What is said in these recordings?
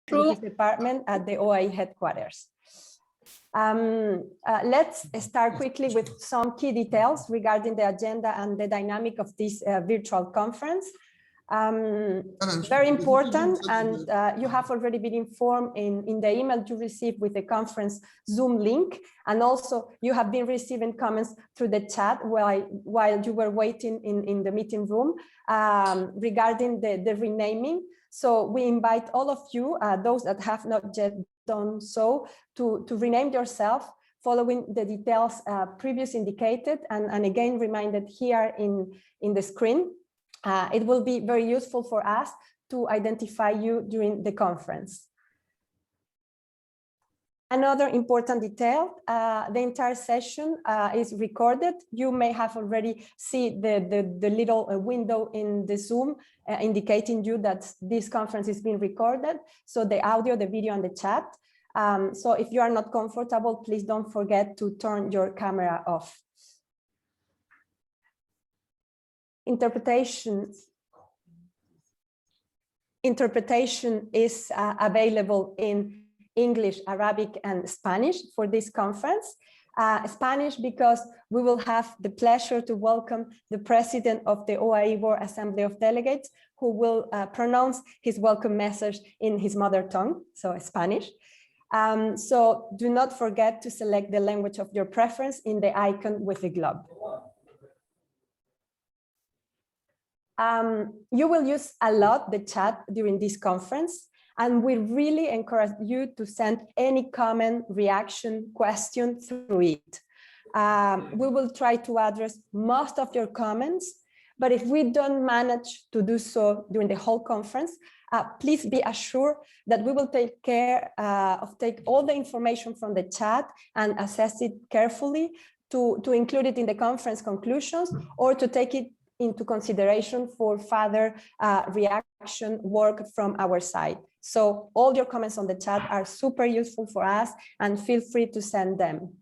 his department at the OIE headquarters. Let's start quickly with some key details regarding the agenda and the dynamic of this virtual conference. Very important, and you have already been informed in the email you received with the conference Zoom link, and also you have been receiving comments through the chat while you were waiting in the meeting room regarding the renaming. So we invite all of you, those that have not yet done so, to rename yourself following the details previously indicated and again reminded here in the screen. It will be very useful for us to identify you during the conference. Another important detail, the entire session is recorded. You may have already seen the little window in the Zoom indicating you that this conference is being recorded. So the audio, the video, and the chat. So if you are not comfortable, please don't forget to turn your camera off. Interpretation is available in English, Arabic, and Spanish for this conference. Spanish because we will have the pleasure to welcome the president of the OIE World Assembly of Delegates, who will pronounce his welcome message in his mother tongue, so Spanish. So do not forget to select the language of your preference in the icon with the globe. You will use a lot the chat during this conference, and we really encourage you to send any comment, reaction, question through it. We will try to address most of your comments, but if we don't manage to do so during the whole conference, please be assured that we will take care of all the information from the chat and assess it carefully to include it in the conference conclusions or to take it into consideration for further reaction work from our side. So all your comments on the chat are super useful for us, and feel free to send them.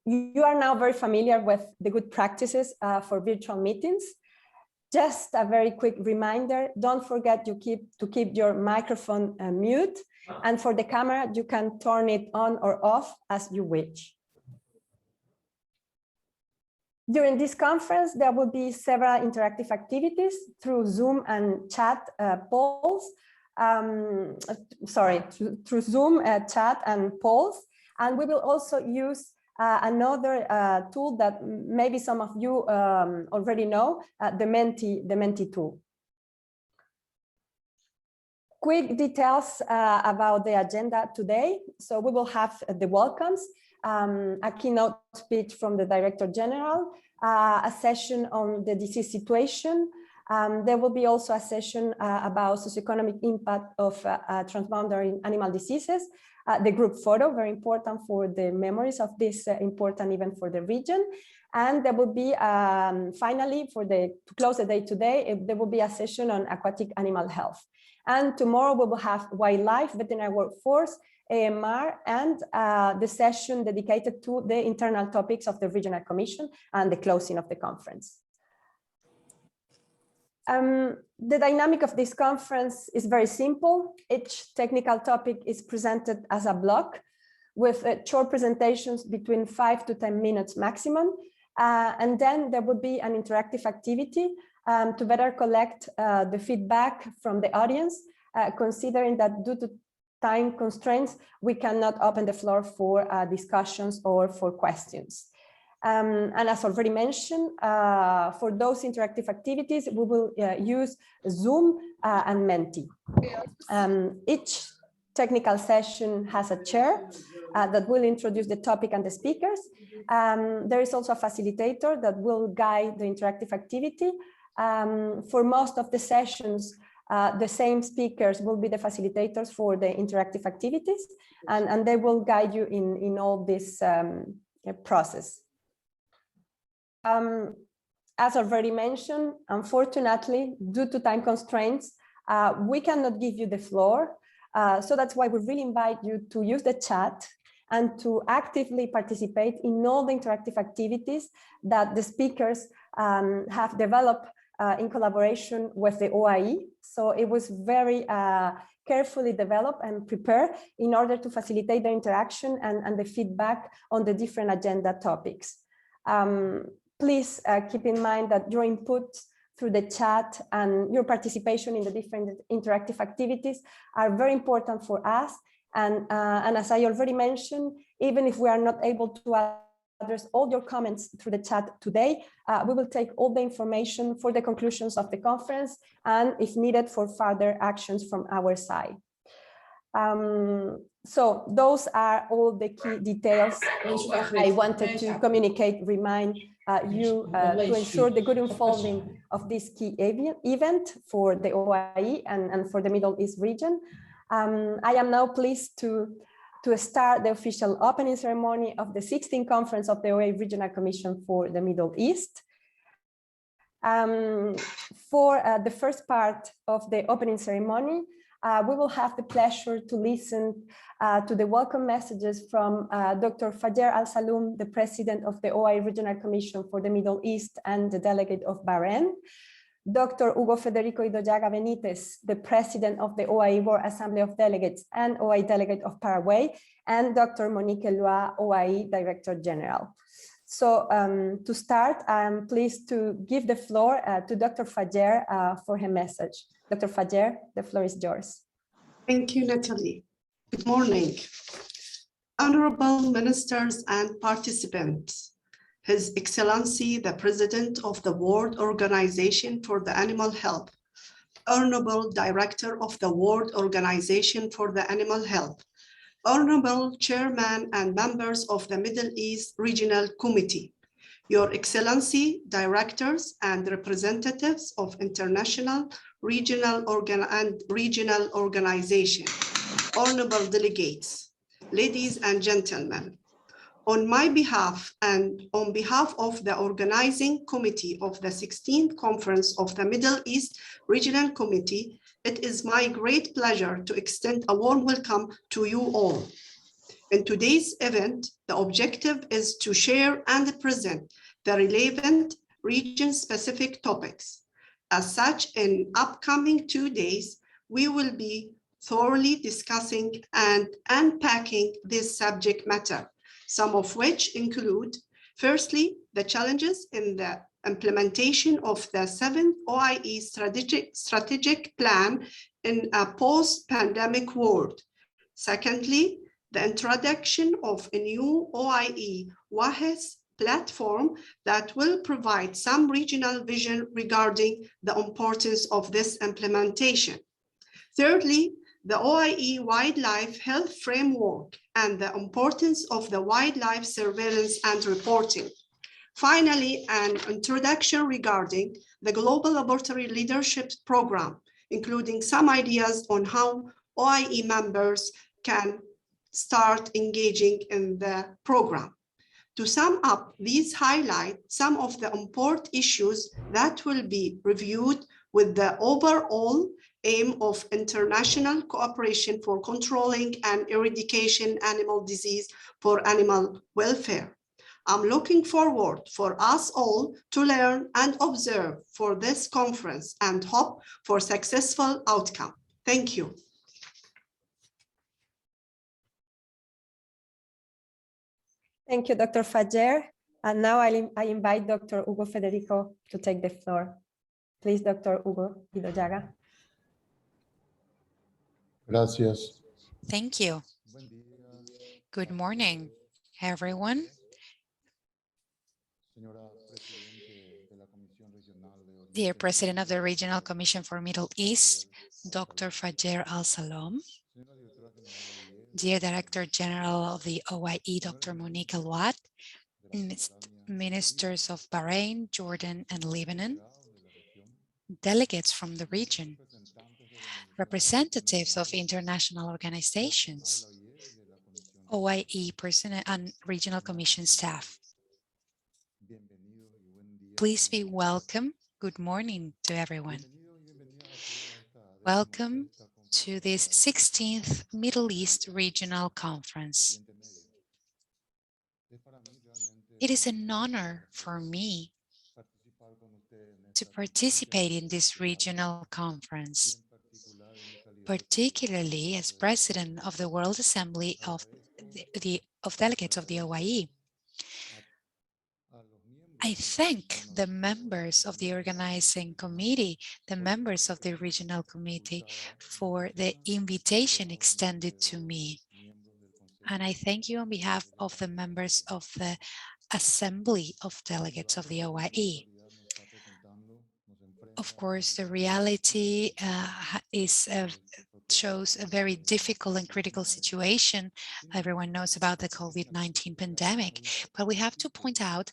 You are now very familiar with the good practices for virtual meetings. Just a very quick reminder, don't forget to keep your microphone mute, and for the camera, you can turn it on or off as you wish. During this conference, there will be several interactive activities through Zoom and chat polls. Through Zoom, chat and polls. And we will also use another tool that maybe some of you already know, the Menti tool. Quick details about the agenda today. So we will have the welcomes, a keynote speech from the Director General, a session on the disease situation. There will be also a session about socioeconomic impact of transboundary animal diseases. The group photo, very important for the memories of this important event for the region. And there will be, finally, to close the day today, there will be a session on aquatic animal health. And tomorrow we will have wildlife, veterinary workforce, AMR, and the session dedicated to the internal topics of the Regional Commission and the closing of the conference. The dynamic of this conference is very simple. Each technical topic is presented as a block with short presentations between 5 to 10 minutes maximum. And then there will be an interactive activity to better collect the feedback from the audience, considering that due to time constraints, we cannot open the floor for discussions or for questions. And as already mentioned, for those interactive activities, we will use Zoom and Menti. Each technical session has a chair that will introduce the topic and the speakers. There is also a facilitator that will guide the interactive activity. For most of the sessions, the same speakers will be the facilitators for the interactive activities, and they will guide you in all this process. As already mentioned, unfortunately, due to time constraints, we cannot give you the floor. So that's why we really invite you to use the chat and to actively participate in all the interactive activities that the speakers have developed in collaboration with the OIE. So it was very carefully developed and prepared in order to facilitate the interaction and the feedback on the different agenda topics. Please keep in mind that your input through the chat and your participation in the different interactive activities are very important for us. And as I already mentioned, even if we are not able to address all your comments through the chat today, we will take all the information for the conclusions of the conference and if needed for further actions from our side. So those are all the key details I wanted to communicate, remind you to ensure the good unfolding of this key event for the OIE and for the Middle East region. I am now pleased to start the official opening ceremony of the 16th conference of the OIE Regional Commission for the Middle East. For the first part of the opening ceremony, we will have the pleasure to listen to the welcome messages from Dr. Fajer Al-Saloom, the President of the OIE Regional Commission for the Middle East and the Delegate of Bahrain, Dr. Hugo Federico Idoyaga Benitez, the President of the OIE World Assembly of Delegates and OIE Delegate of Paraguay, and Dr. Monique Lois, OIE Director General. So to start, I'm pleased to give the floor to Dr. Fajer for her message. Dr. Fajer, the floor is yours. Thank you, Natalie. Good morning. Honorable ministers and participants, His Excellency, the President of the World Organization for the Animal Health, Honorable Director of the World Organization for the Animal Health, Honorable Chairman and members of the Middle East Regional Committee, Your Excellency, directors and representatives of international, regional organizations, honorable delegates, ladies and gentlemen. On my behalf and on behalf of the organizing committee of the 16th Conference of the Middle East Regional Committee, it is my great pleasure to extend a warm welcome to you all. In today's event, the objective is to share and present the relevant region-specific topics. As such, in upcoming 2 days, we will be thoroughly discussing and unpacking this subject matter, some of which include, firstly, the challenges in the implementation of the 7th OIE strategic plan in a post-pandemic world. Secondly, the introduction of a new OIE WAHES platform that will provide some regional vision regarding the importance of this implementation. Thirdly, the OIE Wildlife Health Framework and the importance of the wildlife surveillance and reporting. Finally, an introduction regarding the Global Laboratory Leadership Program, including some ideas on how OIE members can start engaging in the program. To sum up, these highlight some of the important issues that will be reviewed with the overall aim of international cooperation for controlling and eradication animal disease for animal welfare. I'm looking forward for us all to learn and observe for this conference and hope for successful outcome. Thank you. Thank you, Dr. Fajer. And now I invite Dr. Hugo Federico to take the floor. Please, Dr. Hugo Idoyaga. Gracias. Thank you. Good morning, everyone. Dear President of the Regional Commission for Middle East, Dr. Fajer Al-Saloom. Dear Director General of the OIE, Dr. Monique Lois, Ministers of Bahrain, Jordan, and Lebanon, delegates from the region, representatives of international organizations, OIE personnel and Regional Commission staff. Please be welcome. Good morning to everyone. Welcome to this 16th Middle East Regional Conference. It is an honor for me to participate in this regional conference, particularly as President of the World Assembly of Delegates of the OIE. I thank the members of the organizing committee, the members of the regional committee for the invitation extended to me. And I thank you on behalf of the members of the Assembly of Delegates of the OIE. Of course, the reality shows a very difficult and critical situation. Everyone knows about the COVID-19 pandemic, but we have to point out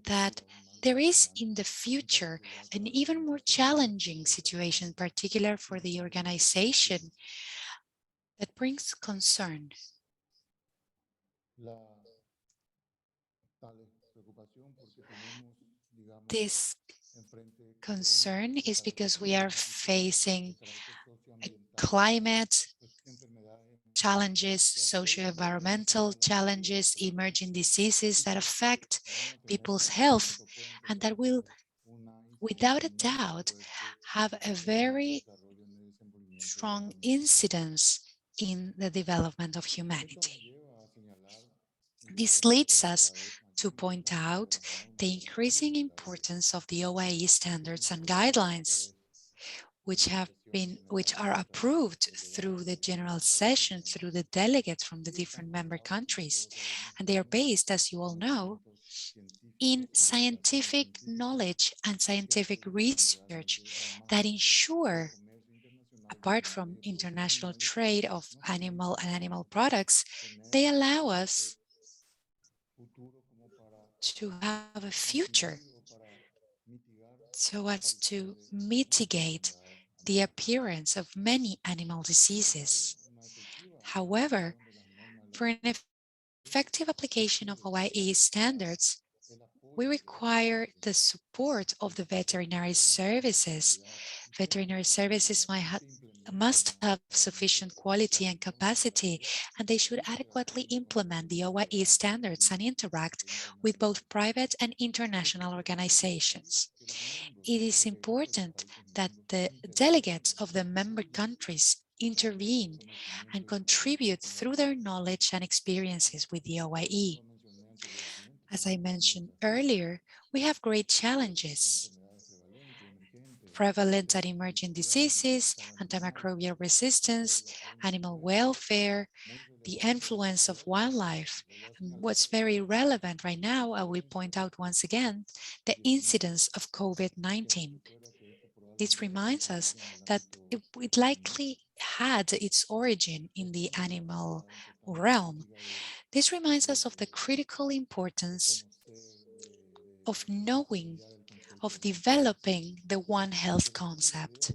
that there is in the future an even more challenging situation, particular for the organization, that brings concern. This concern is because we are facing climate challenges, socio-environmental challenges, emerging diseases that affect people's health, and that will, without a doubt, have a very strong incidence in the development of humanity. This leads us to point out the increasing importance of the OIE standards and guidelines, which are approved through the general session, through the delegates from the different member countries. And they are based, as you all know, in scientific knowledge and scientific research that ensure, apart from international trade of animal products, they allow us to have a future so as to mitigate the appearance of many animal diseases. However, for an effective application of OIE standards, we require the support of the veterinary services. Veterinary services must have sufficient quality and capacity, and they should adequately implement the OIE standards and interact with both private and international organizations. It is important that the delegates of the member countries intervene and contribute through their knowledge and experiences with the OIE. As I mentioned earlier, we have great challenges: prevalent and emerging diseases, antimicrobial resistance, animal welfare, the influence of wildlife. And what's very relevant right now, I will point out once again, the incidence of COVID-19. This reminds us that it likely had its origin in the animal realm. This reminds us of the critical importance of knowing, of developing the One Health concept,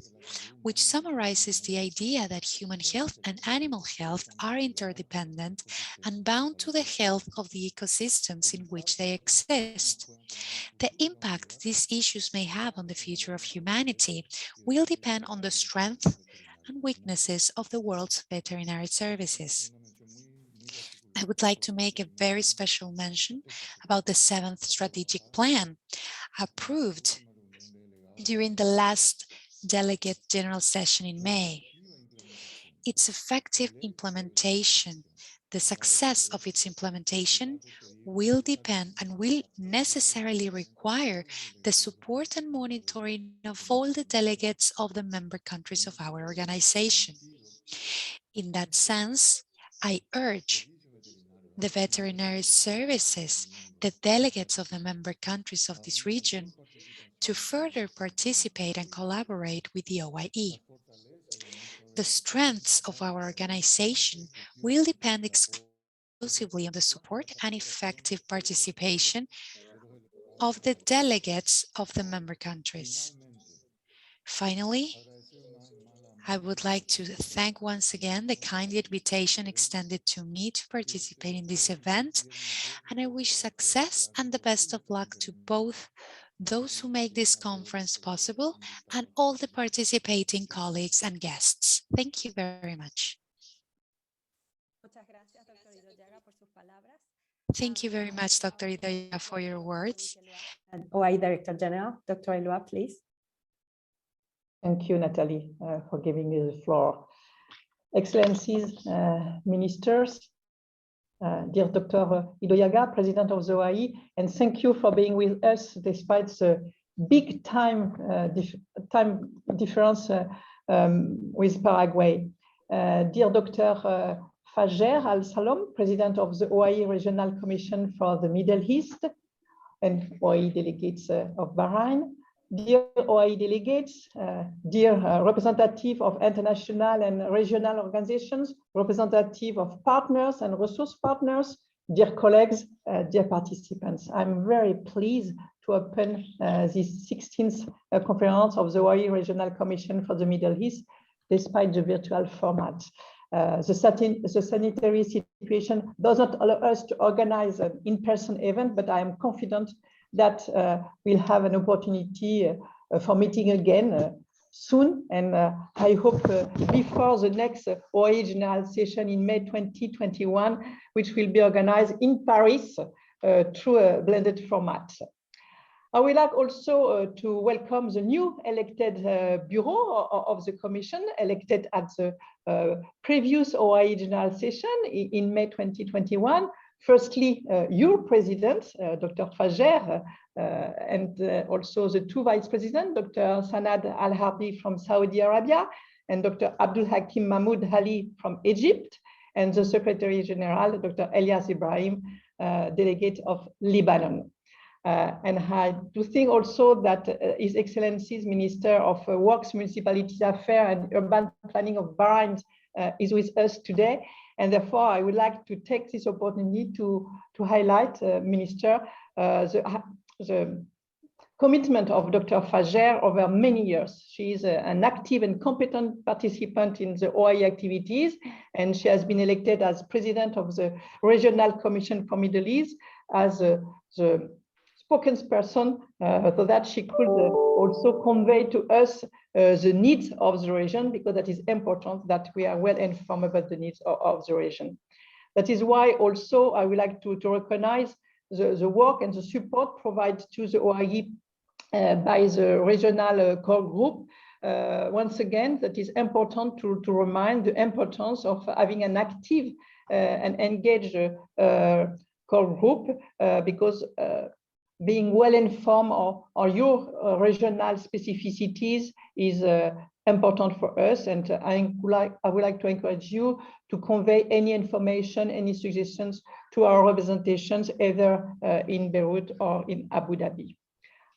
which summarizes the idea that human health and animal health are interdependent and bound to the health of the ecosystems in which they exist. The impact these issues may have on the future of humanity will depend on the strength and weaknesses of the world's veterinary services. I would like to make a very special mention about the 7th strategic plan approved during the last delegate general session in May. Its effective implementation, the success of its implementation, will depend and will necessarily require the support and monitoring of all the delegates of the member countries of our organization. In that sense, I urge the veterinary services, the delegates of the member countries of this region, to further participate and collaborate with the OIE. The strengths of our organization will depend exclusively on the support and effective participation of the delegates of the member countries. Finally, I would like to thank once again the kind invitation extended to me to participate in this event, and I wish success and the best of luck to both those who make this conference possible and all the participating colleagues and guests. Thank you very much. Thank you very much, Dr. Idoia, for your words. And OIE Director General, Dr. Elua, please. Thank you, Natalie, for giving me the floor. Excellencies, ministers, dear Dr. Idoia, President of the OIE, and thank you for being with us despite the big time difference with Paraguay. Dear Dr. Fajer Al-Salom, President of the OIE Regional Commission for the Middle East, and OIE delegates of Bahrain. Dear OIE delegates, dear representative of international and regional organizations, representative of partners and resource partners, dear colleagues, dear participants, I'm very pleased to open this 16th conference of the OIE Regional Commission for the Middle East, despite the virtual format. The sanitary situation does not allow us to organize an in-person event, but I am confident that we'll have an opportunity for meeting again soon. And I hope before the next OIE General Session in May 2021, which will be organized in Paris through a blended format. I would like also to welcome the new elected Bureau of the Commission, elected at the previous OIE General Session in May 2021. Firstly, your President, Dr. Fajer, and also the two Vice Presidents, Dr. Sanad Al-Harbi from Saudi Arabia, and Dr. Abdul Hakim Mahmoud Ali from Egypt, and the Secretary General, Dr. Elias Ibrahim, Delegate of Lebanon. And I do think also that His Excellency's Minister of Works, Municipalities Affairs and Urban Planning of Bahrain is with us today. And therefore, I would like to take this opportunity to highlight, Minister, the commitment of Dr. Fajer over many years. She is an active and competent participant in the OIE activities, and she has been elected as President of the Regional Commission for Middle East as the spokesperson so that she could also convey to us the needs of the region, because that is important that we are well informed about the needs of the region. That is why also I would like to recognize the work and the support provided to the OIE by the regional core group. Once again, that is important to remind the importance of having an active and engaged core group, because being well informed or your regional specificities is important for us. And I would like to encourage you to convey any information, any suggestions to our representations, either in Beirut or in Abu Dhabi.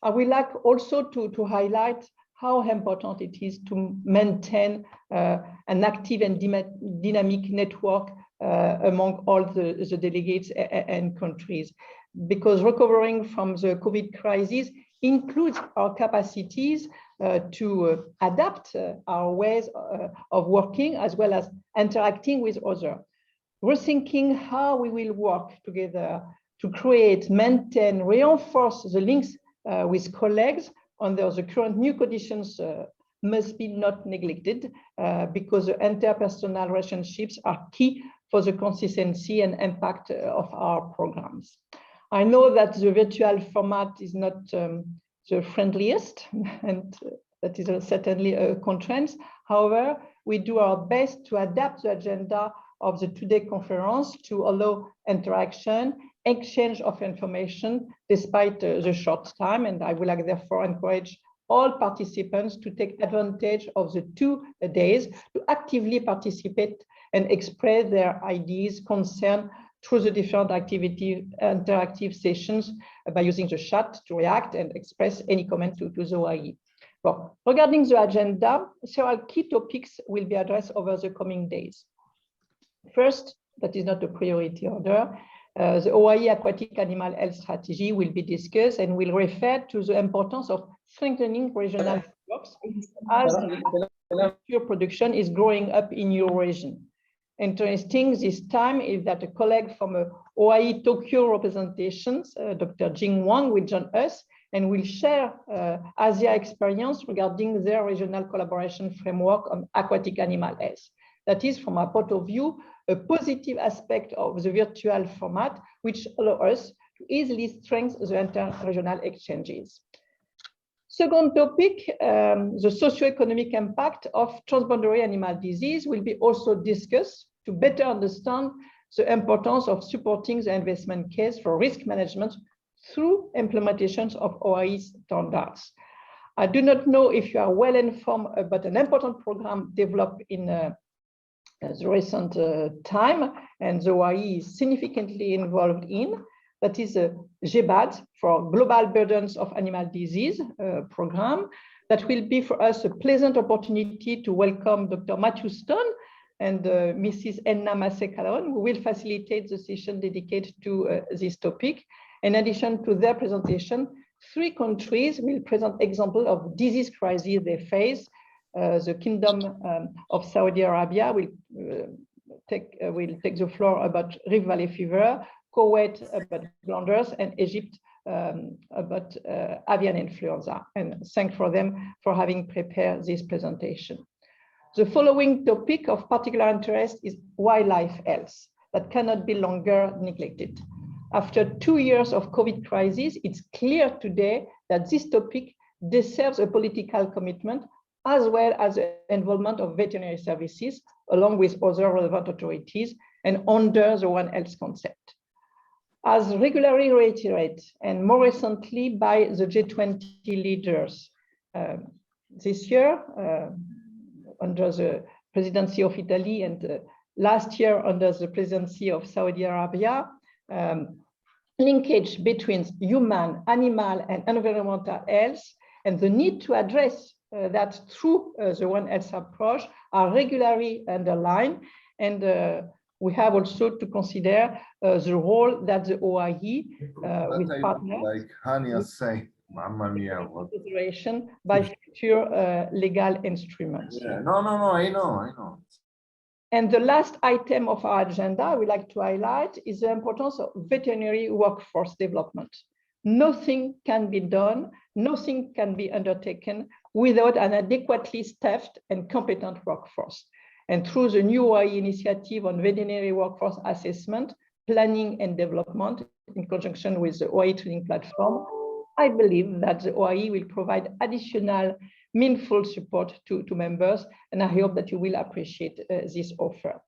I would like also to highlight how important it is to maintain an active and dynamic network among all the delegates and countries, because recovering from the COVID crisis includes our capacities to adapt our ways of working, as well as interacting with others. Rethinking how we will work together to create, maintain, reinforce the links with colleagues under the current new conditions must be not neglected, because the interpersonal relationships are key for the consistency and impact of our programs. I know that the virtual format is not the friendliest, and that is certainly a constraint. However, we do our best to adapt the agenda of the today conference to allow interaction, exchange of information, despite the short time. And I would like therefore encourage all participants to take advantage of the 2 days to actively participate and express their ideas, concern through the different interactive sessions by using the chat to react and express any comment to the OIE. Well, regarding the agenda, several key topics will be addressed over the coming days. First, that is not a priority order, the OIE aquatic animal health strategy will be discussed and will refer to the importance of strengthening regional networks as aquaculture production is growing up in your region. Interesting this time is that a colleague from OIE Tokyo representations, Dr. Jing Wang, will join us and will share Asia experience regarding their regional collaboration framework on aquatic animal health. That is, from our point of view, a positive aspect of the virtual format, which allows us to easily strengthen the inter-regional exchanges. Second topic, the socio-economic impact of transboundary animal disease will be also discussed to better understand the importance of supporting the investment case for risk management through implementations of OIE standards. I do not know if you are well informed about an important program developed in the recent time, and the OIE is significantly involved in. That is a GBAD, for Global Burdens of Animal Disease program. That will be for us a pleasant opportunity to welcome Dr. Matthew Stone and Mrs. Enna Masekalaon, who will facilitate the session dedicated to this topic. In addition to their presentation, 3 countries will present examples of disease crises they face. The Kingdom of Saudi Arabia will take the floor about Rift Valley fever, Kuwait about glanders, and Egypt about avian influenza. And thank for them for having prepared this presentation. The following topic of particular interest is wildlife health that cannot be longer neglected. After 2 years of COVID crisis, it's clear today that this topic deserves a political commitment as well as the involvement of veterinary services along with other relevant authorities and under the One Health concept. As regularly reiterated, and more recently by the G20 leaders this year, under the presidency of Italy, and last year under the presidency of Saudi Arabia, linkage between human, animal, and environmental health, and the need to address that through the One Health approach are regularly underlined. And we have also to consider the role that the OIE with partners, like Hania saying, Mamma mia, consideration by future legal instruments. Yeah, no, I know. And the last item of our agenda we like to highlight is the importance of veterinary workforce development. Nothing can be done, nothing can be undertaken without an adequately staffed and competent workforce. And through the new OIE initiative on veterinary workforce assessment, planning and development in conjunction with the OIE training platform, I believe that the OIE will provide additional meaningful support to members, and I hope that you will appreciate this offer.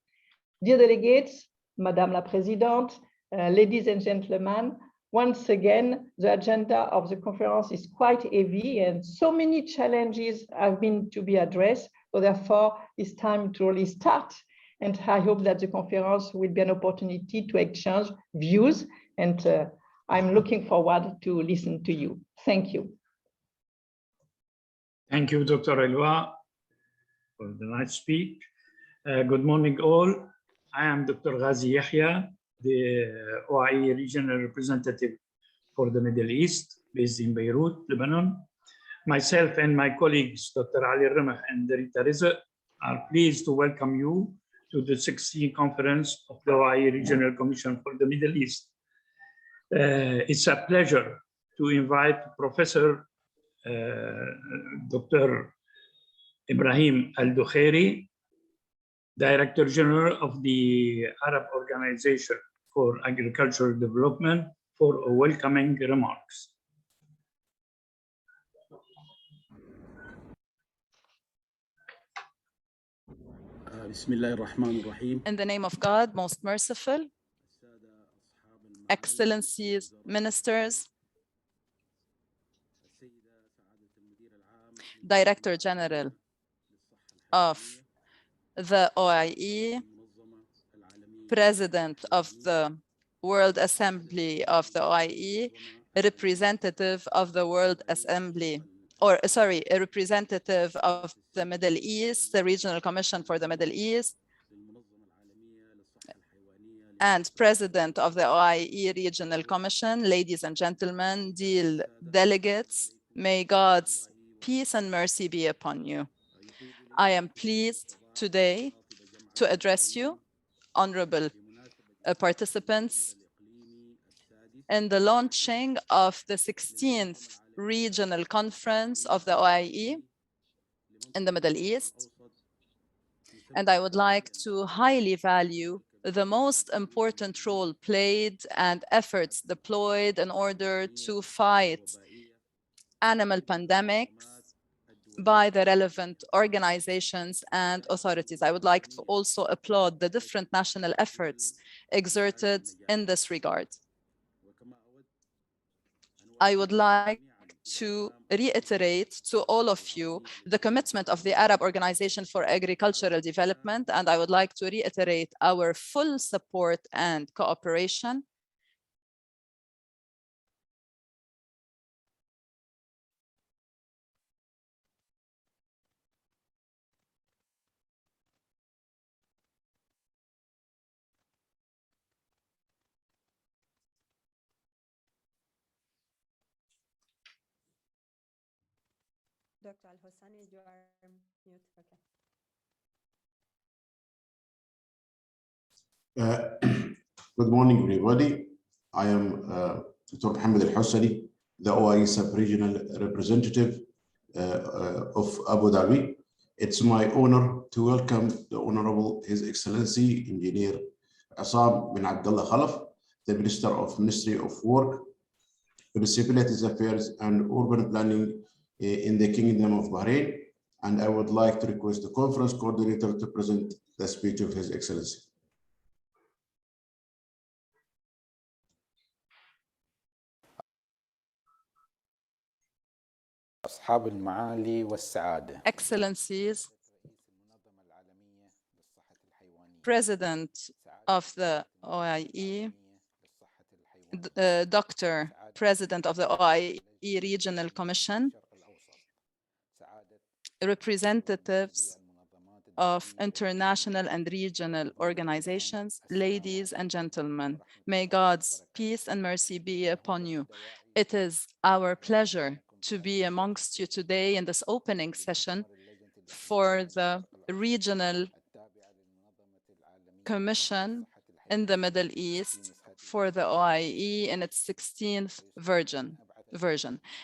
Dear delegates, Madame la Présidente, ladies and gentlemen, once again, the agenda of the conference is quite heavy and so many challenges have been to be addressed. So therefore, it's time to really start. And I hope that the conference will be an opportunity to exchange views. And I'm looking forward to listen to you. Thank you. Thank you, Dr. Elwa, for the nice speech. Good morning, all. I am Dr. Ghazi Yahya, the OIE regional representative for the Middle East, based in Beirut, Lebanon. Myself and my colleagues, Dr. Ali Ramah and Rita Rizq, are pleased to welcome you to the 16th conference of the OIE Regional Commission for the Middle East. It's a pleasure to invite Professor Dr. Ibrahim Al-Dukhairi, Director General of the Arab Organization for Agricultural Development, for welcoming remarks. In the name of God, most merciful, Excellencies, Ministers, Director General of the OIE, President of the World Assembly of the OIE, representative of the World Assembly, a representative of the Middle East, the Regional Commission for the Middle East, and President of the OIE Regional Commission, ladies and gentlemen, dear delegates, may God's peace and mercy be upon you. I am pleased today to address you, honorable participants, in the launching of the 16th Regional Conference of the OIE in the Middle East. And I would like to highly value the most important role played and efforts deployed in order to fight animal pandemics by the relevant organizations and authorities. I would like to also applaud the different national efforts exerted in this regard. I would like to reiterate to all of you the commitment of the Arab Organization for Agricultural Development, and I would like to reiterate our full support and cooperation Dr. Al-Hossani, you are mute. Okay. Good morning, everybody. I am Dr. Mohammed Al-Hossani, the OIE sub-regional representative of Abu Dhabi. It's my honor to welcome the Honorable His Excellency Engineer Assam bin Abdullah Khalaf, the Minister of Ministry of Work, Municipalities Affairs and Urban Planning in the Kingdom of Bahrain. And I would like to request the conference coordinator to present the speech of His Excellency. أصحاب المعالي والسعادة. Excellencies, President of the OIE, Dr. President of the OIE Regional Commission, representatives of international and regional organizations, ladies and gentlemen, may God's peace and mercy be upon you. It is our pleasure to be amongst you today in this opening session for the Regional Commission in the Middle East for the OIE in its 16th version.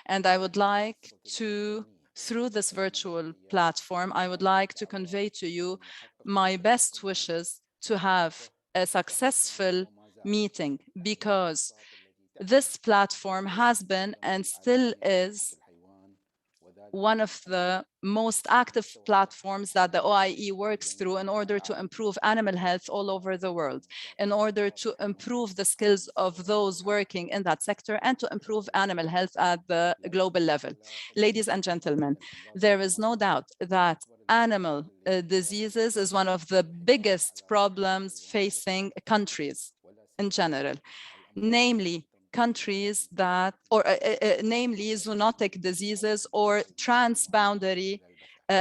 And I would like to, through this virtual platform, I would like to convey to you my best wishes to have a successful meeting, because this platform has been and still is one of the most active platforms that the OIE works through in order to improve animal health all over the world, in order to improve the skills of those working in that sector and to improve animal health at the global level. Ladies and gentlemen, there is no doubt that animal diseases is one of the biggest problems facing countries in general, namely countries that, namely zoonotic diseases or transboundary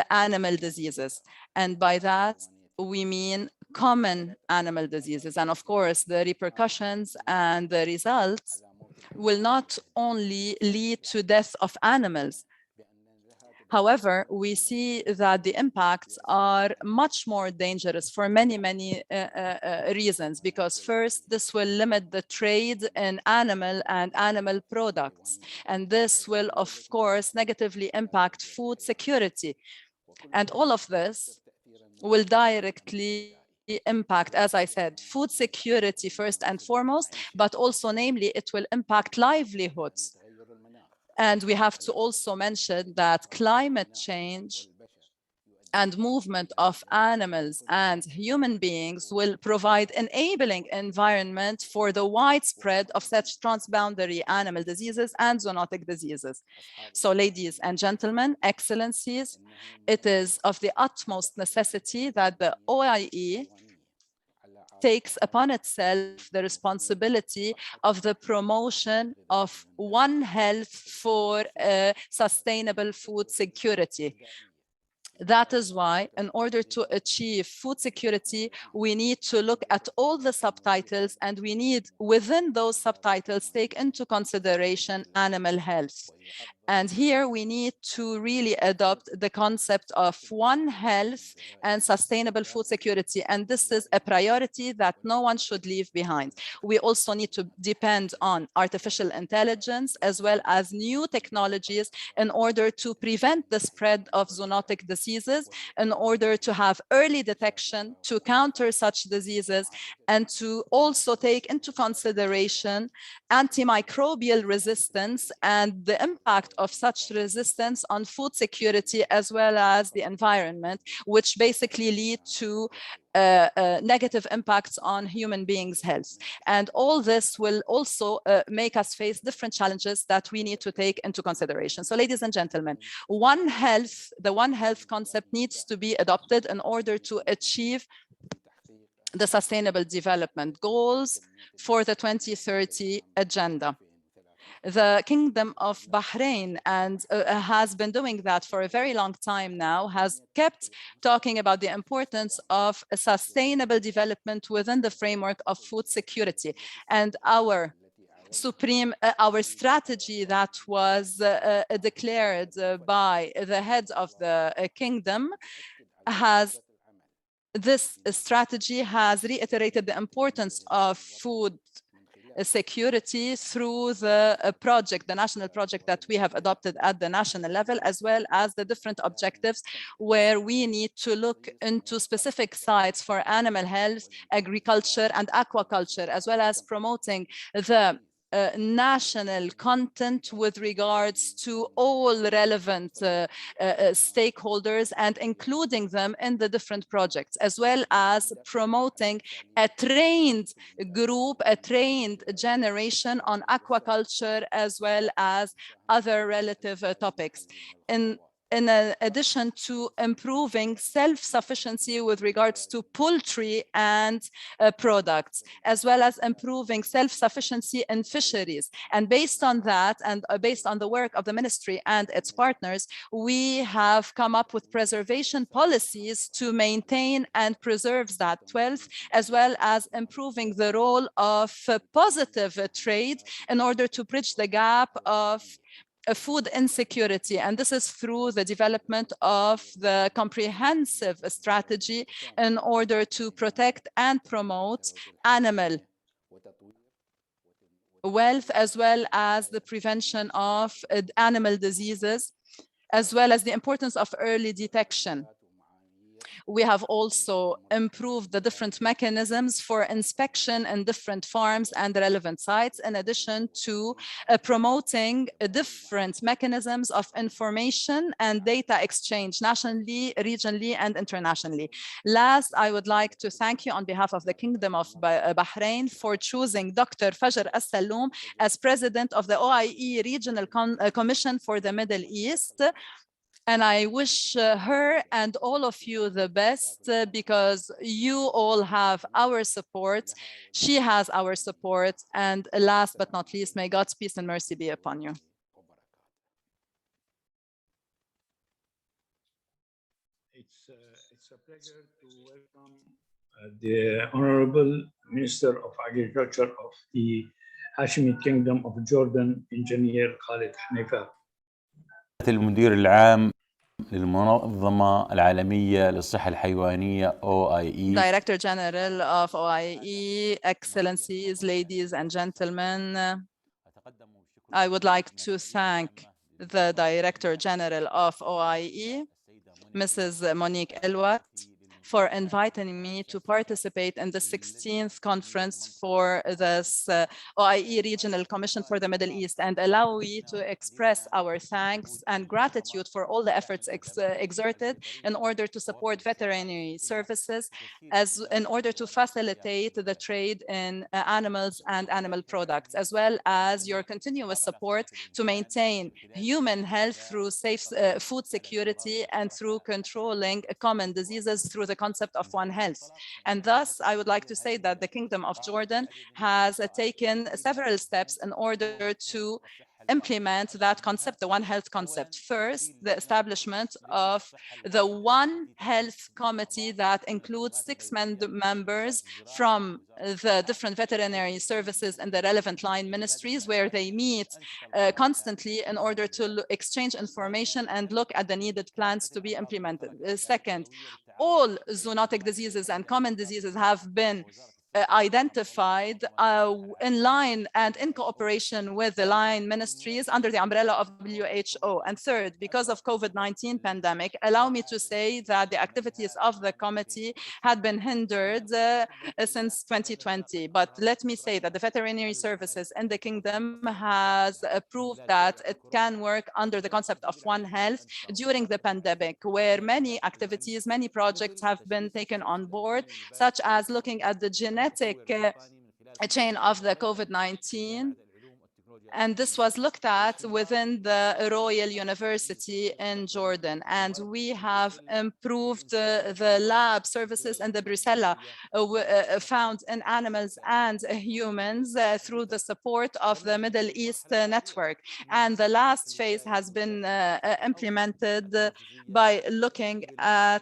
animal diseases. And by that, we mean common animal diseases. And of course, the repercussions and the results will not only lead to death of animals. However, we see that the impacts are much more dangerous for many reasons, because first, this will limit the trade in animal and animal products. And this will, of course, negatively impact food security. And all of this will directly impact, as I said, food security first and foremost, but also namely, it will impact livelihoods. And we have to also mention that climate change and movement of animals and human beings will provide enabling environment for the widespread of such transboundary animal diseases and zoonotic diseases. So ladies and gentlemen, excellencies, it is of the utmost necessity that the OIE takes upon itself the responsibility of the promotion of One Health for sustainable food security. That is why, in order to achieve food security, we need to look at all the subtitles, and we need, within those subtitles, take into consideration animal health. And here we need to really adopt the concept of One Health and sustainable food security. And this is a priority that no one should leave behind. We also need to depend on artificial intelligence as well as new technologies in order to prevent the spread of zoonotic diseases, in order to have early detection, to counter such diseases, and to also take into consideration antimicrobial resistance and the impact of such resistance on food security as well as the environment, which basically lead to negative impacts on human beings' health. And all this will also make us face different challenges that we need to take into consideration. So ladies and gentlemen, the One Health concept needs to be adopted in order to achieve the Sustainable Development Goals for the 2030 Agenda. The Kingdom of Bahrain has been doing that for a very long time now, has kept talking about the importance of a sustainable development within the framework of food security. And our strategy that was declared by the head of the kingdom this strategy has reiterated the importance of food security through the project, the national project that we have adopted at the national level, as well as the different objectives where we need to look into specific sites for animal health, agriculture, and aquaculture, as well as promoting the national content with regards to all relevant stakeholders and including them in the different projects, as well as promoting a trained group, a trained generation on aquaculture, as well as other relative topics. In addition to improving self-sufficiency with regards to poultry and products, as well as improving self-sufficiency in fisheries. And based on that, and based on the work of the ministry and its partners, we have come up with preservation policies to maintain and preserve that wealth, as well as improving the role of positive trade in order to bridge the gap of food insecurity. And this is through the development of the comprehensive strategy in order to protect and promote animal wealth, as well as the prevention of animal diseases, as well as the importance of early detection. We have also improved the different mechanisms for inspection in different farms and relevant sites, in addition to promoting different mechanisms of information and data exchange nationally, regionally, and internationally. Last, I would like to thank you on behalf of the Kingdom of Bahrain for choosing Dr. Fajr As-Saloom as President of the OIE Regional Commission for the Middle East. And I wish her and all of you the best because you all have our support. She has our support. And last but not least, may God's peace and mercy be upon you. It's a pleasure to welcome the Honorable Minister of Agriculture of the Hashemite Kingdom of Jordan, Engineer Khalid Hanifa. المدير العام للمنظمة العالمية للصحة الحيوانية OIE. Director General of OIE, Excellencies, ladies and gentlemen, I would like to thank the Director General of OIE, Mrs. Monique Elwat, for inviting me to participate in the 16th conference for this OIE Regional Commission for the Middle East, and allow me to express our thanks and gratitude for all the efforts exerted in order to support veterinary services, as in order to facilitate the trade in animals and animal products, as well as your continuous support to maintain human health through safe food security and through controlling common diseases through the concept of One Health. And thus, I would like to say that the Kingdom of Jordan has taken several steps in order to implement that concept, the One Health concept. First, the establishment of the One Health Committee that includes 6 members from the different veterinary services and the relevant line ministries, where they meet constantly in order to exchange information and look at the needed plans to be implemented. Second, all zoonotic diseases and common diseases have been identified in line and in cooperation with the line ministries under the umbrella of WHO. And third, because of COVID-19 pandemic, allow me to say that the activities of the committee had been hindered since 2020. But let me say that the veterinary services in the kingdom has proved that it can work under the concept of One Health during the pandemic, where many activities, many projects have been taken on board, such as looking at the genetic chain of the COVID-19. And this was looked at within the Royal University in Jordan. And we have improved the lab services and the brucella found in animals and humans through the support of the Middle East network. And the last phase has been implemented by looking at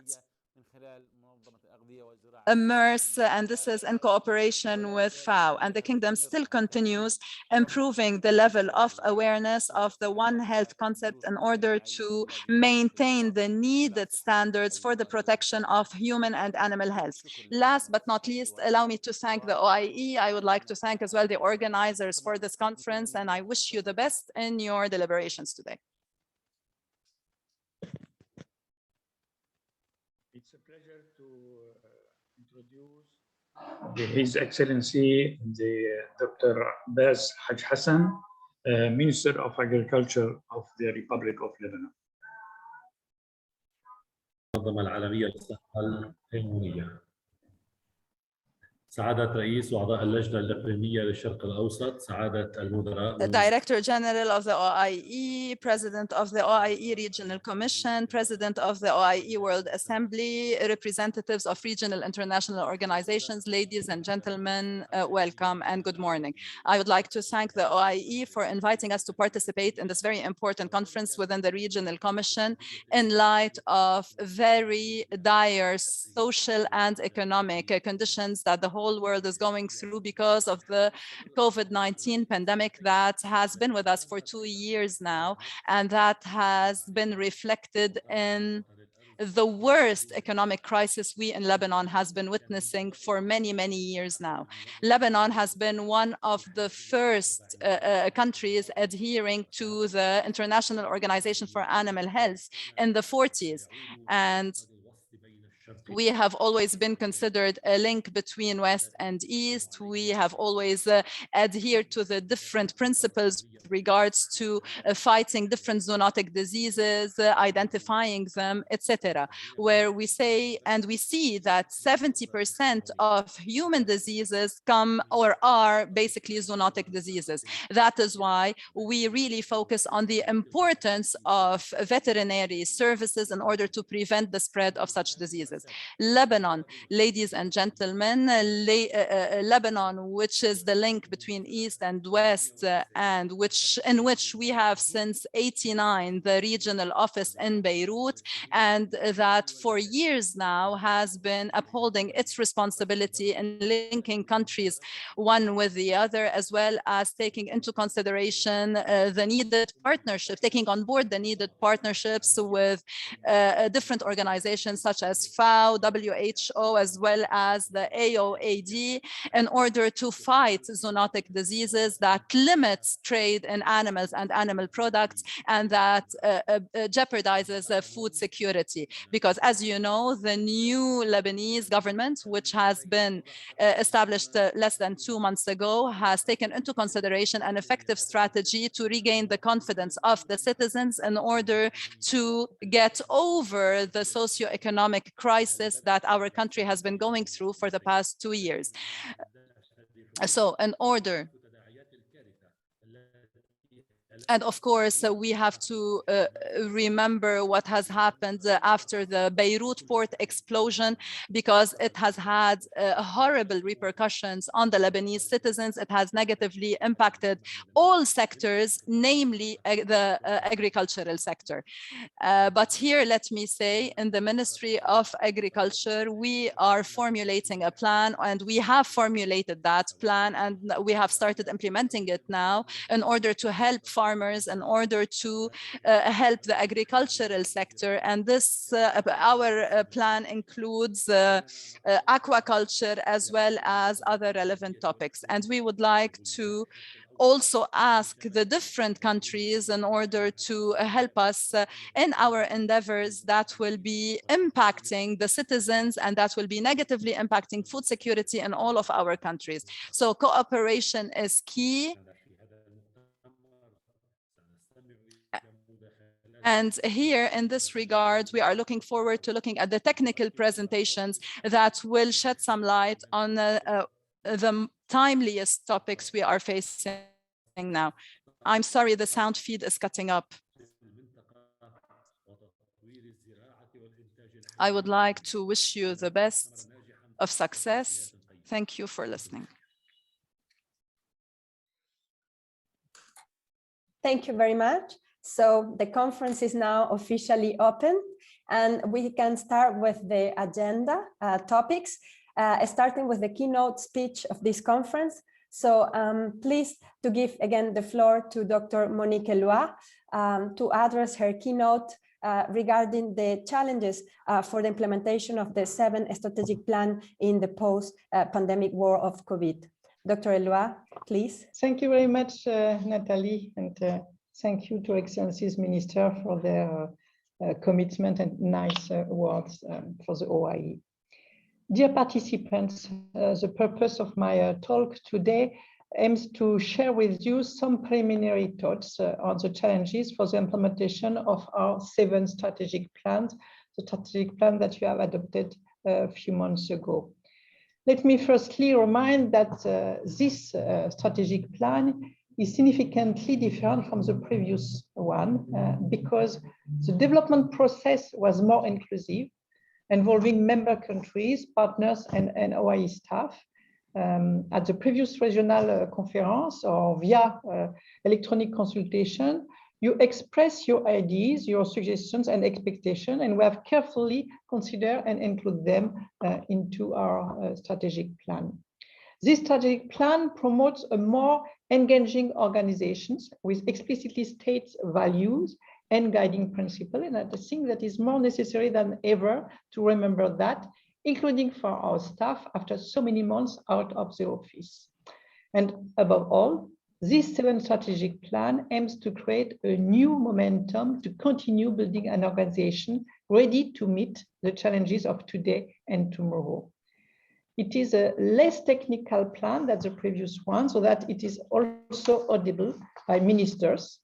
MERS, and this is in cooperation with FAO. And the kingdom still continues improving the level of awareness of the One Health concept in order to maintain the needed standards for the protection of human and animal health. Last but not least, allow me to thank the OIE. I would like to thank as well the organizers for this conference, and I wish you the best in your deliberations today. It's a pleasure to introduce His Excellency Dr. Baz Haj Hassan, Minister of Agriculture of the Republic of Lebanon. المنظمة العالمية للصحة الحيوانية. سعادة رئيس وأعضاء اللجنة الإقليمية للشرق الأوسط، سعادة المدراء. The Director General of the OIE, President of the OIE Regional Commission, President of the OIE World Assembly, representatives of regional international organizations, ladies and gentlemen, welcome and good morning. I would like to thank the OIE for inviting us to participate in this very important conference within the Regional Commission in light of very dire social and economic conditions that the whole world is going through because of the COVID-19 pandemic that has been with us for 2 years now, and that has been reflected in the worst economic crisis we in Lebanon has been witnessing for many, many years now. Lebanon has been one of the first countries adhering to the International Organization for Animal Health in the 40s. And we have always been considered a link between West and East. We have always adhered to the different principles with regards to fighting different zoonotic diseases, identifying them, etc., where we say and we see that 70% of human diseases come or are basically zoonotic diseases. That is why we really focus on the importance of veterinary services in order to prevent the spread of such diseases. Lebanon, ladies and gentlemen, Lebanon, which is the link between East and West, and in which we have since '89 the regional office in Beirut, and that for years now has been upholding its responsibility in linking countries one with the other, as well as taking into consideration the needed partnerships, taking on board the needed partnerships with different organizations such as FAO, WHO, as well as the AOAD, in order to fight zoonotic diseases that limits trade in animals and animal products, and that jeopardizes food security. Because as you know, the new Lebanese government, which has been established less than 2 months ago, has taken into consideration an effective strategy to regain the confidence of the citizens in order to get over the socio-economic crisis that our country has been going through for the past 2 years. So in order And of course, we have to remember what has happened after the Beirut port explosion, because it has had horrible repercussions on the Lebanese citizens. It has negatively impacted all sectors, namely the agricultural sector. But here, let me say, in the Ministry of Agriculture, we are formulating a plan, and we have formulated that plan, and we have started implementing it now in order to help farmers, in order to help the agricultural sector. And this, our plan includes aquaculture as well as other relevant topics. And we would like to also ask the different countries in order to help us in our endeavors that will be impacting the citizens and that will be negatively impacting food security in all of our countries. So cooperation is key. And here, in this regard, we are looking forward to looking at the technical presentations that will shed some light on the timeliest topics we are facing now. I'm sorry, the sound feed is cutting up. I would like to wish you the best of success. Thank you for listening. Thank you very much. So the conference is now officially open, and we can start with the agenda topics, starting with the keynote speech of this conference. So I'm pleased to give again the floor to Dr. Monique Lois to address her keynote regarding the challenges for the implementation of the 7 strategic plan in the post-pandemic war of COVID. Dr. Lois, please. Thank you very much, Nathalie, and thank you to Excellencies Minister for their commitment and nice words for the OIE. Dear participants, the purpose of my talk today aims to share with you some preliminary thoughts on the challenges for the implementation of our 7 strategic plans, the strategic plan that you have adopted a few months ago. Let me firstly remind that this strategic plan is significantly different from the previous one because the development process was more inclusive, involving member countries, partners, and OIE staff. At the previous regional conference or via electronic consultation, you express your ideas, your suggestions and expectations, and we have carefully considered and include them into our strategic plan. This strategic plan promotes a more engaging organizations with explicitly stated values and guiding principle, and I think that is more necessary than ever to remember that, including for our staff after so many months out of the office. And above all, this 7 strategic plan aims to create a new momentum to continue building an organization ready to meet the challenges of today and tomorrow. It is a less technical plan than the previous one, so that it is also audible by ministers,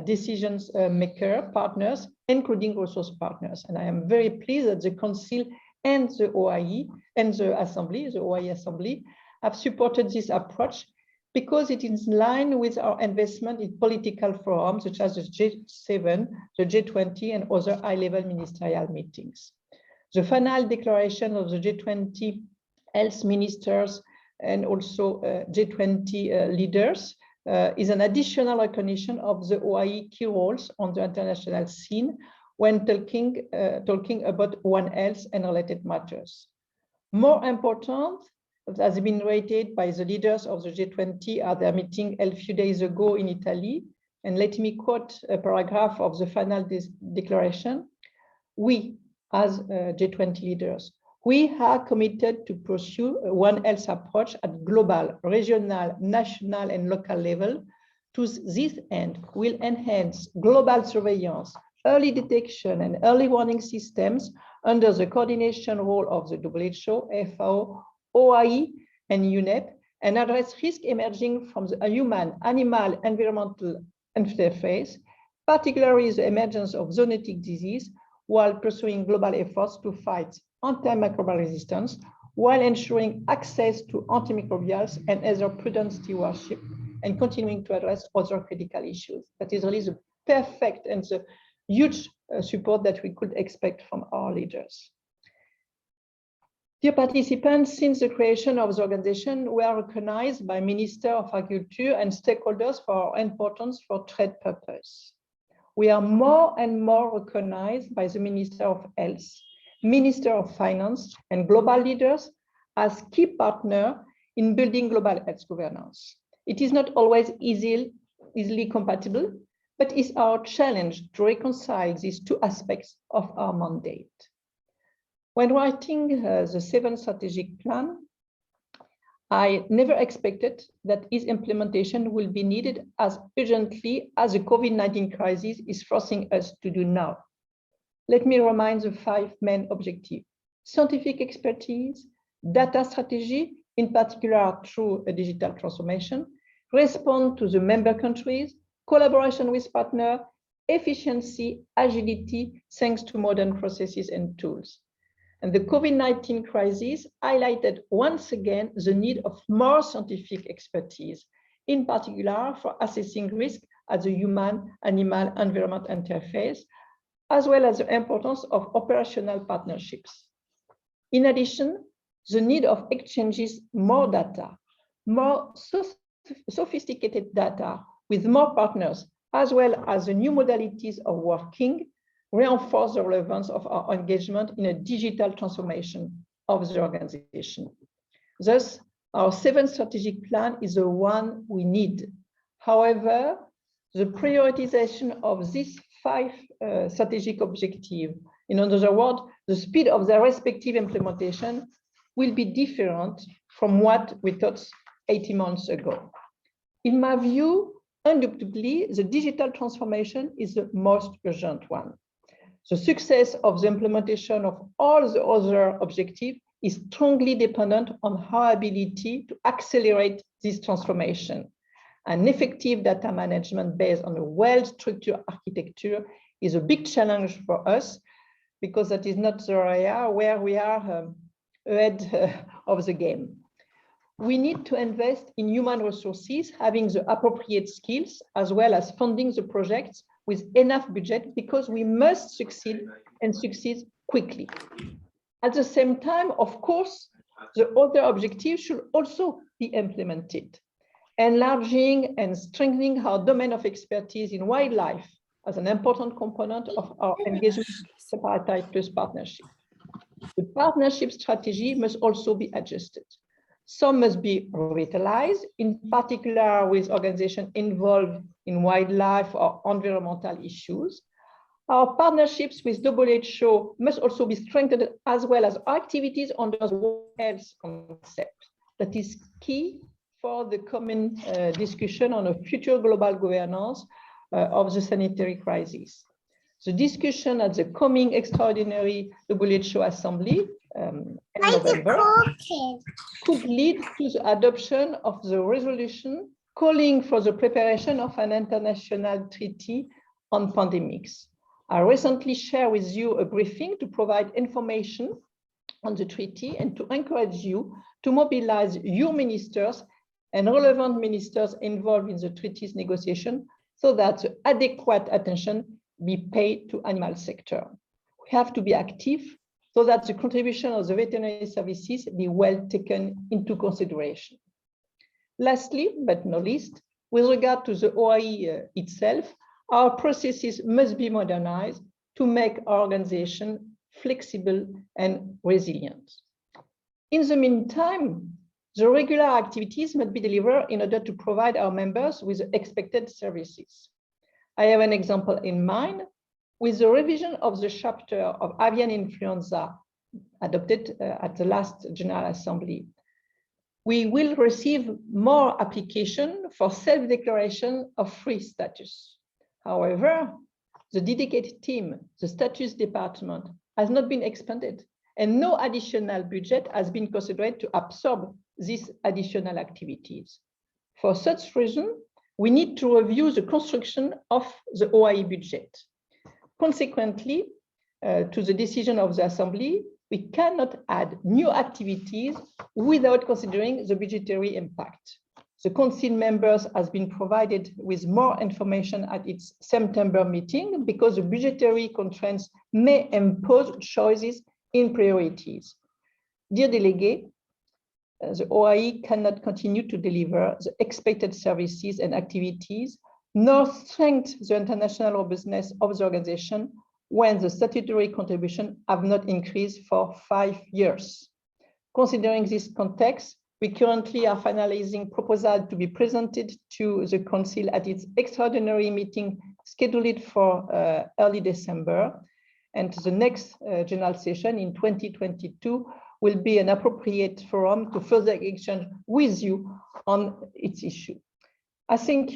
decisions maker, partners, including resource partners. And I am very pleased that the Council and the OIE and the Assembly, the OIE Assembly, have supported this approach because it is in line with our investment in political forums such as the G7, the G20, and other high-level ministerial meetings. The final declaration of the G20 health ministers and also G20 leaders is an additional recognition of the OIE key roles on the international scene when talking about One Health and related matters. More important, as has been rated by the leaders of the G20 at their meeting a few days ago in Italy, and let me quote a paragraph of the final declaration. We, as G20 leaders, we are committed to pursue a One Health approach at global, regional, national, and local level. To this end, will enhance global surveillance, early detection, and early warning systems under the coordination role of the WHO, FAO, OIE, and UNEP, and address risk emerging from the human, animal, environmental interface, particularly the emergence of zoonotic disease, while pursuing global efforts to fight antimicrobial resistance, while ensuring access to antimicrobials and other prudent stewardship and continuing to address other critical issues. That is really the perfect and the huge support that we could expect from our leaders. Dear participants, since the creation of the organization, we are recognized by Minister of Agriculture and stakeholders for our importance for trade purpose. We are more and more recognized by the Minister of Health, Minister of Finance, and global leaders as key partners in building global health governance. It is not always easily compatible, but it's our challenge to reconcile these two aspects of our mandate. When writing the 7th strategic plan, I never expected that its implementation will be needed as urgently as the COVID-19 crisis is forcing us to do now. Let me remind the 5 main objectives: scientific expertise, data strategy, in particular through a digital transformation, respond to the member countries, collaboration with partners, efficiency, agility, thanks to modern processes and tools. And the COVID-19 crisis highlighted once again the need of more scientific expertise, in particular for assessing risk at the human-animal environment interface, as well as the importance of operational partnerships. In addition, the need of exchanging more data, more sophisticated data with more partners, as well as the new modalities of working, reinforce the relevance of our engagement in a digital transformation of the organization. Thus, our 7th strategic plan is the one we need. However, the prioritization of these 5 strategic objectives, in other words, the speed of their respective implementation, will be different from what we thought 18 months ago. In my view, undoubtedly, the digital transformation is the most urgent one. The success of the implementation of all the other objectives is strongly dependent on our ability to accelerate this transformation. An effective data management based on a well-structured architecture is a big challenge for us, because that is not the area where we are ahead of the game. We need to invest in human resources, having the appropriate skills, as well as funding the projects with enough budget, because we must succeed and succeed quickly. At the same time, of course, the other objectives should also be implemented, enlarging and strengthening our domain of expertise in wildlife as an important component of our engagement with tripartite plus partnership. The partnership strategy must also be adjusted. Some must be revitalized, in particular with organizations involved in wildlife or environmental issues. Our partnerships with WHO must also be strengthened, as well as activities under the World Health concept. That is key for the common discussion on a future global governance of the sanitary crisis. The discussion at the coming extraordinary WHO Assembly in November could lead to the adoption of the resolution calling for the preparation of an international treaty on pandemics. I recently shared with you a briefing to provide information on the treaty and to encourage you to mobilize your ministers and relevant ministers involved in the treaty's negotiation, so that adequate attention be paid to animal sector. We have to be active so that the contribution of the veterinary services be well taken into consideration. Lastly, but not least, with regard to the OIE itself, our processes must be modernized to make our organization flexible and resilient. In the meantime, the regular activities must be delivered in order to provide our members with the expected services. I have an example in mind. With the revision of the chapter of avian influenza adopted at the last General Assembly, we will receive more application for self-declaration of free status. However, the dedicated team, the status department, has not been expanded, and no additional budget has been considered to absorb these additional activities. For such reason, we need to review the construction of the OIE budget. Consequently, to the decision of the Assembly, we cannot add new activities without considering the budgetary impact. The council members has been provided with more information at its September meeting because the budgetary constraints may impose choices in priorities. Dear delegate, the OIE cannot continue to deliver the expected services and activities, nor strengthen the international robustness of the organization when the statutory contributions have not increased for 5 years. Considering this context, we currently are finalizing proposal to be presented to the Council at its extraordinary meeting scheduled for early December. And the next general session in 2022 will be an appropriate forum to further exchange with you on its issue. I think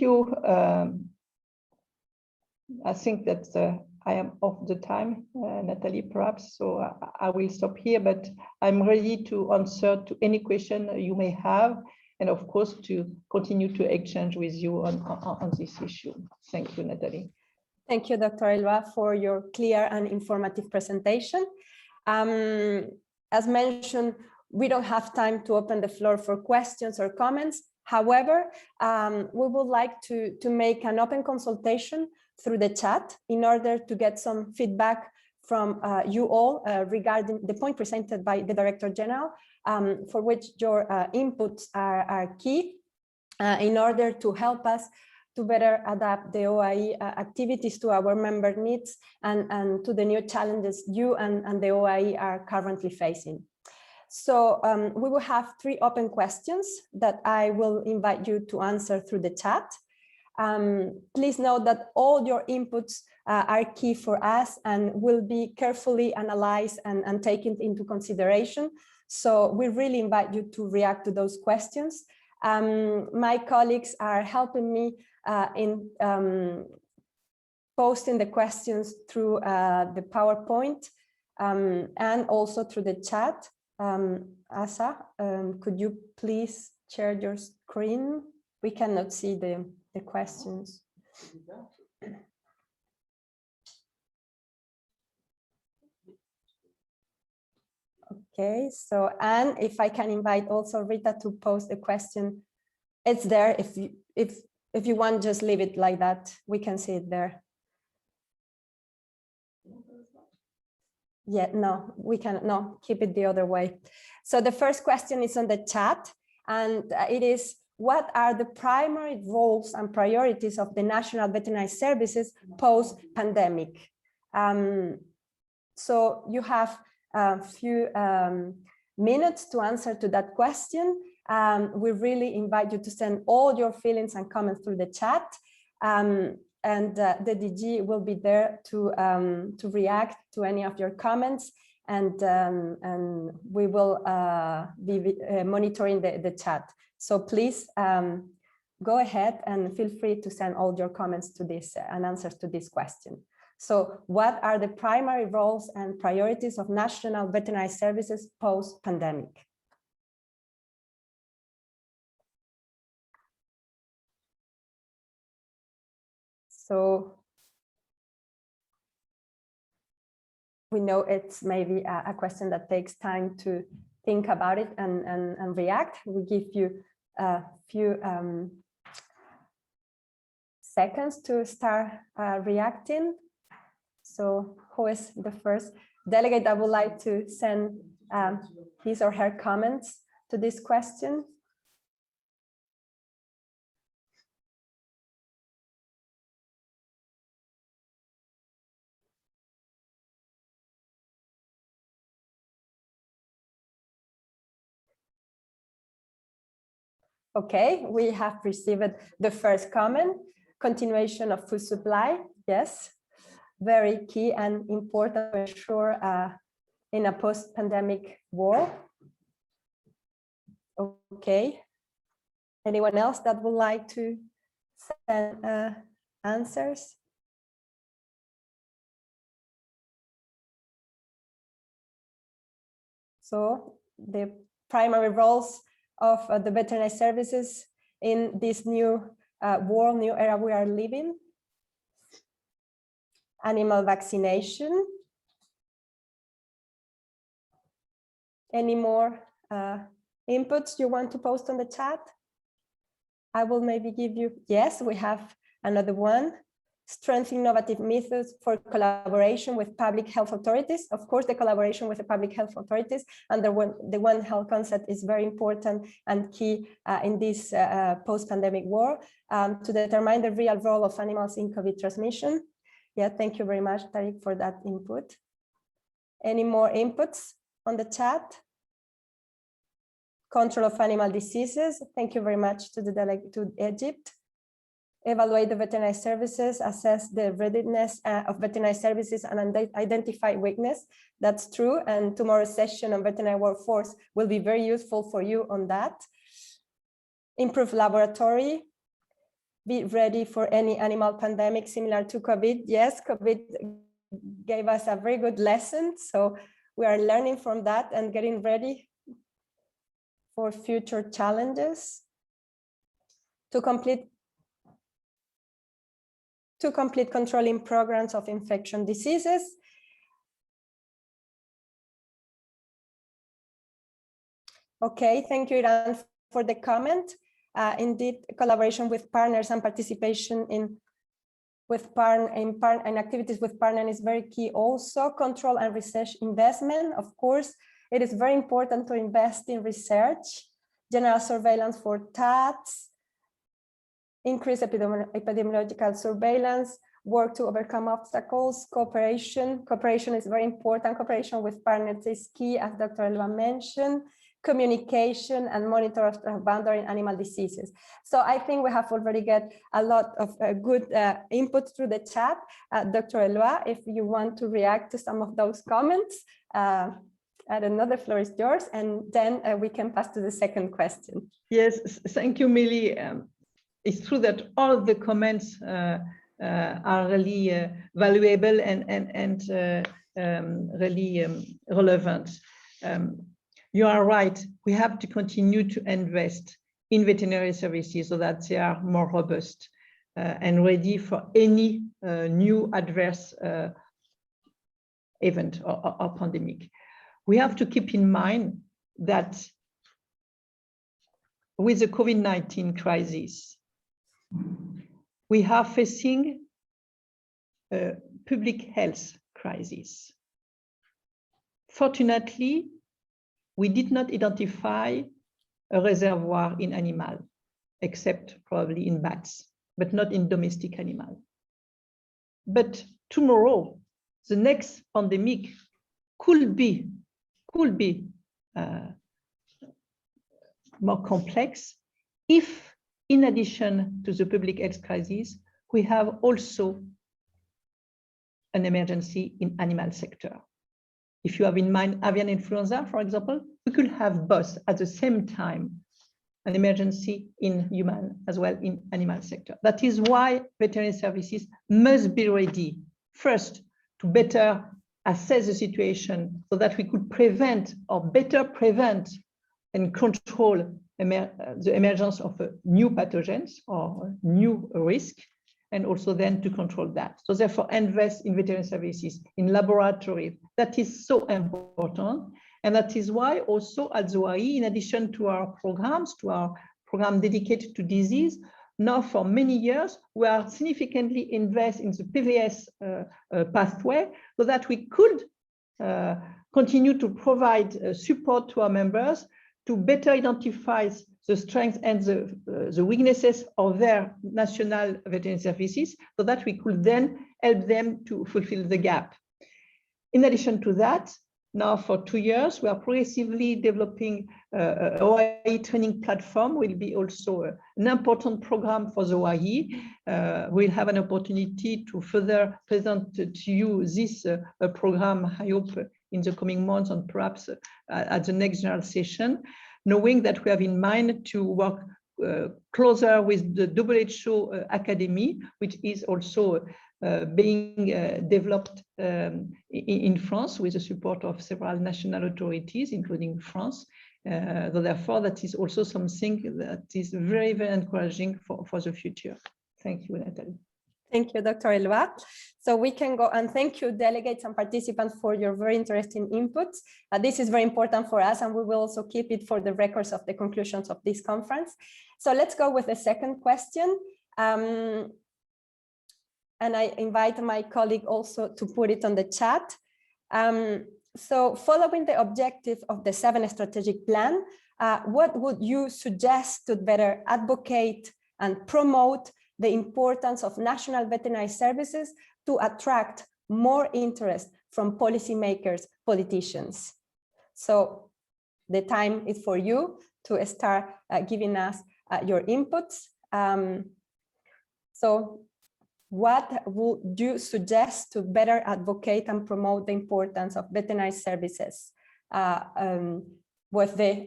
that I am off the time, Nathalie, perhaps, so I will stop here, but I'm ready to answer to any question you may have, and of course, to continue to exchange with you on this issue. Thank you, Nathalie. Thank you, Dr. Elba, for your clear and informative presentation. As mentioned, we don't have time to open the floor for questions or comments. However, we would like to make an open consultation through the chat in order to get some feedback from you all regarding the point presented by the Director General, for which your inputs are key in order to help us to better adapt the OIE activities to our member needs and to the new challenges you and the OIE are currently facing. So we will have 3 open questions that I will invite you to answer through the chat. Please note that all your inputs are key for us and will be carefully analyzed and taken into consideration. So we really invite you to react to those questions. My colleagues are helping me in posting the questions through the PowerPoint and also through the chat. Asa, could you please share your screen? We cannot see the questions. Okay, so Anne, if I can invite also Rita to post a question. It's there. If you want, just leave it like that. We can see it there. Yeah, no, we can, no, keep it the other way. So the first question is on the chat, and it is, what are the primary roles and priorities of the National Veterinary Services post-pandemic? So you have a few minutes to answer to that question. We really invite you to send all your feelings and comments through the chat. And the DG will be there to react to any of your comments, and we will be monitoring the chat. So please go ahead and feel free to send all your comments to this and answers to this question. So what are the primary roles and priorities of National Veterinary Services post-pandemic? So we know it's maybe a question that takes time to think about it and react. We give you a few seconds to start reacting. So who is the first delegate that would like to send his or her comments to this question? Okay, we have received the first comment, continuation of food supply. Yes, very key and important for sure in a post-pandemic world. Okay, anyone else that would like to send answers? So the primary roles of the veterinary services in this new world, new era we are living. Animal vaccination. Any more inputs you want to post on the chat? I will maybe give you, yes, we have another one. Strengthen innovative methods for collaboration with public health authorities. Of course, the collaboration with the public health authorities and the One Health concept is very important and key in this post-pandemic war to determine the real role of animals in COVID transmission. Yeah, thank you very much, Tariq, for that input. Any more inputs on the chat? Control of animal diseases. Thank you very much to the delegate to Egypt. Evaluate the veterinary services, assess the readiness of veterinary services and identify weakness. That's true. And tomorrow's session on veterinary workforce will be very useful for you on that. Improve laboratory. Be ready for any animal pandemic similar to COVID. Yes, COVID gave us a very good lesson. So we are learning from that and getting ready for future challenges. To complete controlling programs of infection diseases. Okay, thank you, Iran, for the comment. Indeed, collaboration with partners and participation in activities with partners is very key also. Control and research investment. Of course, it is very important to invest in research, general surveillance for TATs, increase epidemiological surveillance, work to overcome obstacles, cooperation. Cooperation is very important. Cooperation with partners is key, as Dr. Elba mentioned. Communication and monitor of boundary animal diseases. So I think we have already got a lot of good input through the chat. Dr. Elba, if you want to react to some of those comments, I don't know, the floor is yours, and then we can pass to the second question. Yes, thank you, Millie. It's true that all of the comments are really valuable and really relevant. You are right. We have to continue to invest in veterinary services so that they are more robust and ready for any new adverse event or pandemic. We have to keep in mind that with the COVID-19 crisis, we are facing a public health crisis. Fortunately, we did not identify a reservoir in animal, except probably in bats, but not in domestic animal. But tomorrow, the next pandemic could be more complex if, in addition to the public health crisis, we have also an emergency in animal sector. If you have in mind avian influenza, for example, we could have both at the same time, an emergency in human as well in animal sector. That is why veterinary services must be ready, first, to better assess the situation so that we could prevent or better prevent and control the emergence of new pathogens or new risk, and also then to control that. So therefore, invest in veterinary services, in laboratories. That is so important. And that is why also at the OIE, in addition to our programs, to our program dedicated to disease, now for many years, we are significantly invest in the PVS pathway so that we could continue to provide support to our members to better identify the strengths and the weaknesses of their national veterinary services so that we could then help them to fulfill the gap. In addition to that, now for 2 years, we are progressively developing an OIE training platform, will be also an important program for the OIE. We'll have an opportunity to further present to you this program, I hope, in the coming months and perhaps at the next general session, knowing that we have in mind to work closer with the WHO Academy, which is also being developed in France with the support of several national authorities, including France. So therefore, that is also something that is very, very encouraging for the future. Thank you, Nathalie. Thank you, Dr. Eloi. So we can go, and thank you, delegates and participants, for your very interesting inputs. This is very important for us, and we will also keep it for the records of the conclusions of this conference. So let's go with the second question. And I invite my colleague also to put it on the chat. So following the objective of the 7 strategic plan, what would you suggest to better advocate and promote the importance of national veterinary services to attract more interest from policymakers, politicians? So the time is for you to start giving us your inputs. So what would you suggest to better advocate and promote the importance of veterinary services with the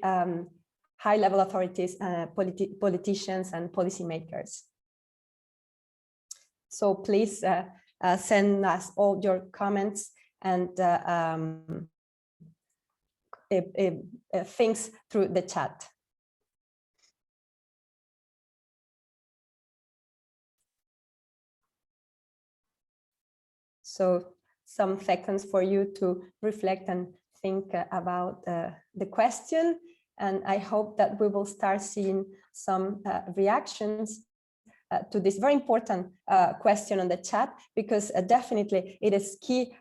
high-level authorities, politicians and policymakers? So please send us all your comments and things through the chat. So some seconds for you to reflect and think about the question. And I hope that we will start seeing some reactions to this very important question on the chat, because definitely it is key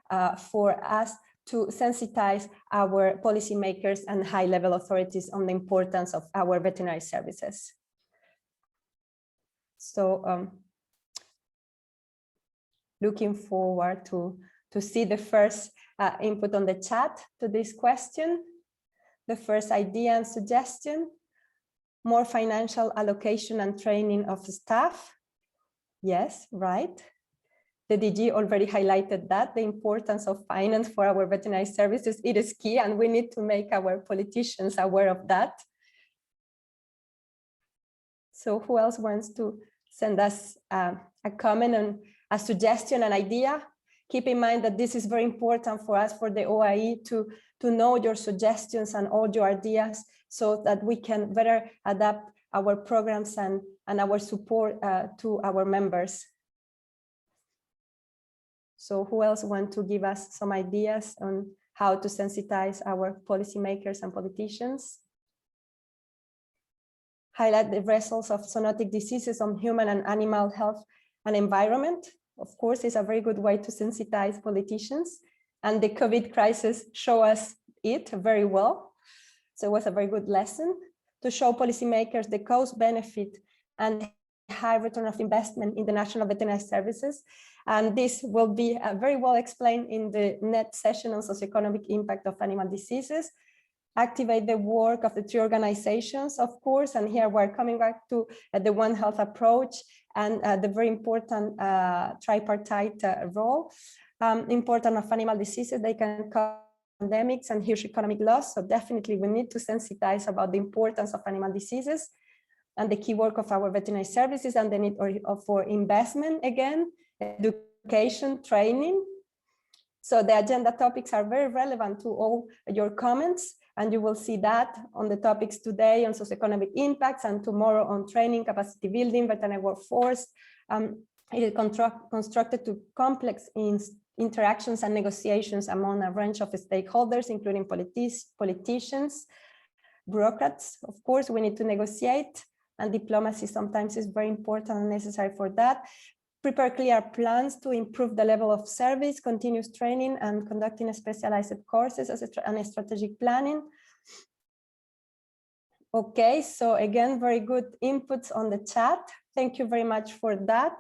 for us to sensitize our policymakers and high-level authorities on the importance of our veterinary services. So looking forward to see the first input on the chat to this question. The first idea and suggestion: more financial allocation and training of staff. Yes, right. The DG already highlighted that the importance of finance for our veterinary services, it is key, and we need to make our politicians aware of that. So who else wants to send us a comment and a suggestion, an idea? Keep in mind that this is very important for us, for the OIE, to know your suggestions and all your ideas, so that we can better adapt our programs and our support to our members. So who else want to give us some ideas on how to sensitize our policymakers and politicians? Highlight the results of zoonotic diseases on human and animal health and environment. Of course, is a very good way to sensitize politicians, and the COVID crisis show us it very well. So it was a very good lesson to show policymakers the cost benefit and high return of investment in the national veterinary services. And this will be very well explained in the next session on socioeconomic impact of animal diseases. Activate the work of the 3 organizations, of course, and here we're coming back to the One Health approach and the very important tripartite role. Important of animal diseases, they can cause pandemics and huge economic loss. So definitely we need to sensitize about the importance of animal diseases and the key work of our veterinary services and the need for investment, again, education, training. So the agenda topics are very relevant to all your comments, and you will see that on the topics today on socioeconomic impacts and tomorrow on training, capacity building, veterinary workforce. It is constructed to complex interactions and negotiations among a range of stakeholders, including politicians, bureaucrats. Of course, we need to negotiate, and diplomacy sometimes is very important and necessary for that. Prepare clear plans to improve the level of service, continuous training, and conducting specialized courses and strategic planning. Okay, so again, very good inputs on the chat. Thank you very much for that.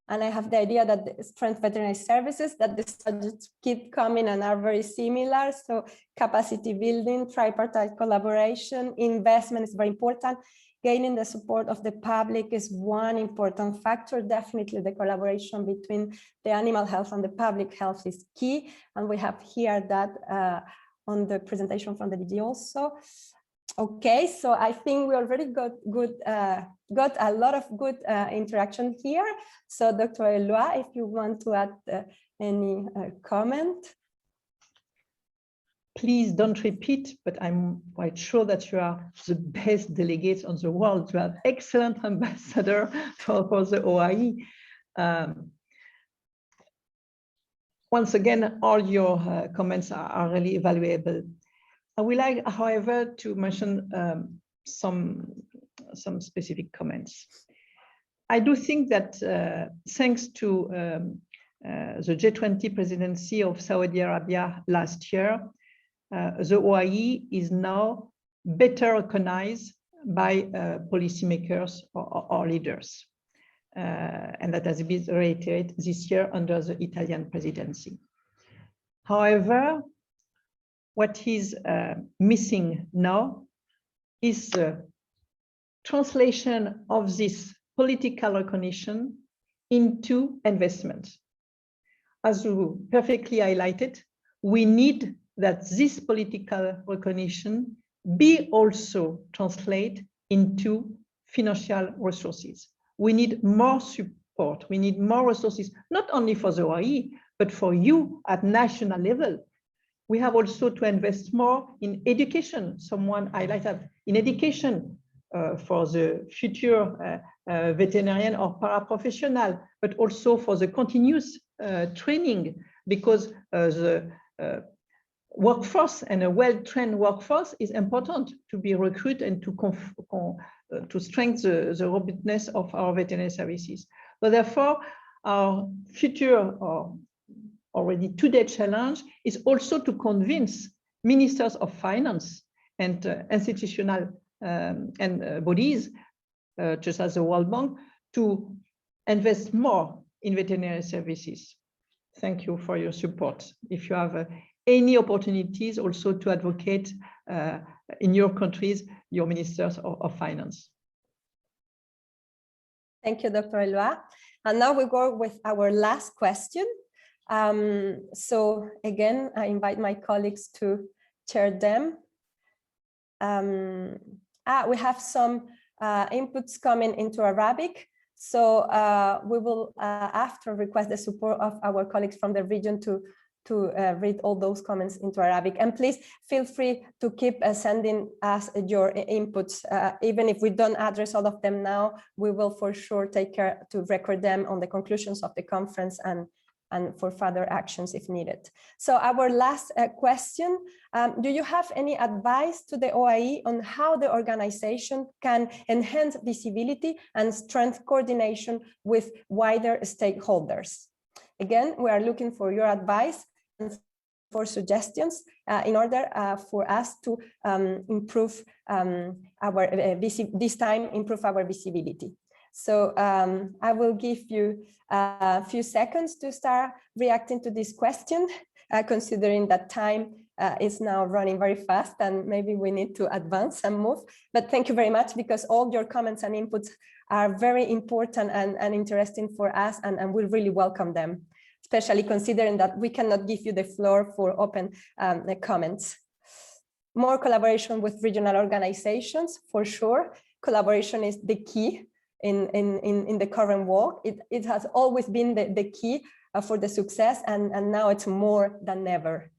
And I have the idea that the strength veterinary services, that the subjects keep coming and are very similar. So capacity building, tripartite collaboration, investment is very important. Gaining the support of the public is one important factor. Definitely the collaboration between the animal health and the public health is key. And we have here that on the presentation from the DG also. Okay, so I think we already got a lot of good interaction here. So Dr. Eloi, if you want to add any comment. Please don't repeat, but I'm quite sure that you are the best delegates on the world. You are excellent ambassador for the OIE. Once again, all your comments are really valuable. I would like, however, to mention some specific comments. I do think that thanks to the G20 presidency of Saudi Arabia last year, the OIE is now better recognized by policymakers or leaders. And that has been reiterated this year under the Italian presidency. However, what is missing now is the translation of this political recognition into investment. As you perfectly highlighted, we need that this political recognition be also translated into financial resources. We need more support. We need more resources, not only for the OIE, but for you at national level. We have also to invest more in education. Someone highlighted in education for the future veterinarian or paraprofessional, but also for the continuous training, because the workforce and a well-trained workforce is important to be recruited and to strengthen the robustness of our veterinary services. So therefore, our future or already today challenge is also to convince ministers of finance and institutional and bodies, just as the World Bank, to invest more in veterinary services. Thank you for your support. If you have any opportunities also to advocate in your countries, your ministers of finance. Thank you, Dr. Eloi. And now we go with our last question. So again, I invite my colleagues to chair them. We have some inputs coming into Arabic. So we will after request the support of our colleagues from the region to read all those comments into Arabic. And please feel free to keep sending us your inputs. Even if we don't address all of them now, we will for sure take care to record them on the conclusions of the conference and for further actions if needed. So our last question, do you have any advice to the OIE on how the organization can enhance visibility and strengthen coordination with wider stakeholders? Again, we are looking for your advice and for suggestions in order for us to improve improve our visibility. So I will give you a few seconds to start reacting to this question, considering that time is now running very fast and maybe we need to advance and move. But thank you very much, because all your comments and inputs are very important and interesting for us, and we really welcome them, especially considering that we cannot give you the floor for open comments. More collaboration with regional organizations, for sure. Collaboration is the key in the current work. It has always been the key for the success, and now it's more than ever.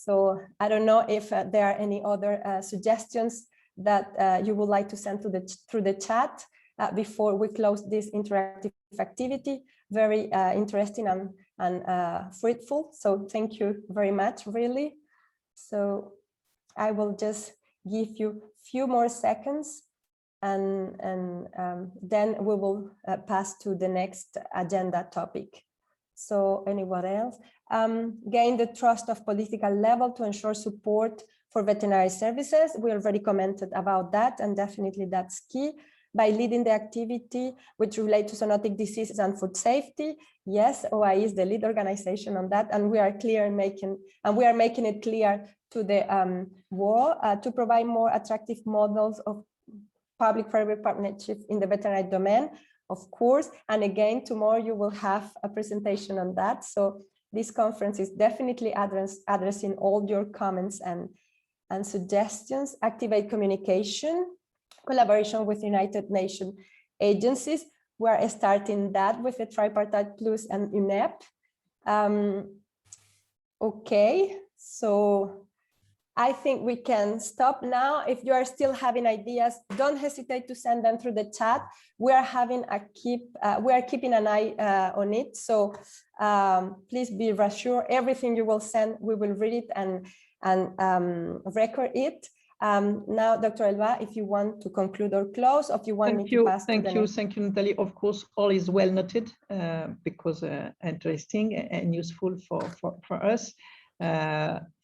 So I don't know if there are any other suggestions that you would like to send through the chat before we close this interactive activity. Very interesting and fruitful. So thank you very much, really. So I will just give you a few more seconds, and then we will pass to the next agenda topic. So anyone else? Gain the trust of political level to ensure support for veterinary services. We already commented about that, and definitely that's key. By leading the activity which relate to zoonotic diseases and food safety. Yes, OIE is the lead organization on that, and we are making it clear to the world to provide more attractive models of public-private partnership in the veterinary domain, of course. And again, tomorrow you will have a presentation on that. So this conference is definitely addressing all your comments and suggestions. Activate communication, collaboration with United Nations agencies. We are starting that with the Tripartite Plus and UNEP. Okay, so I think we can stop now. If you are still having ideas, don't hesitate to send them through the chat. We are keeping an eye on it. So please be reassured, everything you will send, we will read it and record it. Now, Dr. Elba, if you want to conclude or close, or if you want me to pass to the next. Thank you, Natalie. Of course, all is well noted because interesting and useful for us.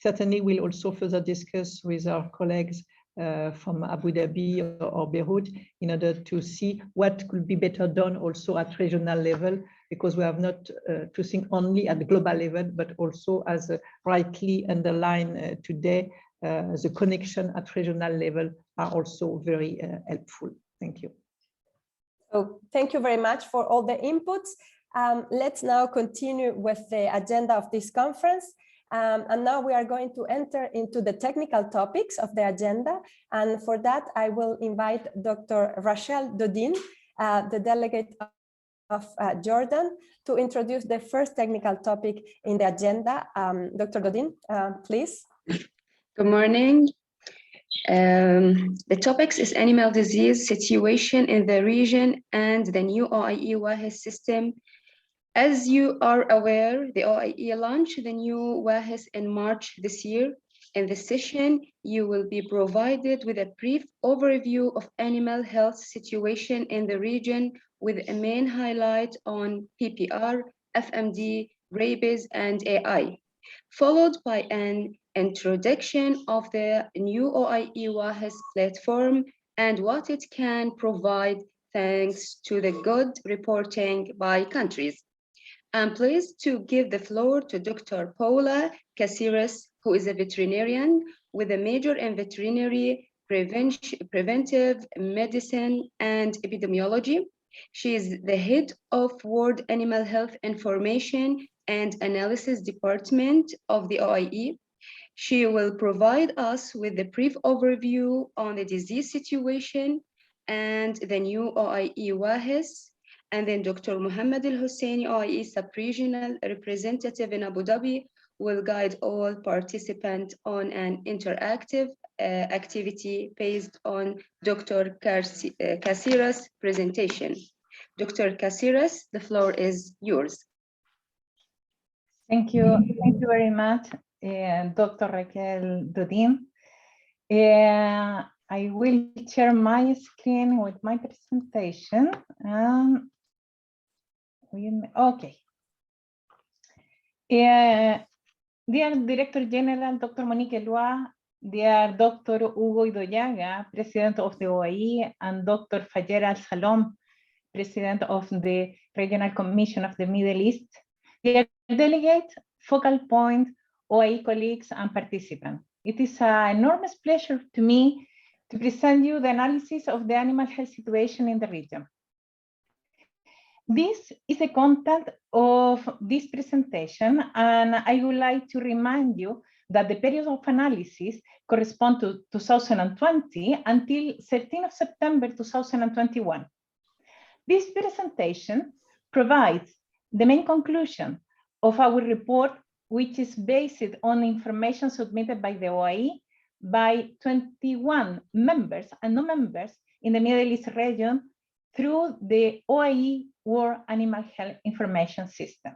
Certainly, we'll also further discuss with our colleagues from Abu Dhabi or Beirut in order to see what could be better done also at regional level, because we have not to think only at the global level, but also, as rightly underlined today, the connection at regional level are also very helpful. Thank you. So thank you very much for all the inputs. Let's now continue with the agenda of this conference. And now we are going to enter into the technical topics of the agenda. And for that, I will invite Dr. Rachel Dodin, the delegate of Jordan, to introduce the first technical topic in the agenda. Dr. Dodin, please. Good morning. The topic is animal disease situation in the region and the new OIE WAHES system. As you are aware, the OIE launched the new WAHES in March this year. In this session, you will be provided with a brief overview of animal health situation in the region with a main highlight on PPR, FMD, rabies, and AI, followed by an introduction of the new OIE WAHES platform and what it can provide thanks to the good reporting by countries. I'm pleased to give the floor to Dr. Paula Caceres, who is a veterinarian with a major in veterinary preventive medicine and epidemiology. She is the head of World Animal Health Information and Analysis Department of the OIE. She will provide us with a brief overview on the disease situation and the new OIE WAHES. And then Dr. Mohammed Al Husseini, OIE sub-regional representative in Abu Dhabi, will guide all participants on an interactive activity based on Dr. Caceres' presentation. Dr. Caceres, the floor is yours. Thank you very much, Dr. Raquel Dodin. I will share my screen with my presentation. Okay. Dear Director General, Dr. Monique Eloy, dear Dr. Hugo Idoyaga, President of the OIE, and Dr. Fajer Al-Salom, President of the Regional Commission of the Middle East, dear delegate, focal point, OIE colleagues, and participants. It is an enormous pleasure to me to present you the analysis of the animal health situation in the region. This is the content of this presentation, and I would like to remind you that the period of analysis corresponds to 2020 until 13th of September 2021. This presentation provides the main conclusion of our report, which is based on information submitted by the OIE by 21 members and non-members in the Middle East region through the OIE World Animal Health Information System.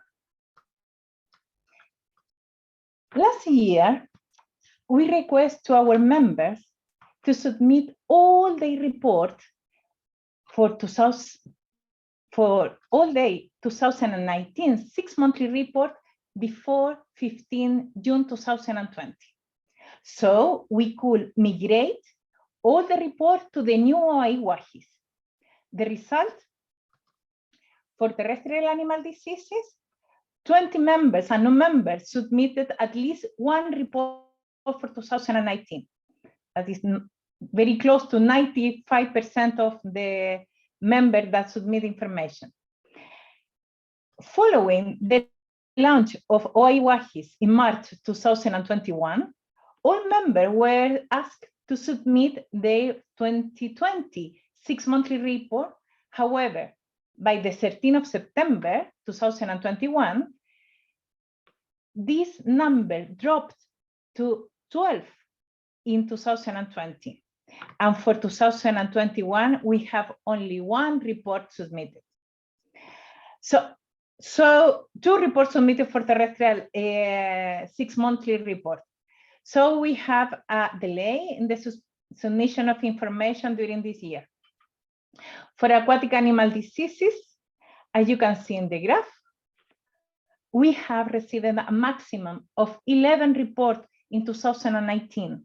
Last year, we request to our members to submit all their report for all day 2019 6-monthly report before 15 June 2020. So we could migrate all the report to the new OIE WAHES. The result for terrestrial animal diseases, 20 members and non-members submitted at least one report for 2019. That is very close to 95% of the members that submit information. Following the launch of OIE WAHES in March 2021, all members were asked to submit their 2020 6-monthly report. However, by the 13th of September 2021, this number dropped to 12 in 2020. And for 2021, we have only one report submitted. So 2 reports submitted for terrestrial 6 monthly report. So we have a delay in the submission of information during this year. For aquatic animal diseases, as you can see in the graph, we have received a maximum of 11 reports in 2019,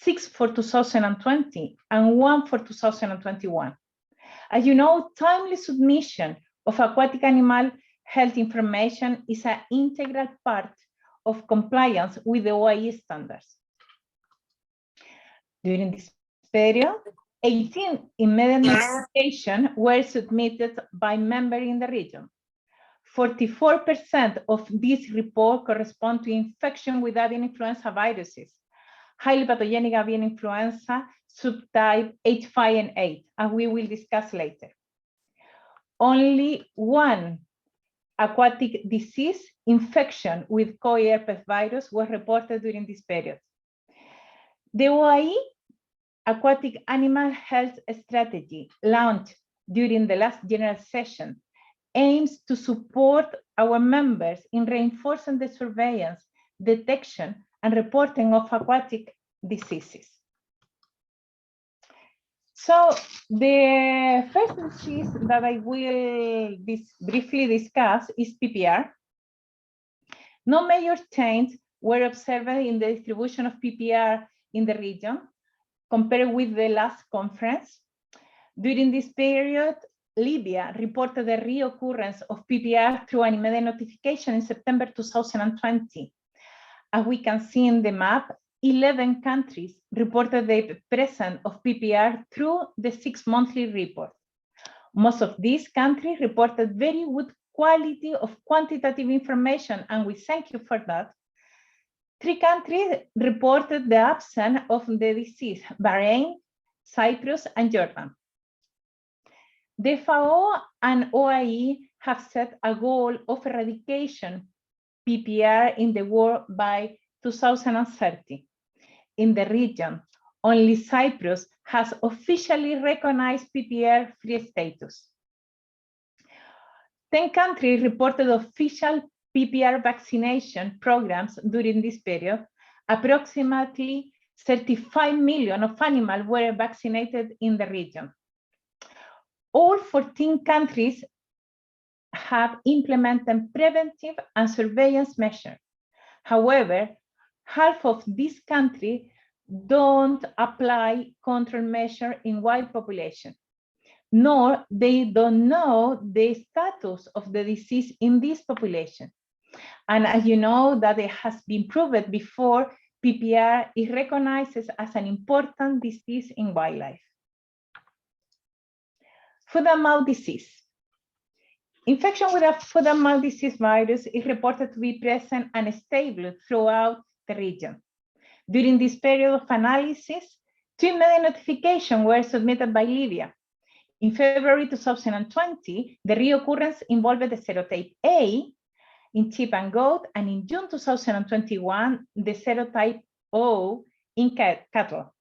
6 for 2020, and 1 for 2021. As you know, timely submission of aquatic animal health information is an integral part of compliance with the OIE standards. During this period, 18 immediate notifications were submitted by members in the region. 44% of these reports correspond to infection with avian influenza viruses, highly pathogenic avian influenza subtype H5 and 8, as we will discuss later. Only 1 aquatic disease infection with koi herpes virus was reported during this period. The OIE aquatic animal health strategy launched during the last general session aims to support our members in reinforcing the surveillance, detection, and reporting of aquatic diseases. So the first disease that I will briefly discuss is PPR. No major changes were observed in the distribution of PPR in the region compared with the last conference. During this period, Libya reported the reoccurrence of PPR through an immediate notification in September 2020. As we can see in the map, 11 countries reported the presence of PPR through the 6 monthly report. Most of these countries reported very good quality of quantitative information, and we thank you for that. 3 countries reported the absence of the disease: Bahrain, Cyprus, and Jordan. The FAO and OIE have set a goal of eradication PPR in the world by 2030. In the region, only Cyprus has officially recognized PPR-free status. 10 countries reported official PPR vaccination programs during this period. Approximately 35 million of animals were vaccinated in the region. All 14 countries have implemented preventive and surveillance measures. However, half of these countries don't apply control measures in wild population, nor they don't know the status of the disease in this population. And as you know, that it has been proven before, PPR is recognized as an important disease in wildlife. Foot and mouth disease. Infection with a foot and mouth disease virus is reported to be present and stable throughout the region. During this period of analysis, 2 immediate notifications were submitted by Libya. In February 2020, the reoccurrence involved the serotype A in sheep and goat, and in June 2021, the serotype O in cattle.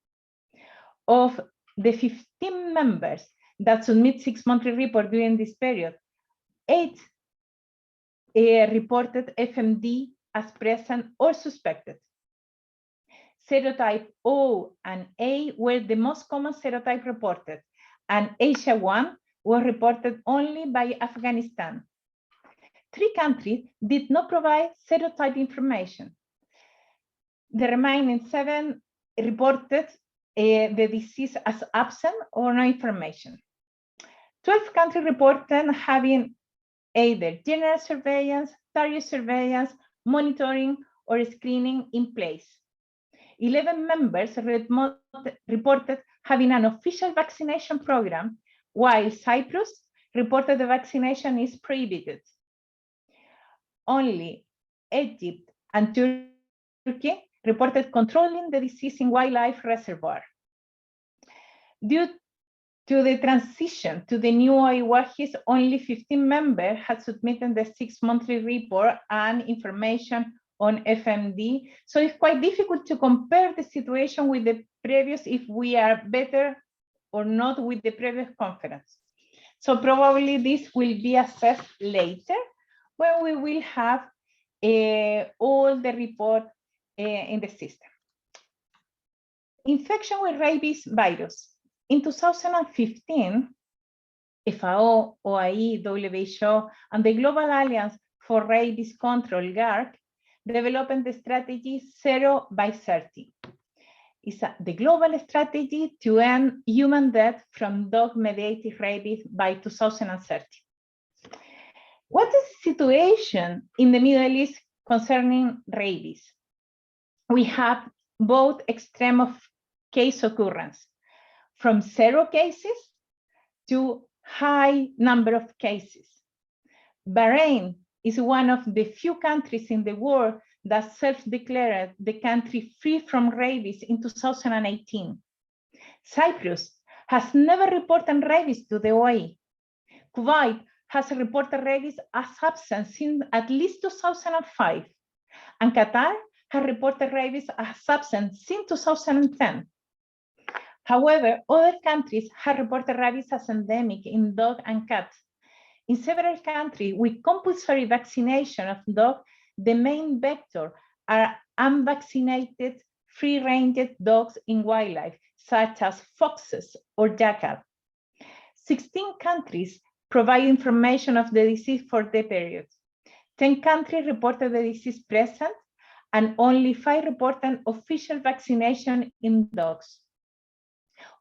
Of the 15 members that submit 6 monthly report during this period, 8 reported FMD as present or suspected. Serotype O and A were the most common serotype reported, and Asia 1 was reported only by Afghanistan. 3 countries did not provide serotype information. The remaining 7 reported the disease as absent or no information. 12 countries reported having either general surveillance, target surveillance, monitoring, or screening in place. 11 members reported having an official vaccination program, while Cyprus reported the vaccination is prohibited. Only Egypt and Turkey reported controlling the disease in wildlife reservoir. Due to the transition to the new OIE, only 15 members had submitted the 6 monthly report and information on FMD. So it's quite difficult to compare the situation with the previous if we are better or not with the previous conference. So probably this will be assessed later when we will have all the report in the system. Infection with rabies virus. In 2015, FAO, OIE, WHO, and the Global Alliance for Rabies Control, GARC, developing the strategy 0 by 30. It's the global strategy to end human death from dog-mediated rabies by 2030. What is the situation in the Middle East concerning rabies? We have both extreme of case occurrence, from 0 cases to high number of cases. Bahrain is one of the few countries in the world that self-declared the country free from rabies in 2018. Cyprus has never reported rabies to the OIE. Kuwait has reported rabies as absent since at least 2005. And Qatar has reported rabies as absent since 2010. However, other countries have reported rabies as endemic in dogs and cats. In several countries with compulsory vaccination of dogs, the main vector are unvaccinated, free-range dogs in wildlife, such as foxes or jackals. 16 countries provide information of the disease for the period. 10 countries reported the disease present, and only 5 reported official vaccination in dogs.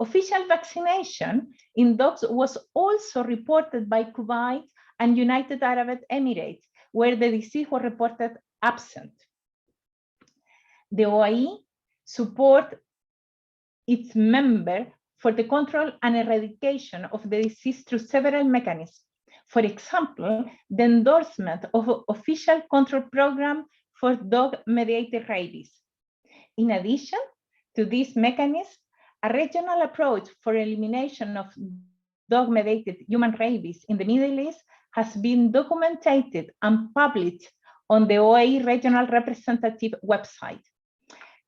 Official vaccination in dogs was also reported by Kuwait and United Arab Emirates, where the disease was reported absent. The OIE supports its members for the control and eradication of the disease through several mechanisms. For example, the endorsement of an official control program for dog-mediated rabies. In addition to this mechanism, a regional approach for elimination of dog-mediated human rabies in the Middle East has been documented and published on the OIE Regional Representative website.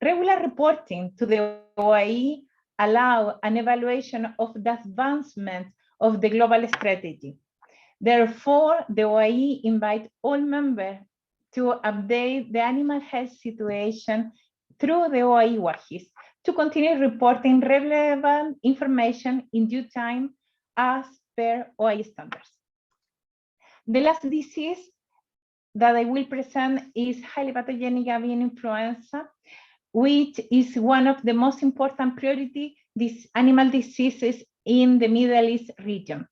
Regular reporting to the OIE allows an evaluation of the advancement of the global strategy. Therefore, the OIE invites all members to update the animal health situation through the OIE WAHIS to continue reporting relevant information in due time as per OIE standards. The last disease that I will present is highly pathogenic avian influenza, which is one of the most important priority animal diseases in the Middle East region.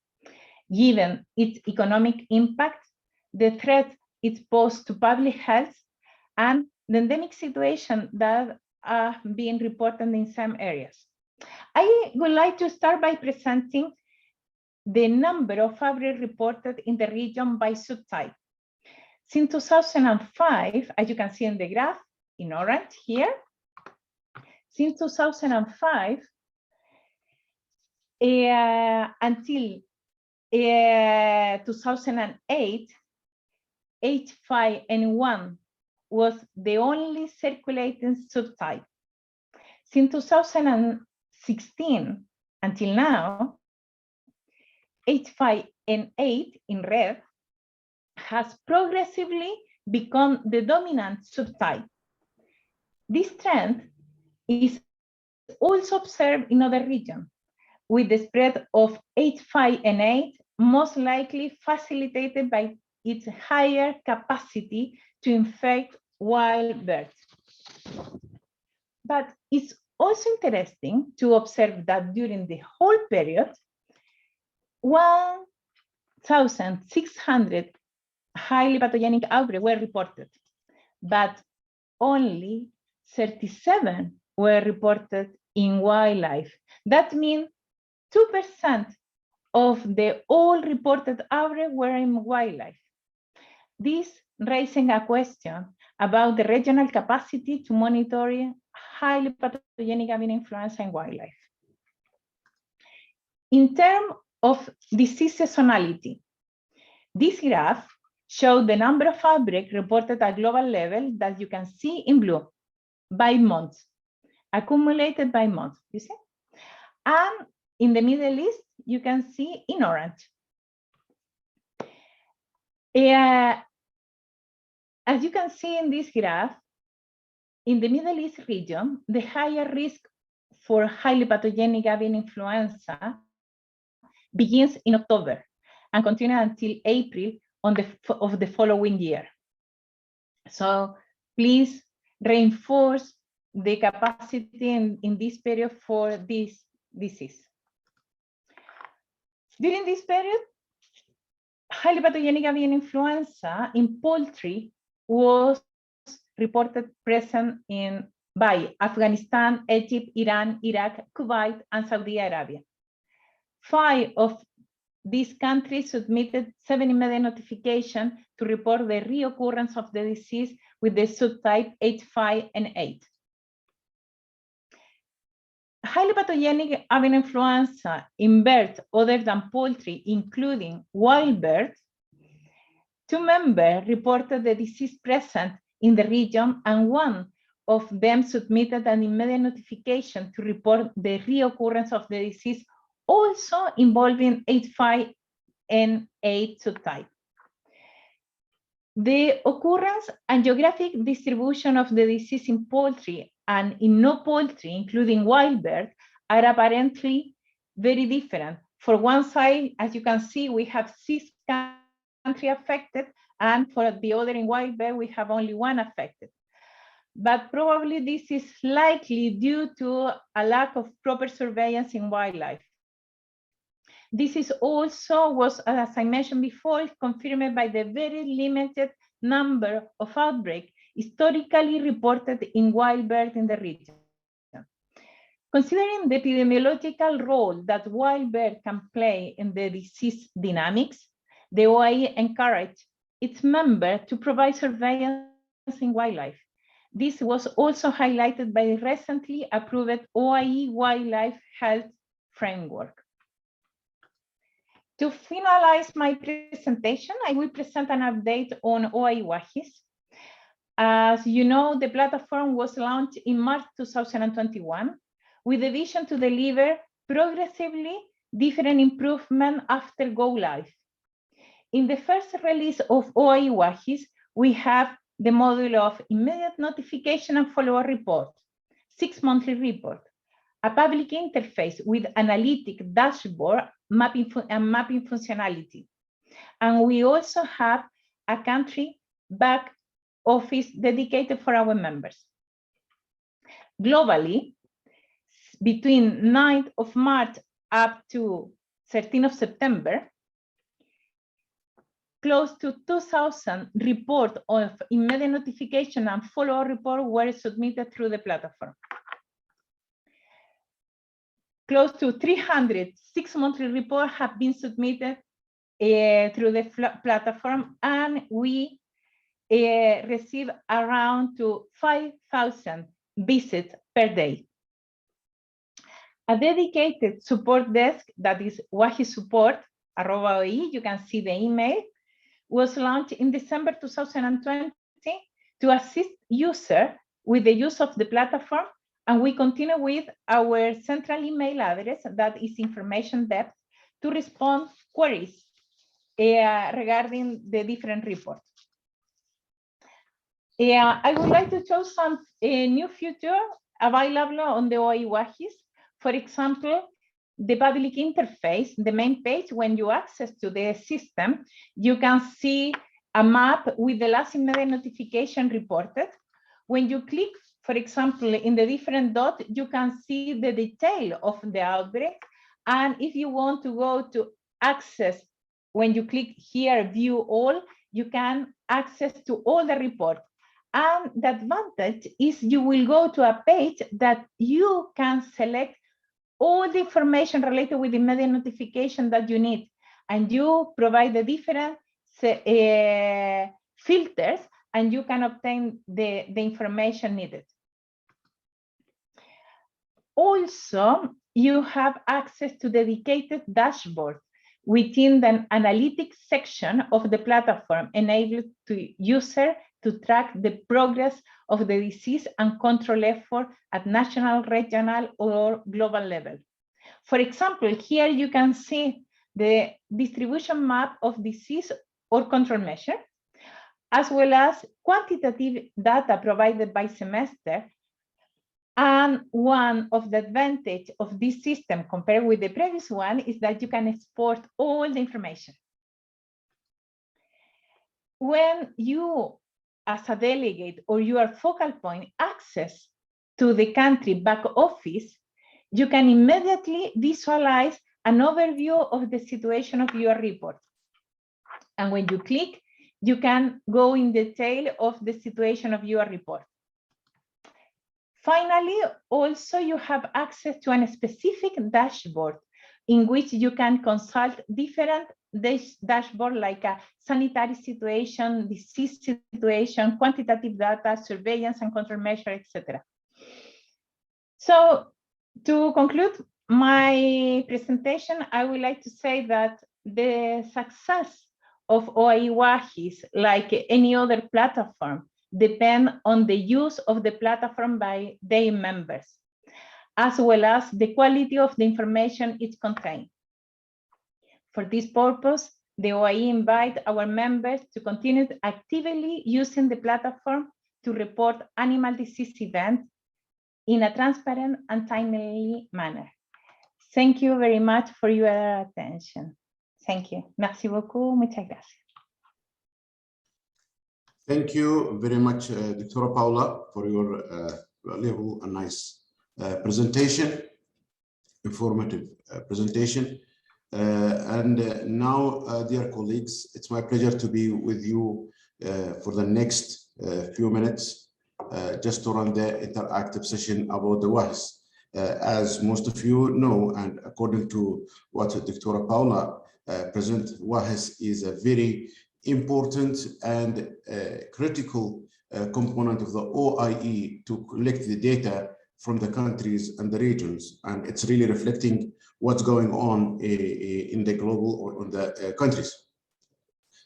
Given its economic impact, the threat it poses to public health, and the endemic situation that are being reported in some areas. I would like to start by presenting the number of outbreaks reported in the region by subtype. Since 2005, as you can see in the graph in orange here, since 2005 until 2008, H5N1 was the only circulating subtype. Since 2016 until now, H5N8 in red has progressively become the dominant subtype. This trend is also observed in other regions, with the spread of H5N8 most likely facilitated by its higher capacity to infect wild birds. But it's also interesting to observe that during the whole period, 1,600 highly pathogenic outbreaks were reported, but only 37 were reported in wildlife. That means 2% of the all reported outbreaks were in wildlife. This raising a question about the regional capacity to monitor highly pathogenic avian influenza in wildlife. In terms of disease seasonality, this graph show the number of outbreaks reported at global level that you can see in blue by month, accumulated by month, you see? And in the Middle East, you can see in orange. As you can see in this graph, in the Middle East region, the higher risk for highly pathogenic avian influenza begins in October and continues until April of the following year. So please reinforce the capacity in this period for this disease. During this period, highly pathogenic avian influenza in poultry was reported present by Afghanistan, Egypt, Iran, Iraq, Kuwait, and Saudi Arabia. 5 of these countries submitted 7 immediate notifications to report the reoccurrence of the disease with the subtype H5 and 8. Highly pathogenic avian influenza in birds other than poultry, including wild birds, 2 members reported the disease present in the region, and 1 of them submitted an immediate notification to report the reoccurrence of the disease, also involving H5 and 8 subtype. The occurrence and geographic distribution of the disease in poultry and in no poultry, including wild birds, are apparently very different. For one side, as you can see, we have 6 countries affected, and for the other in wild bird, we have only 1 affected. But probably this is likely due to a lack of proper surveillance in wildlife. This is also was, as I mentioned before, confirmed by the very limited number of outbreaks historically reported in wild birds in the region. Considering the epidemiological role that wild birds can play in the disease dynamics, the OIE encouraged its members to provide surveillance in wildlife. This was also highlighted by the recently approved OIE Wildlife Health Framework. To finalize my presentation, I will present an update on OIE WAHIS. As you know, the platform was launched in March 2021 with a vision to deliver progressively different improvement after go live. In the first release of OIE WAHIS, we have the module of immediate notification and follow-up report, 6 monthly report, a public interface with analytic dashboard mapping functionality. And we also have a country back office dedicated for our members. Globally, between 9th of March up to 13th of September, close to 2,000 reports of immediate notification and follow-up report were submitted through the platform. Close to 300 6-monthly reports have been submitted through the platform, and we receive around to 5,000 visits per day. A dedicated support desk that is wahisupport@OIE, you can see the email, was launched in December 2020 to assist users with the use of the platform, and we continue with our central email address that is information desk to respond queries regarding the different reports. I would like to show some new features available on the OIE WAHIS. For example, the public interface, the main page, when you access to the system, you can see a map with the last immediate notification reported. When you click, for example, in the different dots, you can see the detail of the outbreak. And if you want to go to access, when you click here, view all, you can access to all the reports. And the advantage is you will go to a page that you can select all the information related with immediate notification that you need, and you provide the different filters, and you can obtain the information needed. Also, you have access to dedicated dashboard within the analytics section of the platform, enable to user to track the progress of the disease and control effort at national, regional, or global level. For example, here you can see the distribution map of disease or control measure, as well as quantitative data provided by semester. And one of the advantages of this system compared with the previous one is that you can export all the information. When you, as a delegate or your focal point, access to the country back office, you can immediately visualize an overview of the situation of your report. And when you click, you can go in detail of the situation of your report. Finally, also you have access to a specific dashboard in which you can consult different dashboard like a sanitary situation, disease situation, quantitative data, surveillance and control measure, etc. So to conclude my presentation, I would like to say that the success of OIE WAHIS, like any other platform, depend on the use of the platform by their members, as well as the quality of the information it contains. For this purpose, the OIE invite our members to continue actively using the platform to report animal disease events in a transparent and timely manner. Thank you very much for your attention. Thank you. Merci beaucoup. Muchas gracias. Thank you very much, Dr. Paula, for your valuable and nice presentation, informative presentation. Now, dear colleagues, it's my pleasure to be with you for the next few minutes, just to run the interactive session about the WAHIS. As most of you know, and according to what Dr. Paula presented, WAHIS is a very important and critical component of the OIE to collect the data from the countries and the regions, and it's really reflecting what's going on in the global or in the countries.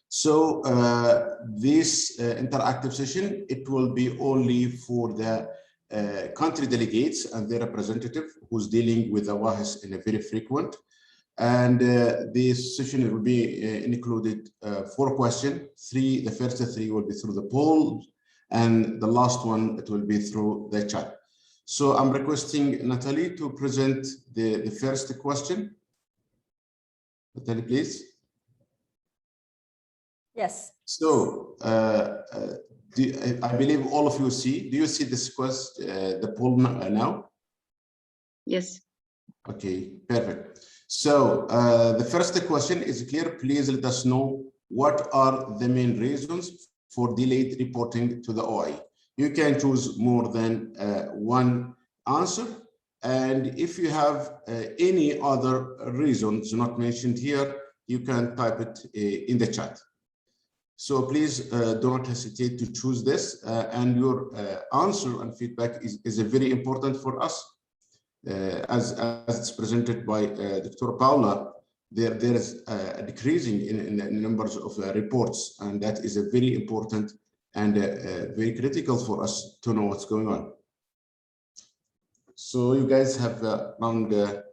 So this interactive session, it will be only for the country delegates and their representative who's dealing with the WAHIS in a very frequent. And this session will be included 4 questions. The first 3 will be through the poll, and the last one, it will be through the chat. So I'm requesting Natalie to present the first question. Natalie, please. Yes. So I believe all of you see. Do you see this question, the poll now? Yes. Okay, perfect. So the first question is clear. Please let us know what are the main reasons for delayed reporting to the OIE. You can choose more than one answer. And if you have any other reasons not mentioned here, you can type it in the chat. So please do not hesitate to choose this. And your answer and feedback is very important for us. As it's presented by Dr. Paula, there is a decreasing in the numbers of reports, and that is a very important and very critical for us to know what's going on. So you guys have around a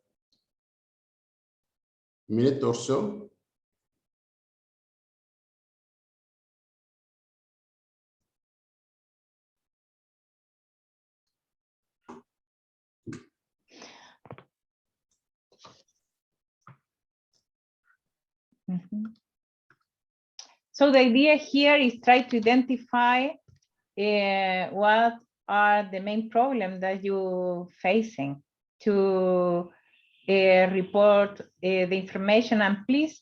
minute or so. Mm-hmm. So the idea here is try to identify what are the main problems that you're facing to report the information, and please,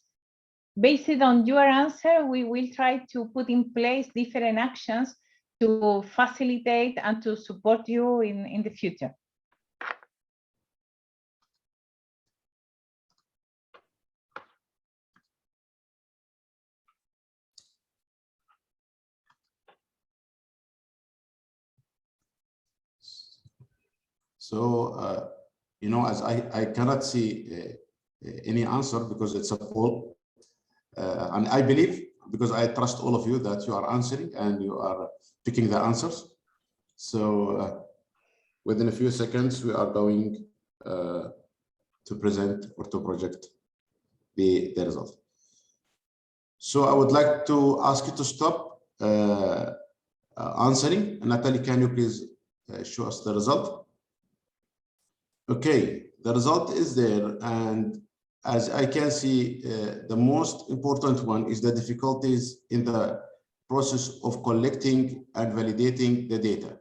based on your answer, we will try to put in place different actions to facilitate and to support you in the future. So, you know, as I cannot see any answer because it's a poll. And I believe, because I trust all of you, that you are answering and you are picking the answers. So within a few seconds, we are going to present or to project the result. So I would like to ask you to stop answering. Natalie, can you please show us the result? Okay, the result is there, and as I can see, the most important one is the difficulties in the process of collecting and validating the data.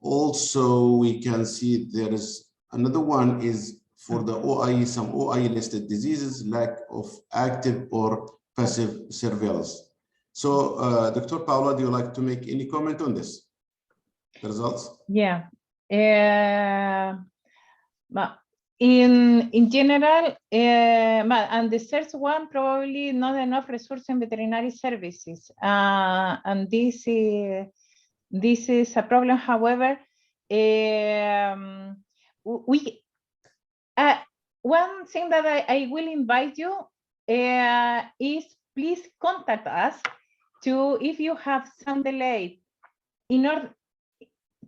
Also, we can see there is another one is for the OIE, some OIE listed diseases, lack of active or passive surveillance. So, Dr. Paula, do you like to make any comment on this? The results? Yeah. But in general, and the first one, probably not enough resource in veterinary services. And this is a problem. However, one thing that I will invite you is please contact us if you have some delay.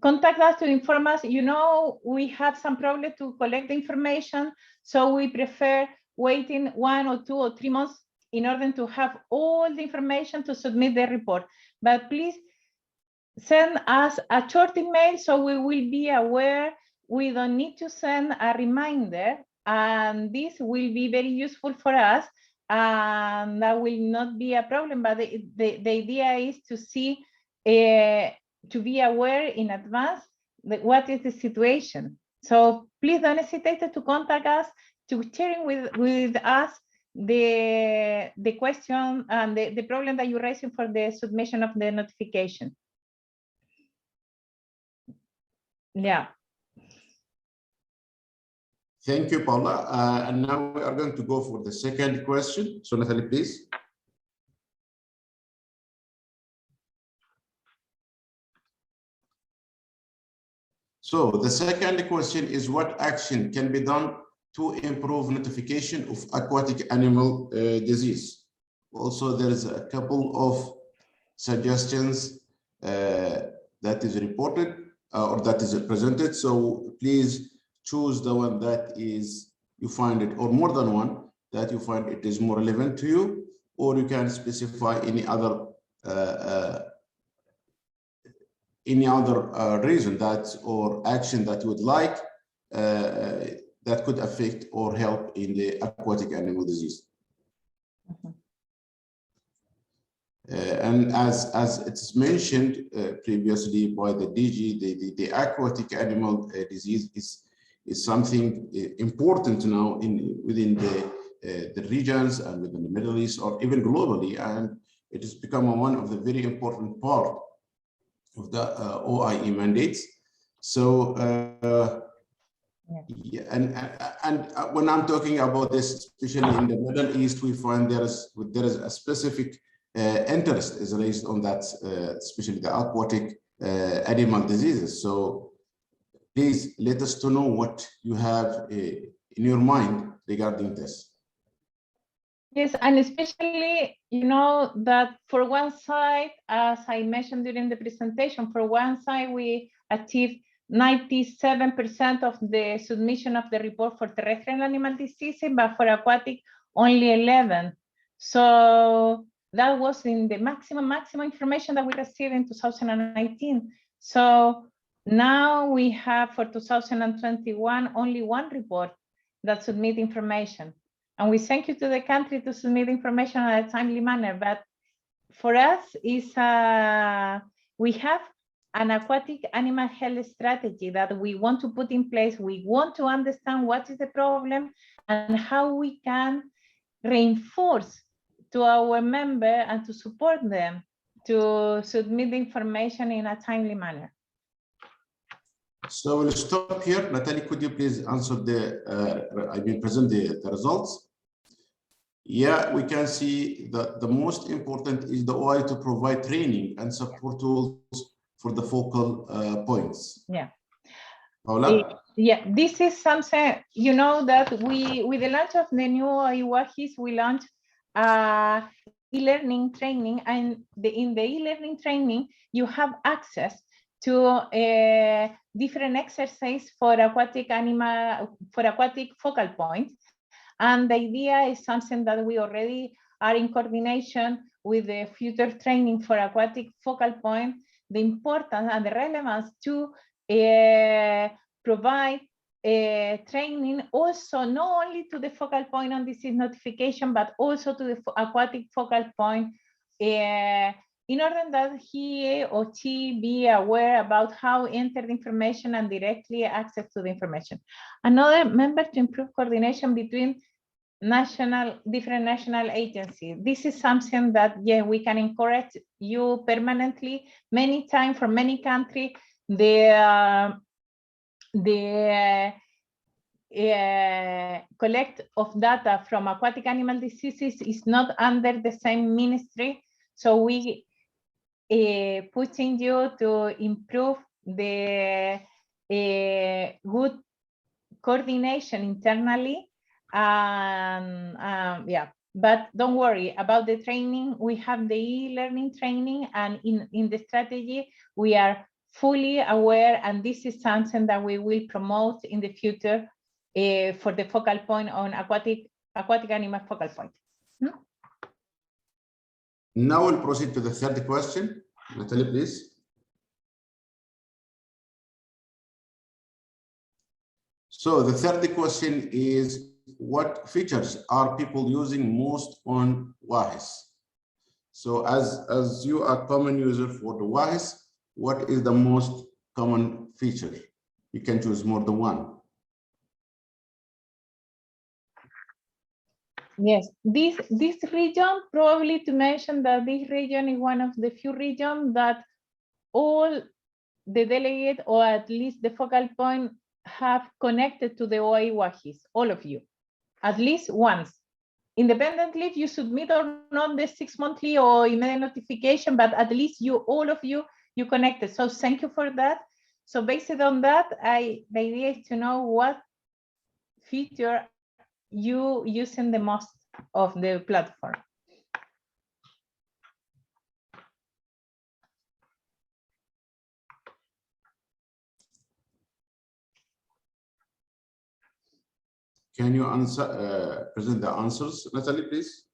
Contact us to inform us. You know, we have some problem to collect the information, so we prefer waiting 1 or 2 or 3 months in order to have all the information to submit the report. But please send us a short email so we will be aware. We don't need to send a reminder, and this will be very useful for us, and that will not be a problem. But the idea is to see, to be aware in advance that what is the situation. So please don't hesitate to contact us, to share with us the question and the problem that you're raising for the submission of the notification. Yeah. Thank you, Paula. And now we are going to go for the second question. So Natalie, please. So the second question is, what action can be done to improve notification of aquatic animal disease? Also, there is a couple of suggestions that is reported or that is presented. So please choose the one that is you find it, or more than one that you find it is more relevant to you, or you can specify any other reason that or action that you would like that could affect or help in the aquatic animal disease. And as it's mentioned previously by the DG, the aquatic animal disease is something important now within the regions and within the Middle East or even globally, and it has become one of the very important part of the OIE mandates. So yeah, and when I'm talking about this, especially in the Middle East, we find there is a specific interest is raised on that, especially the aquatic animal diseases. So please let us to know what you have in your mind regarding this. Yes, and especially, you know, that for one side, as I mentioned during the presentation, for one side, we achieved 97% of the submission of the report for terrestrial animal diseases, but for aquatic, only 11. So that was in the maximum information that we received in 2019. So now we have for 2021, only one report that submit information. And we thank you to the country to submit information in a timely manner. But for us, we have an aquatic animal health strategy that we want to put in place. We want to understand what is the problem and how we can reinforce to our member and to support them to submit the information in a timely manner. So we'll stop here. Natalie, could you please answer present the results? Yeah, we can see that the most important is the OIE to provide training and support tools for the focal points. Yeah. Paula? Yeah, this is something, you know, that with the launch of the new OIE, we launched e-learning training, and in the e-learning training, you have access to different exercise for aquatic focal points. And the idea is something that we already are in coordination with the future training for aquatic focal point, the importance and the relevance to provide training also not only to the focal point on disease notification, but also to the aquatic focal point in order that he or she be aware about how enter the information and directly access to the information. Another member to improve coordination between different national agencies. This is something that, yeah, we can encourage you permanently. Many times from many countries, the collect of data from aquatic animal diseases is not under the same ministry. So we pushing you to improve the good coordination internally. Yeah, but don't worry about the training. We have the e-learning training, and in the strategy, we are fully aware, and this is something that we will promote in the future for the focal point on aquatic animal focal point. Now we'll proceed to the third question. Natalie, please. So the third question is, what features are people using most on WAHES? So as you are a common user for the WAHES, what is the most common feature? You can choose more than one. Yes, this region, probably to mention that this region is one of the few regions that all the delegate, or at least the focal point, have connected to the OIE WAHES, all of you, at least once. Independently if you submit or not the 6 monthly or email notification, but at least all of you connected. So thank you for that. So based on that, the idea is to know what feature you using the most of the platform. Can you answer, present the answers, Natalie, please?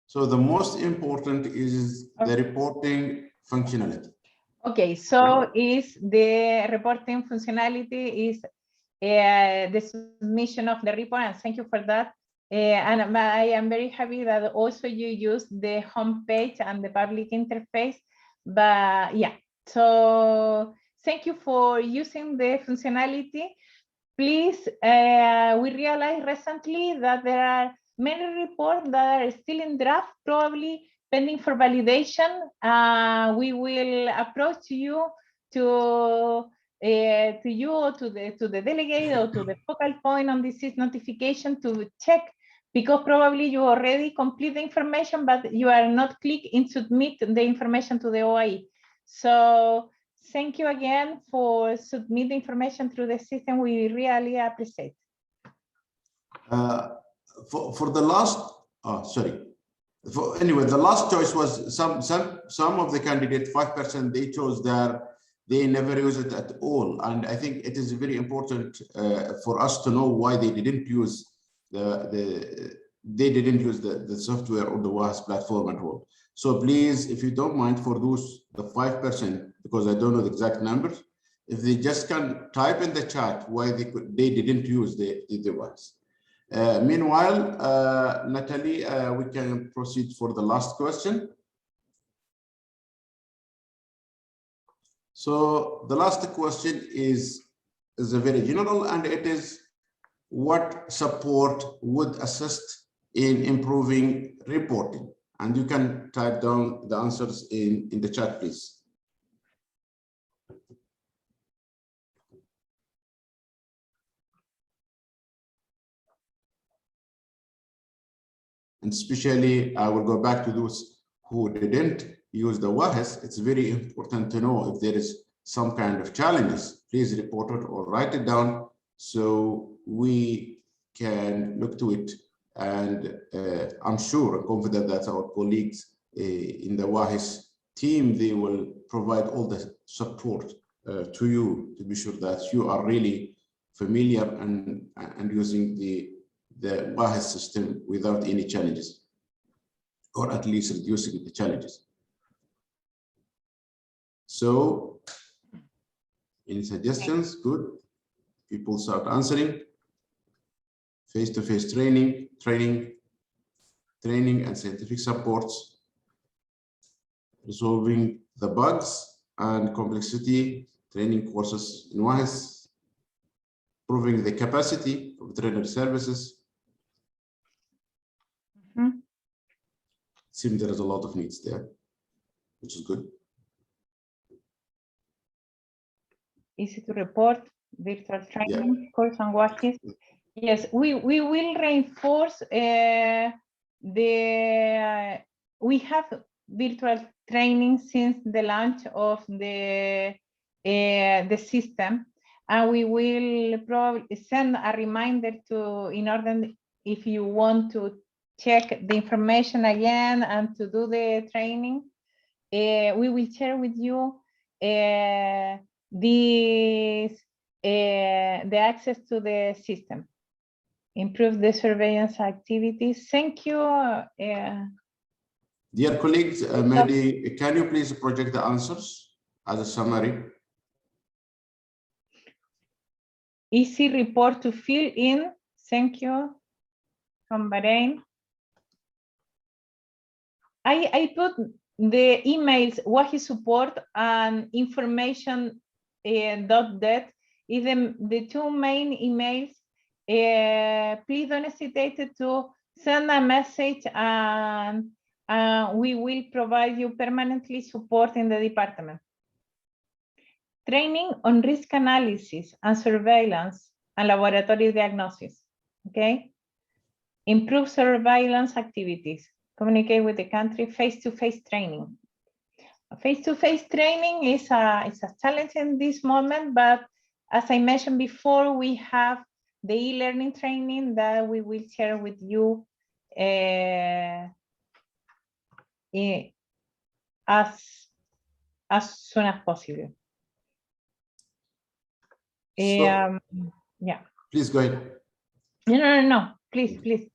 So the most important is the reporting functionality. Okay, so is the reporting functionality is the submission of the report, and thank you for that. And I am very happy that also you use the homepage and the public interface. But yeah, so thank you for using the functionality. Please, we realized recently that there are many reports that are still in draft, probably pending for validation. We will approach you to the delegate or to the focal point on disease notification to check, because probably you already complete the information, but you are not click in submit the information to the OIE. So thank you again for submitting information through the system. We really appreciate. For the last, anyway, the last choice was some of the candidates, 5%, they chose they never use it at all. And I think it is very important for us to know why they didn't use the software or the WAHES platform at all. So please, if you don't mind, for those, the 5%, because I don't know the exact numbers, if they just can type in the chat why they didn't use the device. Meanwhile, Natalie, we can proceed for the last question. So the last question is a very general, and it is, what support would assist in improving reporting? And you can type down the answers in the chat, please. And especially, I will go back to those who didn't use the WAHES, it's very important to know if there is some kind of challenges. Please report it or write it down so we can look to it. And I'm sure and confident that our colleagues in the WAHES team, they will provide all the support to you to be sure that you are really familiar and using the WAHES system without any challenges, or at least reducing the challenges. So, any suggestions? Good. People start answering. Face-to-face training and scientific supports, resolving the bugs and complexity, training courses in WAHES, improving the capacity of veterinary services. It seems there is a lot of needs there, which is good. Easy to report, virtual training, course on WAHES. Yes, we will reinforce we have virtual training since the launch of the system, and we will probably send a reminder in order if you want to check the information again and to do the training. We will share with you the access to the system. Improve the surveillance activities. Thank you. Dear colleagues, Mehdi, can you please project the answers as a summary? Easy report to fill in. Thank you. From Bahrain. I put the emails WAHES support and information.det is the two main emails. Please don't hesitate to send a message, and we will provide you permanently support in the department. Training on risk analysis and surveillance and laboratory diagnosis. Okay. Improve surveillance activities. Communicate with the country. Face-to-face training. Face-to-face training is a challenge in this moment, but as I mentioned before, we have the e-learning training that we will share with you as soon as possible. So, yeah. Please go ahead. No. Please.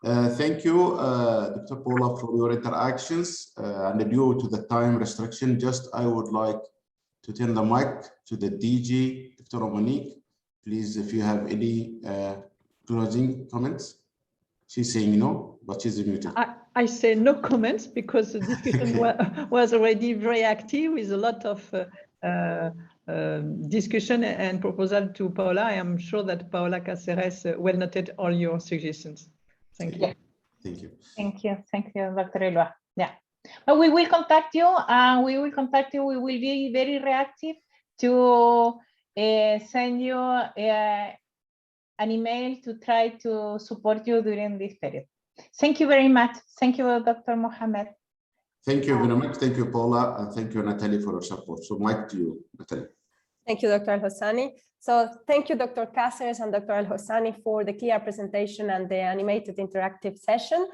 Thank you, Dr. Paula, for your interactions. And due to the time restriction, I would like to turn the mic to the DG, Dr. Monique. Please, if you have any closing comments. She's saying no, but she's muted. I say no comments because the discussion was already very active with a lot of discussion and proposal to Paola. I am sure that Paola Cáceres well noted all your suggestions. Thank you. Thank you. Thank you, Dr. Eloa. Yeah, but we will contact you. We will be very reactive to send you an email to try to support you during this period. Thank you very much. Thank you, Dr. Mohammed. Thank you very much. Thank you, Paula, and thank you, Natalie, for your support. So, mic to you, Natalie. Thank you, Dr. Al-Hossani. So thank you, Dr. Cáceres and Dr. Al-Hossani, for the clear presentation and the animated interactive session.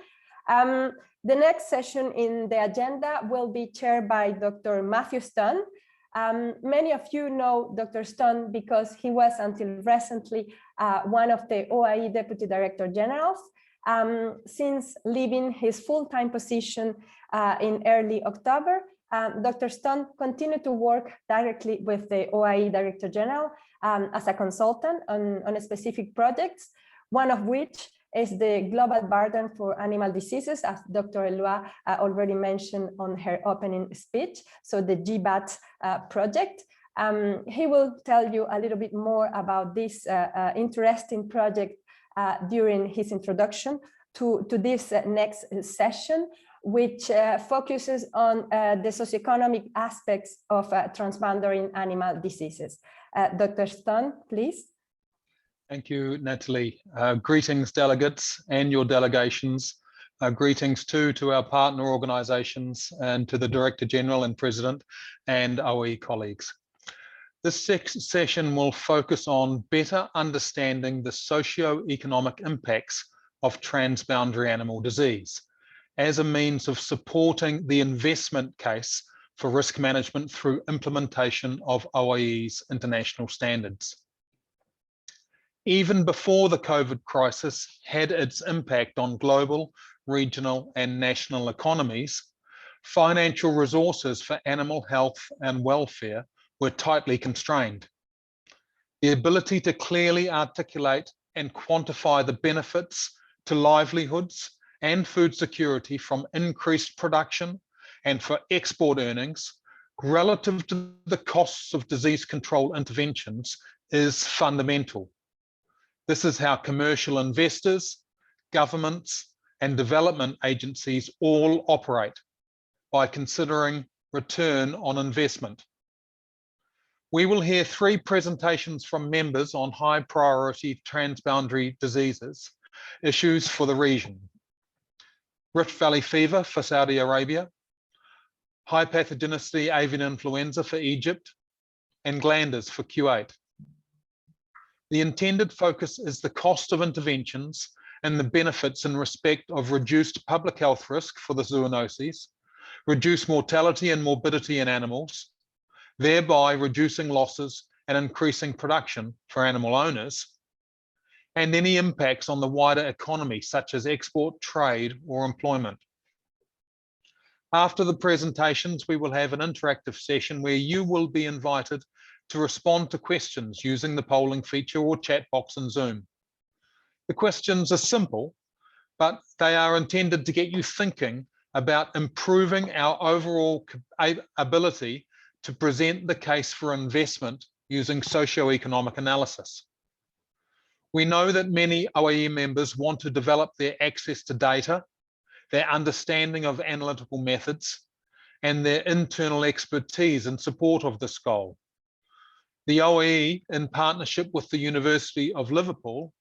The next session in the agenda will be chaired by Dr. Matthew Stone. Many of you know Dr. Stone because he was until recently one of the OIE Deputy Director Generals. Since leaving his full-time position in early October, Dr. Stone continued to work directly with the OIE Director General as a consultant on specific projects, one of which is the Global Burden for Animal Diseases, as Dr. Eloa already mentioned on her opening speech, so the GBAT project. He will tell you a little bit more about this interesting project during his introduction to this next session, which focuses on the socioeconomic aspects of transboundary animal diseases. Dr. Stone, please. Thank you, Natalie. Greetings, delegates and your delegations. Greetings to our partner organisations and to the Director General and President and OIE colleagues. This session will focus on better understanding the socio-economic impacts of transboundary animal disease as a means of supporting the investment case for risk management through implementation of OIE's international standards. Even before the COVID crisis had its impact on global, regional and national economies, financial resources for animal health and welfare were tightly constrained. The ability to clearly articulate and quantify the benefits to livelihoods and food security from increased production and for export earnings relative to the costs of disease control interventions is fundamental. This is how commercial investors, governments, and development agencies all operate, by considering return on investment. We will hear 3 presentations from members on high priority transboundary diseases, issues for the region. Rift Valley fever for Saudi Arabia, high pathogenicity avian influenza for Egypt, and glanders for Kuwait. The intended focus is the cost of interventions and the benefits in respect of reduced public health risk for the zoonoses, reduced mortality and morbidity in animals, thereby reducing losses and increasing production for animal owners, and any impacts on the wider economy, such as export, trade, or employment. After the presentations, we will have an interactive session where you will be invited to respond to questions using the polling feature or chat box in Zoom. The questions are simple, but they are intended to get you thinking about improving our overall ability to present the case for investment using socio-economic analysis. We know that many OIE members want to develop their access to data, their understanding of analytical methods, and their internal expertise in support of this goal. The OIE, in partnership with the University of Liverpool,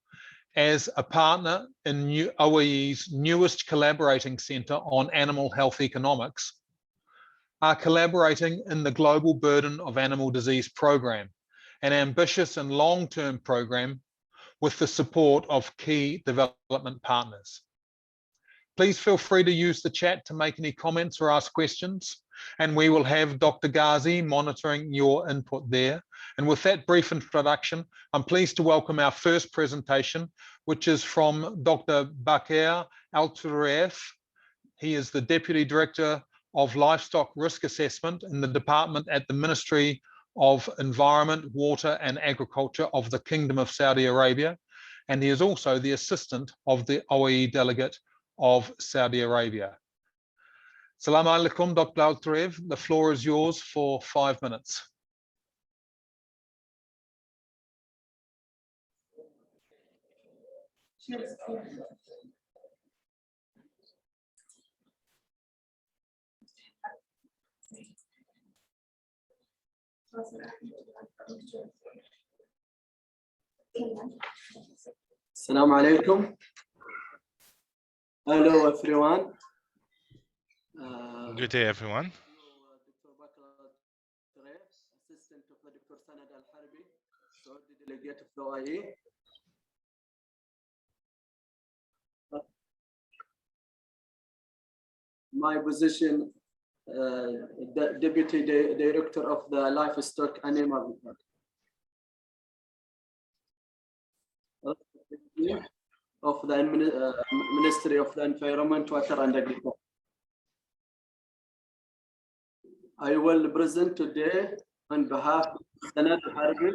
as a partner in OIE's newest collaborating centre on animal health economics, are collaborating in the Global Burden of Animal Disease Programme, an ambitious and long-term programme with the support of key development partners. Please feel free to use the chat to make any comments or ask questions, and we will have Dr. Ghazi monitoring your input there. And with that brief introduction, I'm pleased to welcome our first presentation, which is from Dr. Bakr Al-Turayef. He is the Deputy Director of Livestock Risk Assessment in the Department at the Ministry of Environment, Water and Agriculture of the Kingdom of Saudi Arabia. And he is also the Assistant of the OIE Delegate of Saudi Arabia. Assalamu alaikum, Dr. Al-Turayef. The floor is yours for 5 minutes. Assalamu alaikum. Hello everyone. Good day everyone. Dr. Bakr Al-Turayef, assistant of the Dr. Sanad Al-Harbi, Saudi delegate of the OIE. My position, the Deputy Director of the Livestock Animal of the Ministry of the Environment, Water and Agriculture. I will present today on behalf of Sanad Al-Harbi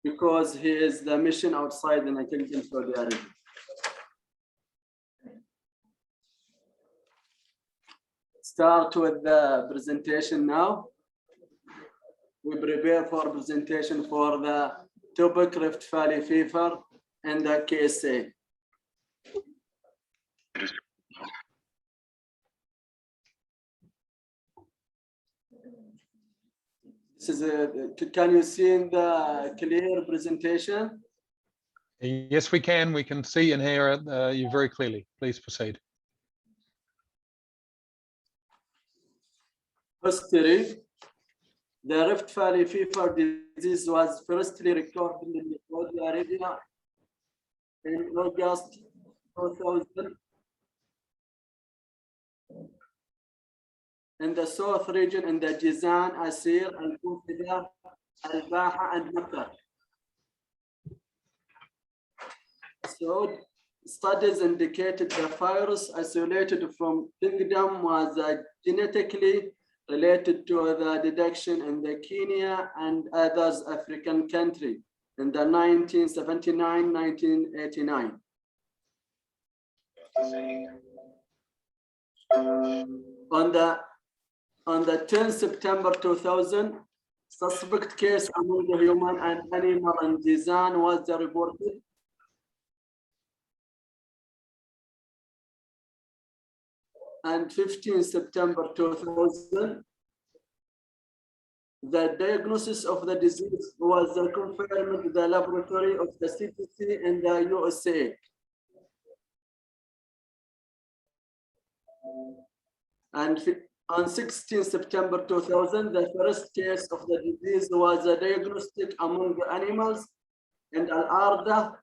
because he is the mission outside the Kingdom of Saudi Arabia. Start with the presentation now. We prepare for presentation for the topic Rift Valley fever and the KSA. This is can you see in the clear presentation? Yes, we can. We can see and hear you very clearly. Please proceed. History. The Rift Valley fever disease was firstly recorded in Saudi Arabia in August 2000 in the South region in the Jizan, Asir, Al-Qufida, Al-Baha, and Makkah. So studies indicated the virus isolated from kingdom was genetically related to the detection in the Kenya and others African country in the 1979-1989. On the 10th September 2000, suspect case among the human and animal in Jizan was reported. And 15 September 2000, the diagnosis of the disease was confirmed in the laboratory of the CDC in the USA. And on 16 September 2000, the first case of the disease was diagnosed among the animals in Al-Arda,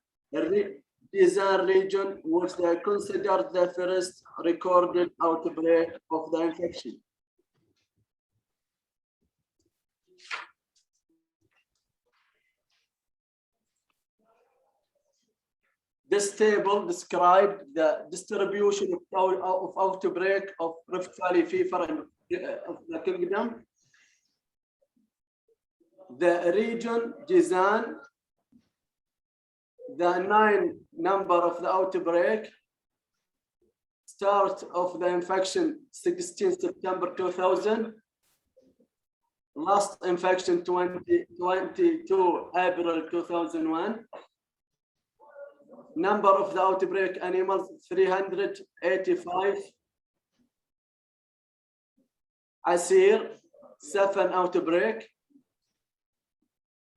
Jizan region, which they considered the first recorded outbreak of the infection. This table described the distribution of outbreak of Rift Valley fever in the kingdom. The region Jizan, the 9 number of the outbreak, start of the infection 16 September 2000, last infection 22 April 2001. Number of the outbreak animals 385. Asir 7 outbreak.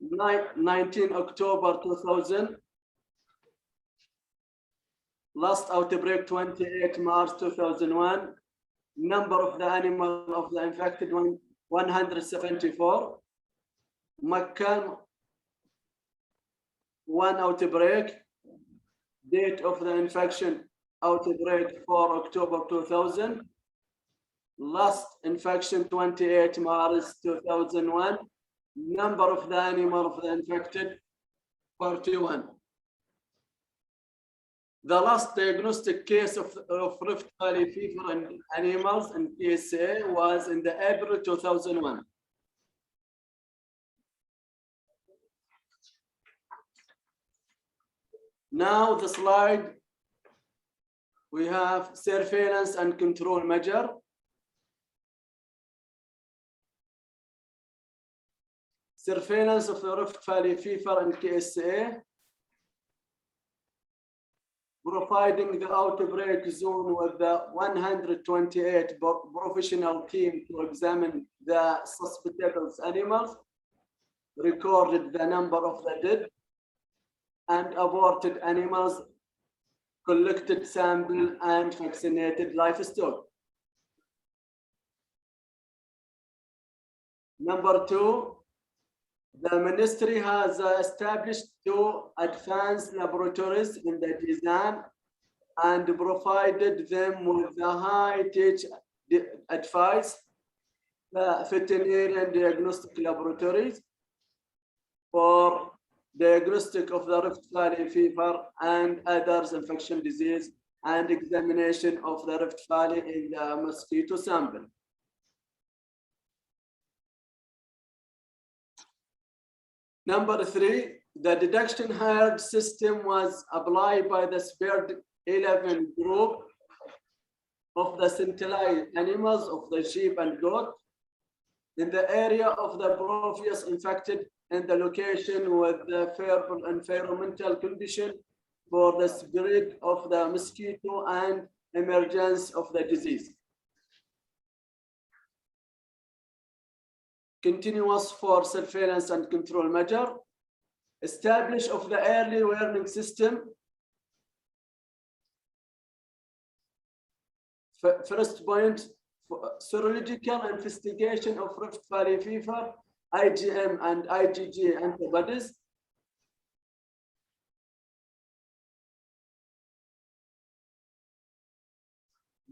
19 October 2000. Last outbreak 28 March 2001. Number of the animal of the infected 174. Makkah 1 outbreak. Date of the infection outbreak 4 October 2000. Last infection 28 March 2001. Number of the animal of the infected 41. The last diagnostic case of Rift Valley fever in animals in PSA was in the April 2001. Now the slide, we have surveillance and control measure. Surveillance of the Rift Valley fever and KSA, providing the outbreak zone with the 128 professional team to examine the suspected animals, recorded the number of the dead and aborted animals, collected sample and vaccinated livestock. Number 2, the ministry has established 2 advanced laboratories in the Jizan and provided them with the high-tech advice, the veterinarian diagnostic laboratories for diagnostic of the Rift Valley fever and others infection disease and examination of the Rift Valley in the mosquito sample. Number 3, the detection herd system was applied by the SPIRD 11 group of the centralized animals of the sheep and goat in the area of the previous infected in the location with the favorable environmental condition for the spread of the mosquito and emergence of the disease. Continuous for surveillance and control measure. Establish of the early warning system. First point, serological investigation of Rift Valley fever, IgM and IgG antibodies.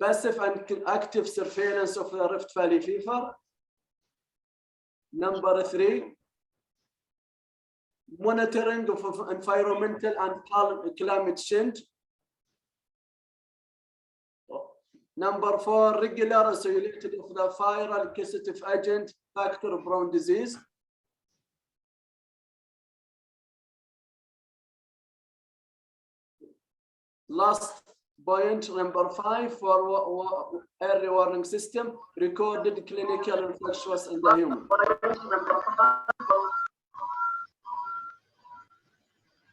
Passive and active surveillance of the Rift Valley fever. Number 3, monitoring of environmental and climate change. Number 4, regular isolation of the viral causative agent vector-borne disease. Last point, number 5, for early warning system, recorded clinical infectious in the human.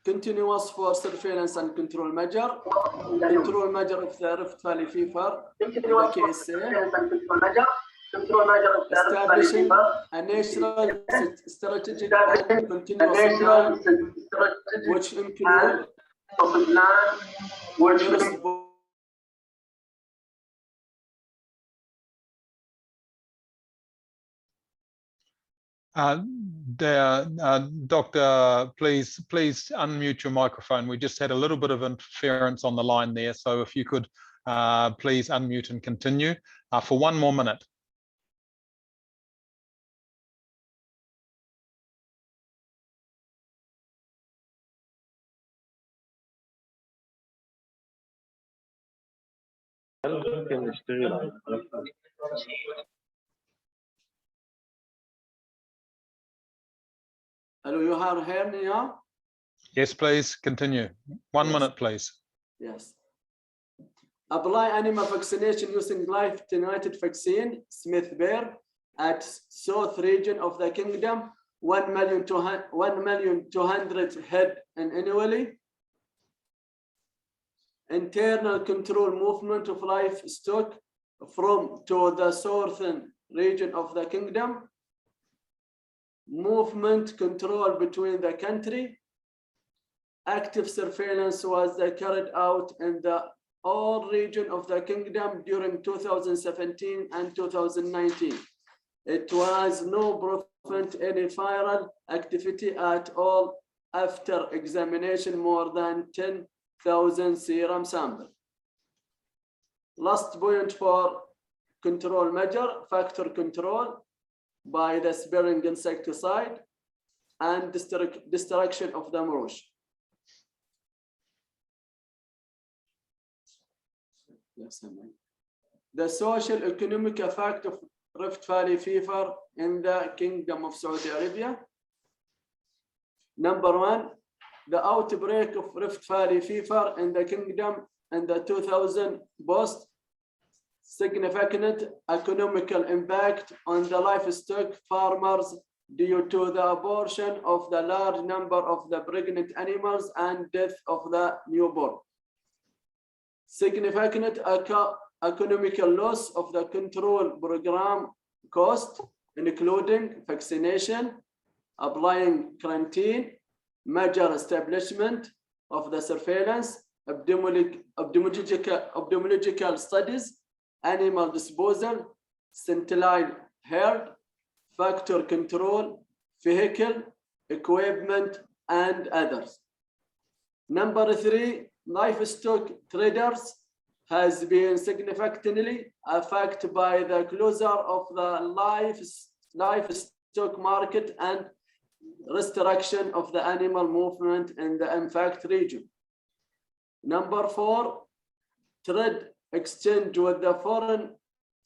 Continuous for surveillance and control measure. Control measure of the Rift Valley fever, the KSA. Establishing a national strategic and continuous plan, which include Doctor, please unmute your microphone. We just had a little bit of interference on the line there. So if you could please unmute and continue for 1 more minute. Hello, you have heard me now? Yes, please continue. 1 minute, please. Yes. Apply animal vaccination using live attenuated vaccine, Smith Bear, at South region of the Kingdom, 1,200,000 head annually. Internal control movement of livestock from to the southern region of the Kingdom. Movement control between the country. Active surveillance was carried out in the all region of the Kingdom during 2017 and 2019. It was no prevent any viral activity at all after examination more than 10,000 serum sample. Last point for control measure, factor control by the sparing insecticide and destruction of the mouse. The social economic effect of Rift Valley fever in the Kingdom of Saudi Arabia. Number 1, the outbreak of Rift Valley fever in the Kingdom in the 2000 posed significant economical impact on the livestock farmers due to the abortion of the large number of the pregnant animals and death of the newborn. Significant economical loss of the control program cost, including vaccination, applying quarantine, major establishment of the surveillance, epidemiological studies, animal disposal, centralized herd, factor control, vehicle, equipment, and others. Number 3, livestock traders has been significantly affected by the closure of the livestock market and restriction of the animal movement in the impact region. Number 4, trade exchange with the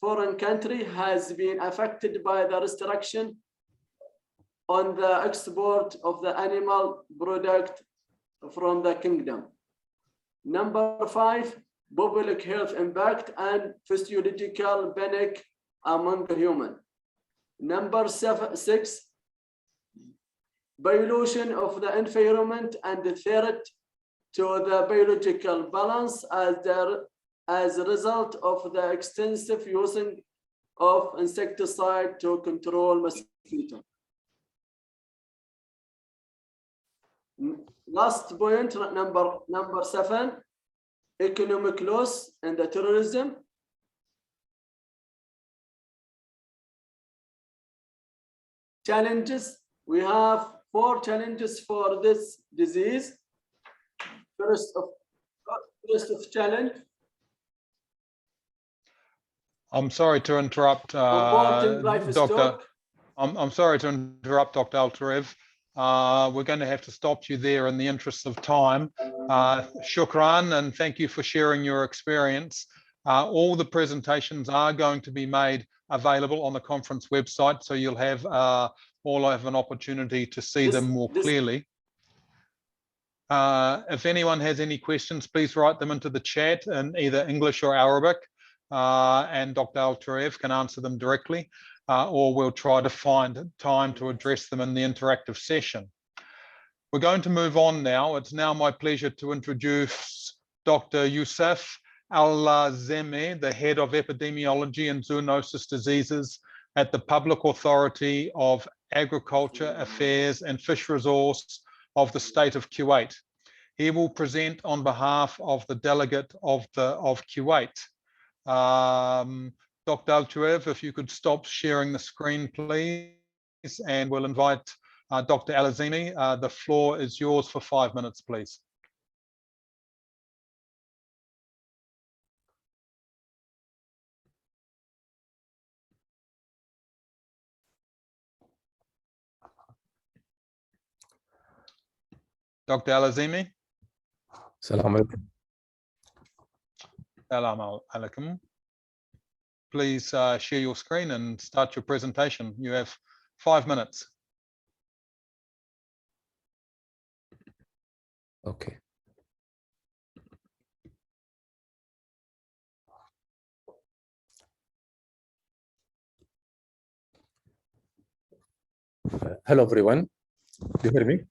foreign country has been affected by the restriction on the export of the animal product from the Kingdom. Number 5, public health impact and physiological panic among humans. Number 6, violation of the environment and the threat to the biological balance as a result of the extensive using of insecticide to control mosquito. Last point, number 7, economic loss and the terrorism. Challenges. We have 4 challenges for this disease. First of challenge. I'm sorry to interrupt, Doctor. I'm sorry to interrupt, Dr. Altarev. We're going to have to stop you there in the interest of time. Shukran, and thank you for sharing your experience. All the presentations are going to be made available on the conference website, so you'll have all have an opportunity to see them more clearly. If anyone has any questions, please write them into the chat in either English or Arabic, and Dr. Altarev can answer them directly, or we'll try to find time to address them in the interactive session. We're going to move on now. It's now my pleasure to introduce Dr. Youssef Al-Zemi, the Head of Epidemiology and Zoonosis Diseases at the Public Authority of Agriculture Affairs and Fish Resource of the State of Kuwait. He will present on behalf of the delegate of Kuwait. Dr. Altarev, if you could stop sharing the screen, please, and we'll invite Dr. Al-Zemi. The floor is yours for 5 minutes, please. Dr. Al-Zemi. Salam alaikum. Salam alaikum. Please share your screen and start your presentation. You have 5 minutes. Okay. Hello, everyone. Do you hear me?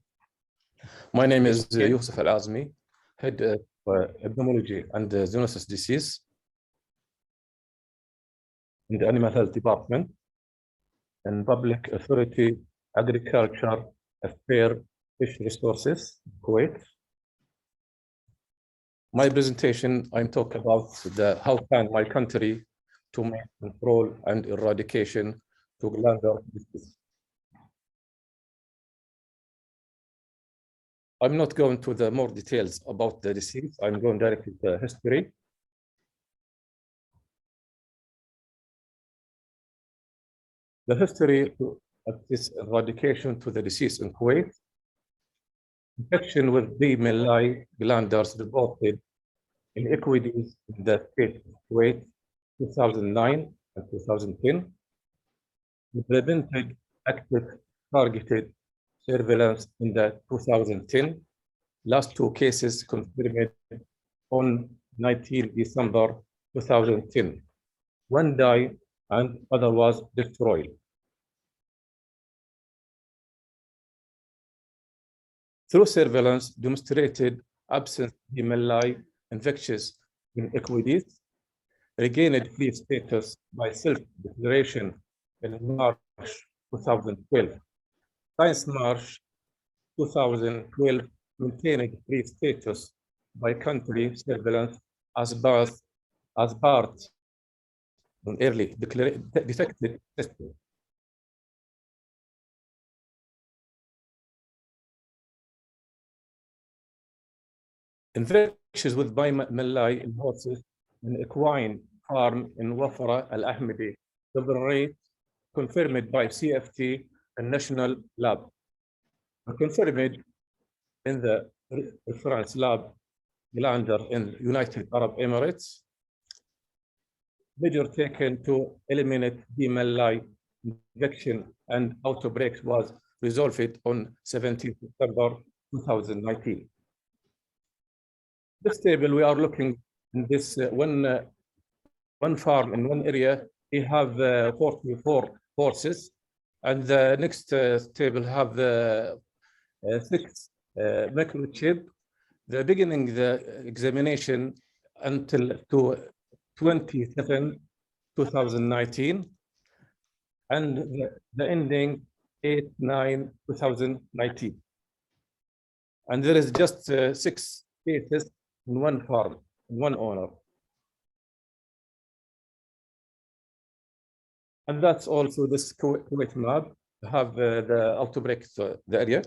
My name is Youssef Al-Azmi, Head of Epidemiology and Zoonosis Disease in the Animal Health Department and Public Authority Agriculture Affairs Fish Resources, Kuwait. My presentation, I'm talking about how can my country to make control and eradication to glandular disease. I'm not going to the more details about the disease. I'm going directly to the history. The history of this eradication to the disease in Kuwait. Infection with D. melli glanders reported in equities in the state of Kuwait 2009 and 2010. Prevented active targeted surveillance in the 2010. Last 2 cases confirmed on 19 December 2010. 1 died and other was destroyed. Through surveillance demonstrated absence of D. melli infections in equities, regained free status by self-declaration in March 2012. Since March 2012, maintained free status by country surveillance as part of early detected testing. Infections with D. melli in horses in equine farm in Wafra Al-Ahmadi, Governorate, confirmed by CFT and National Lab. Confirmed in the reference lab glandar in United Arab Emirates. Measure taken to eliminate D. melli infection and outbreak was resolved on 17 September 2019. This table, we are looking in this one farm in one area, we have 44 horses, and the next table have 6 microchip. The beginning the examination until to 27 2019, and the ending 8/9/2019. and there is just 6 cases in one farm, in one owner. And that's also this Kuwait map. Have the outbreak, the area.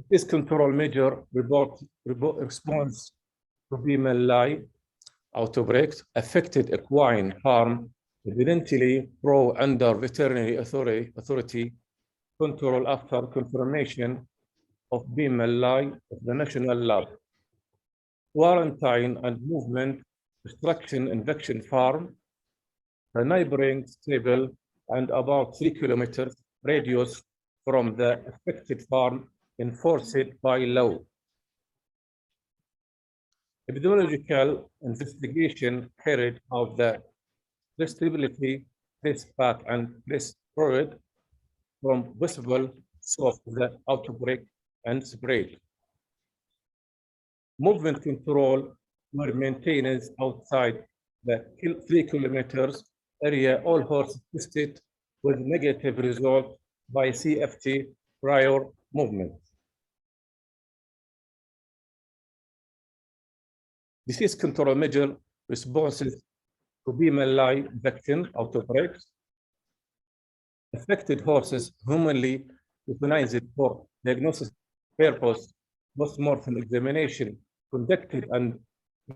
This control measure response to BMLI outbreaks affected equine farm, evidently under veterinary authority control after confirmation of BMLI of the national lab. Quarantine and movement restriction infection farm, the neighboring stable, and about 3 kilometers radius from the affected farm enforced by law. Epidemiological investigation carried out the traceability, trace path, and trace road from possible source of the outbreak and spread. Movement control were maintained outside the 3 kilometers area. All horses tested with negative result by CFT prior movement. Disease control measure responses to BMLI vaccine outbreaks. Affected horses humanly euthanized for diagnosis purpose, post-mortem examination conducted, and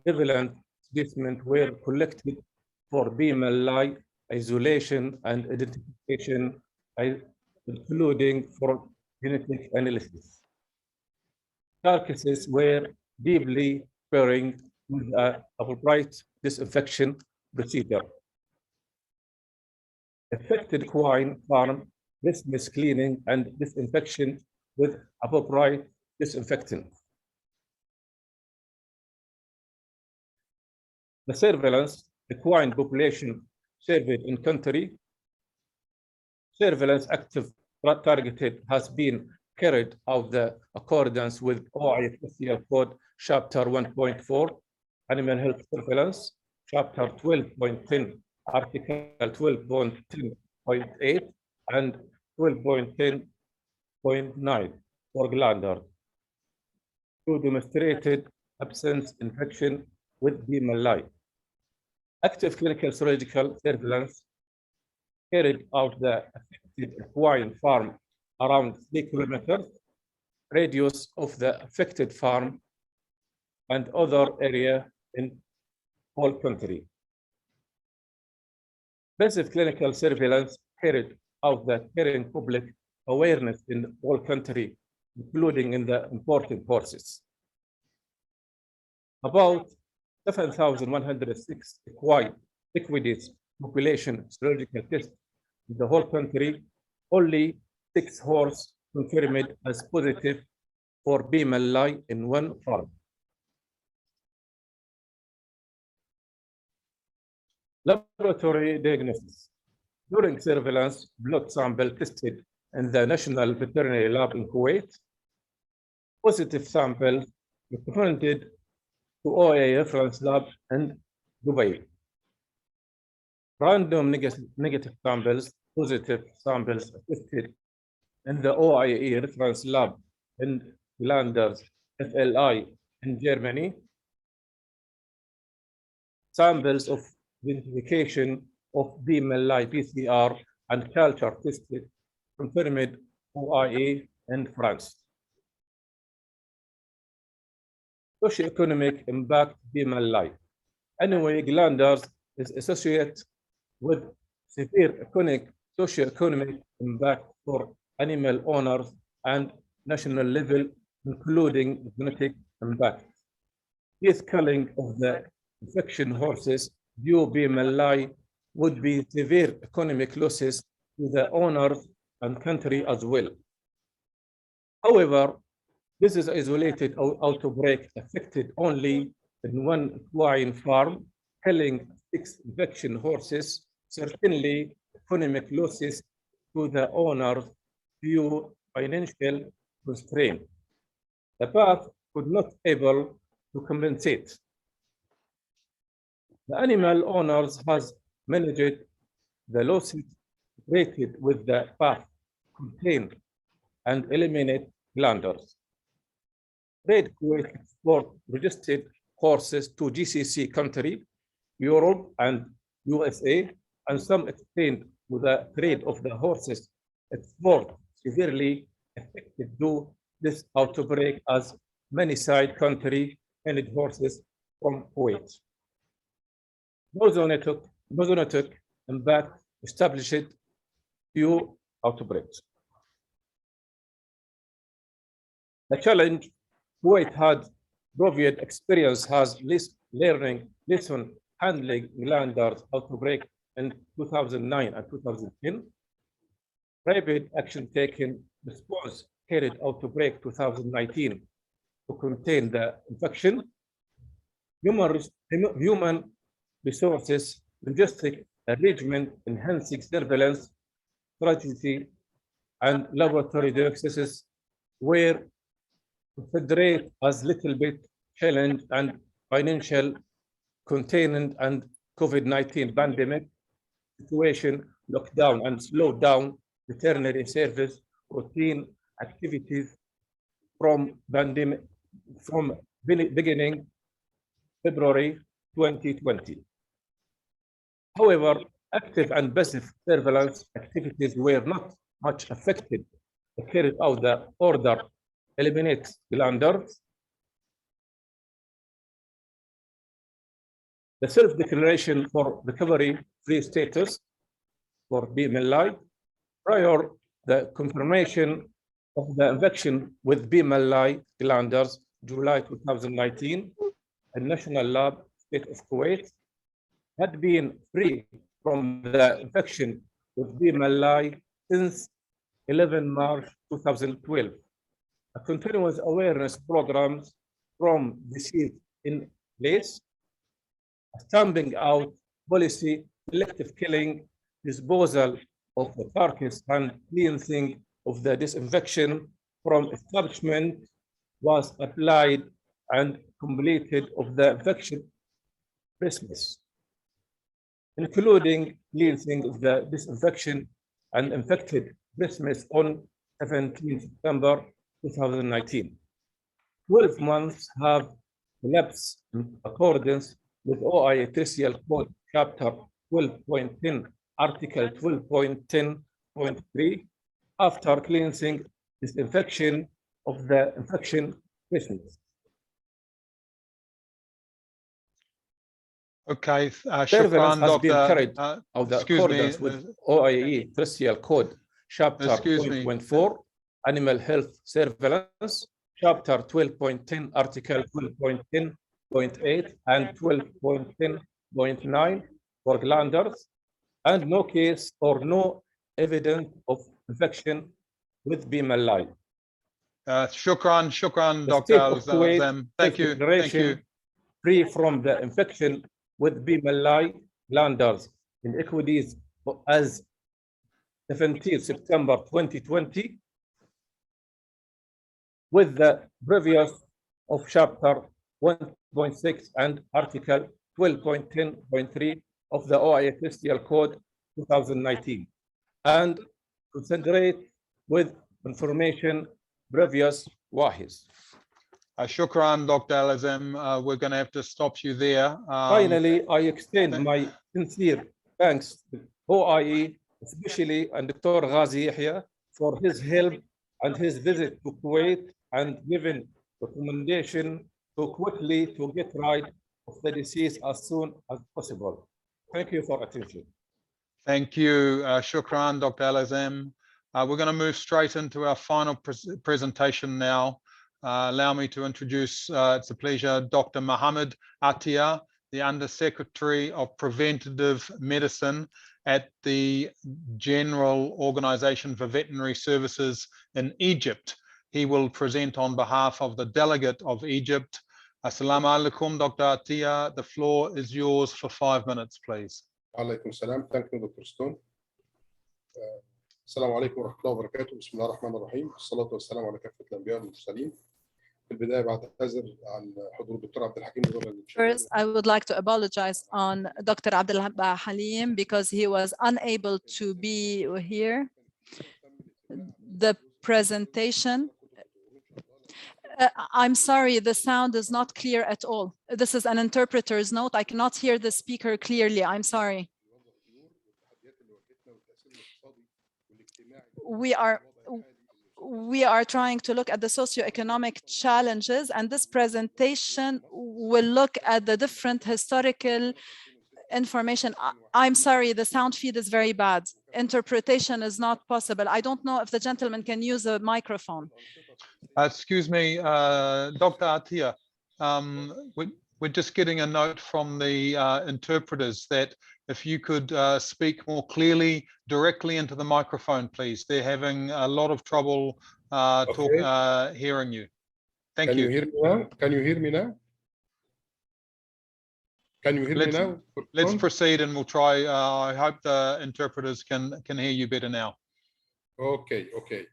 prevalent specimens were collected for BMLI isolation and identification, including for genetic analysis. Carcasses were deeply buried with an appropriate disinfection procedure. Affected equine farm business cleaning and disinfection with appropriate disinfectant. The surveillance equine population surveyed in country. Surveillance active targeted has been carried out the accordance with OIE Code Chapter 1.4 Animal Health Surveillance, Chapter 12.10 Article 12.10.8 and 12.10.9 for glanders, who demonstrated absence infection with BMLI. Active clinical surgical surveillance carried out the affected equine farm around 3 kilometers radius of the affected farm and other area in whole country. Basic clinical surveillance carried out the carrying public awareness in all country, including in the imported horses. About 7,106 equidates population surgical tests in the whole country. Only 6 horses confirmed as positive for BMLI in one farm. Laboratory diagnosis. During surveillance, blood sample tested in the National Veterinary Lab in Kuwait. Positive samples recommended to OIE reference lab in Dubai. Random negative samples, positive samples tested in the OIE reference lab in Flanders, FLI in Germany. Samples of identification of BMLI PCR and culture tested confirmed OIE in France. Socioeconomic impact BMLI. Anyway, glanders is associated with severe socioeconomic impact for animal owners and national level, including genetic impact. This culling of the infection horses due BMLI would be severe economic losses to the owners and country as well. However, this is isolated outbreak affected only in one equine farm, killing 6 infection horses, certainly economic losses to the owners due financial constraint. The path could not able to compensate. The animal owners has managed the losses rated with the path contained and eliminate glanders. Trade Kuwait export registered horses to GCC country, Europe and USA, and some explained with the trade of the horses export severely affected due this outbreak as many side country ended horses from Kuwait. Zoonotic impact established few outbreaks. The challenge Kuwait had previous experience has learning lesson handling glanders outbreak in 2009 and 2010. Rapid action taken response carried outbreak 2019 to contain the infection. Human resources, logistic arrangement, enhancing surveillance strategy, and laboratory diagnosis were considered as little bit challenge and financial containment and COVID-19 pandemic situation, lockdown and slowed down veterinary service routine activities from pandemic from beginning February 2020. However, active and passive surveillance activities were not much affected. Carried out the order eliminate glanders. The self-declaration for recovery-free status for BMLI prior the confirmation of the infection with BMLI glanders July 2019, the National Lab State of Kuwait had been free from the infection with BMLI since 11 March 2012. A continuous awareness programs from disease in place, stamping out policy, selective killing, disposal of the carcass, and cleansing of the disinfection from establishment was applied and completed of the infection Christmas, including cleansing of the disinfection and infected Christmas on 17 September 2019. 12 months have elapsed in accordance with OIE Tertial Code Chapter 12.10, Article 12.10.3, after cleansing disinfection of the infection Christmas. Okay, Surveillance Shukran, has Dr. been carried out in accordance with OIE Tertial Code Chapter 12.4, Animal Health Surveillance, Chapter 12.10, Article 12.10.8 and 12.10.9 for glanders, and no case or no evidence of infection with BMLI. Shukran, The Dr. state of Kuwait Al-Zam. Thank you. Free from the infection with BMLI glanders in equities as 17 September 2020, with the previous of Chapter 1.6 and Article 12.10.3 of the OIE Tertial Code 2019, and considerate with information previous WAHIS. Shukran, Dr. Al-Zam. We're going to have to stop you there. Finally, I extend my sincere thanks to OIE, especially and Dr. Ghazi Yahya for his help and his visit to Kuwait and given recommendation to quickly to get rid of the disease as soon as possible. Thank you for attention. Thank you, Shukran, Dr. Al-Azam. We're going to move straight into our final presentation now. Allow me to introduce, it's a pleasure, Dr. Mohammed Attia, the Under-Secretary of Preventative Medicine at the General Organization for Veterinary Services in Egypt. He will present on behalf of the delegate of Egypt. Assalamu alaikum, Dr. Attia. The floor is yours for 5 minutes, please. Alaikum salam. Thank you, Dr. Stone. Assalamu alaikum wa rahmatullahi wa barakatuh. Bismillah ar-Rahman ar-Rahim. Salatu wa salam ala kafat al-anbiya wal-mursalin. First, I would like to apologize on Dr. Abdul Halim because he was unable to be here. The presentation I'm sorry, the sound is not clear at all. This is an interpreter's note. I cannot hear the speaker clearly. I'm sorry. We are trying to look at the socioeconomic challenges, and this presentation will look at the different historical information. I'm sorry, the sound feed is very bad. Interpretation is not possible. I don't know if the gentleman can use a microphone. Excuse me, Dr. Atia. We're just getting a note from the interpreters that if you could speak more clearly directly into the microphone, please. They're having a lot of trouble hearing you. Thank you. Can you hear me now? Can you hear me now? Can you hear me now? Let's proceed and we'll try. I hope the interpreters can hear you better now. Okay, okay.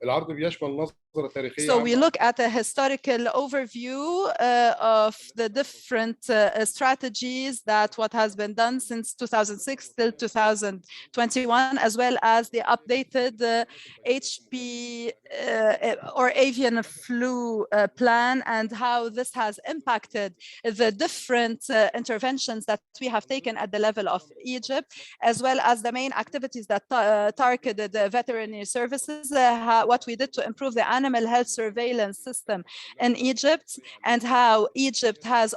العرض بيشمل نظرة تاريخية. So we look at a historical overview of the different strategies that what has been done since 2006 till 2021, as well as the updated HP or avian flu plan and how this has impacted the different interventions that we have taken at the level of Egypt, as well as the main activities that targeted the veterinary services, what we did to improve the animal health surveillance system in Egypt, and how Egypt has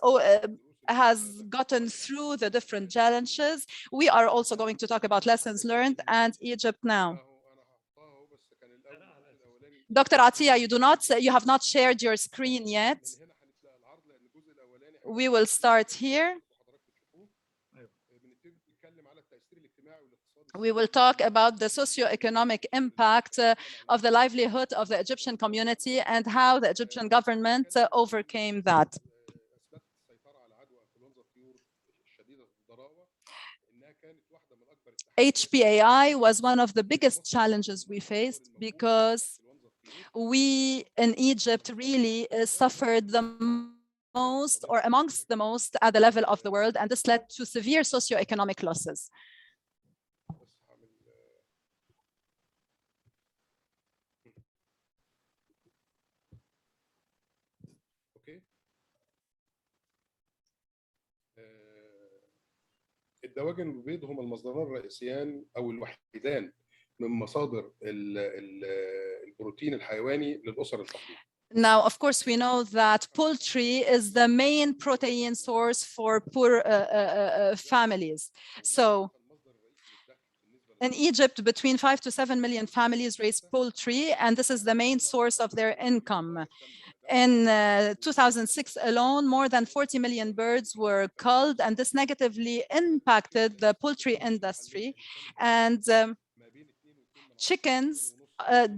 gotten through the different challenges. We are also going to talk about lessons learned and Egypt now. Dr. Atia, you have not shared your screen yet. We will start here. We will talk about the socio-economic impact of the livelihood of the Egyptian community and how the Egyptian government overcame that. HPAI was one of the biggest challenges we faced because we in Egypt really suffered the most or amongst the most at the level of the world, and this led to severe socio-economic losses. الدواجن والبيض هم المصدران الرئيسيان او الوحيدان من مصادر البروتين الحيواني للاسر الفقيره. Now, of course, we know that poultry is the main protein source for poor families. So in Egypt, between 5 to 7 million families raise poultry, and this is the main source of their income. In 2006 alone, more than 40 million birds were culled, and this negatively impacted the poultry industry. And chickens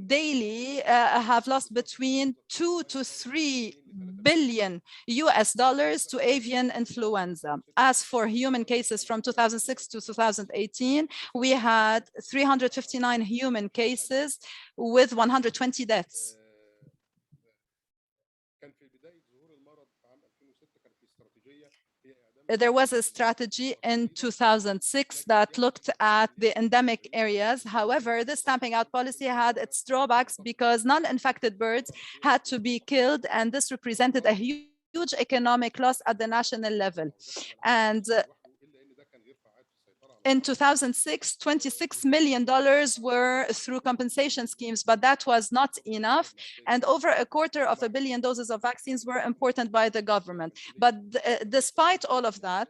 daily have lost between 2 to 3 billion US dollars to avian influenza. As for human cases from 2006 to 2018, we had 359 human cases with 120 deaths. There was a strategy in 2006 that looked at the endemic areas. However, the stamping out policy had its drawbacks because non-infected birds had to be killed, and this represented a huge economic loss at the national level. And in 2006, $26 million were through compensation schemes, but that was not enough. And over $250 million doses of vaccines were imported by the government. But despite all of that,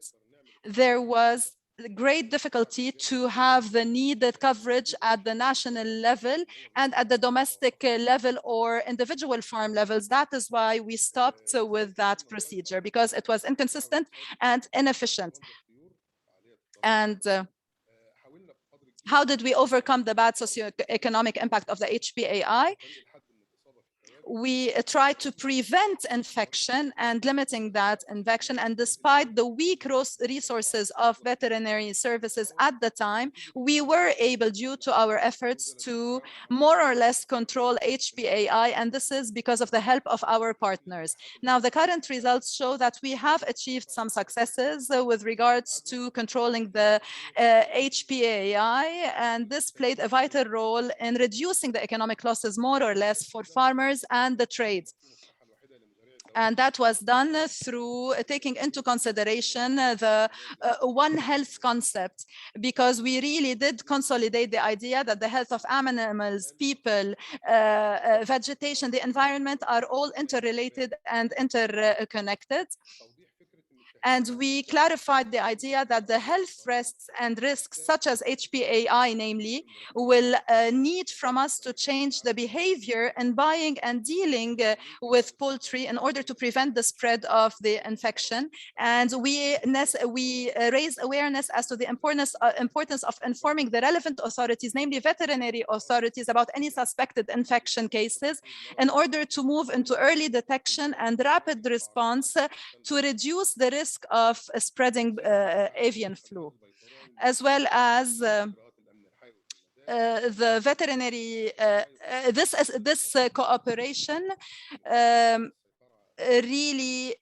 there was great difficulty to have the needed coverage at the national level and at the domestic level or individual farm levels. That is why we stopped with that procedure, because it was inconsistent and inefficient. And how did we overcome the bad socioeconomic impact of the HPAI? We tried to prevent infection and limiting that infection. And despite the weak resources of veterinary services at the time, we were able, due to our efforts, to more or less control HPAI. And this is because of the help of our partners. Now, the current results show that we have achieved some successes with regards to controlling the HPAI. And this played a vital role in reducing the economic losses more or less for farmers and the trade. And that was done through taking into consideration the One Health concept, because we really did consolidate the idea that the health of animals, people, vegetation, the environment are all interrelated and interconnected. And we clarified the idea that the health risks and risks such as HPAI, namely, will need from us to change the behavior in buying and dealing with poultry in order to prevent the spread of the infection. And we raised awareness as to the importance of informing the relevant authorities, namely veterinary authorities, about any suspected infection cases in order to move into early detection and rapid response to reduce the risk of spreading avian flu, as well as the veterinary, this cooperation really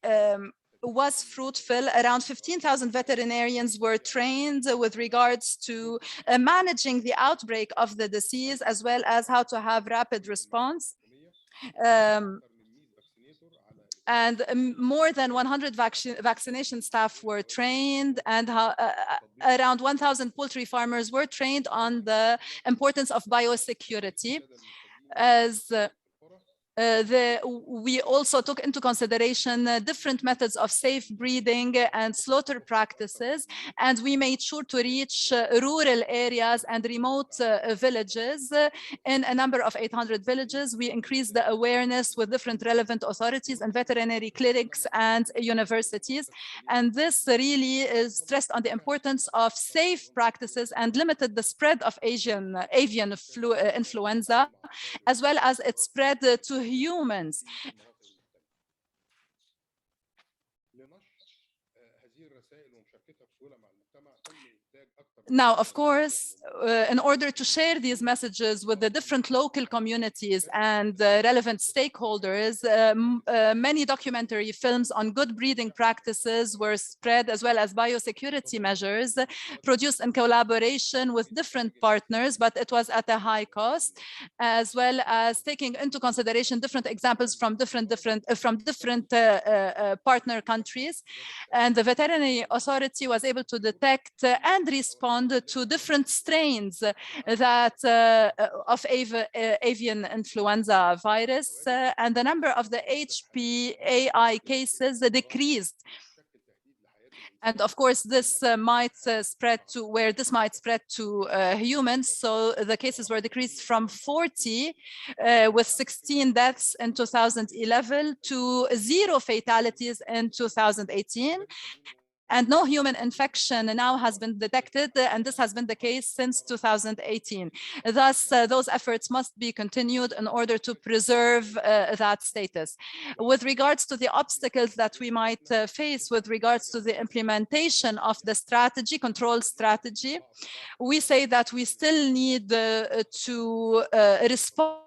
was fruitful. Around 15,000 veterinarians were trained with regards to managing the outbreak of the disease, as well as how to have rapid response. And more than 100 vaccination staff were trained, and around 1,000 poultry farmers were trained on the importance of biosecurity. As we also took into consideration different methods of safe breeding and slaughter practices, and we made sure to reach rural areas and remote villages. In a number of 800 villages, we increased the awareness with different relevant authorities and veterinary clinics and universities. And this really is stressed on the importance of safe practices and limited the spread of avian influenza, as well as its spread to humans. Now, of course, in order to share these messages with the different local communities and relevant stakeholders, many documentary films on good breeding practices were spread, as well as biosecurity measures produced in collaboration with different partners, but it was at a high cost, as well as taking into consideration different examples from different partner countries. And the veterinary authority was able to detect and respond to different strains that of avian influenza virus, and the number of the HPAI cases decreased. And of course, this might spread to where this might spread to humans. So the cases were decreased from 40 with 16 deaths in 2011 to 0 fatalities in 2018. And no human infection now has been detected, and this has been the case since 2018. Thus, those efforts must be continued in order to preserve that status. With regards to the obstacles that we might face with regards to the implementation of the strategy, control strategy, we say that we still need to respond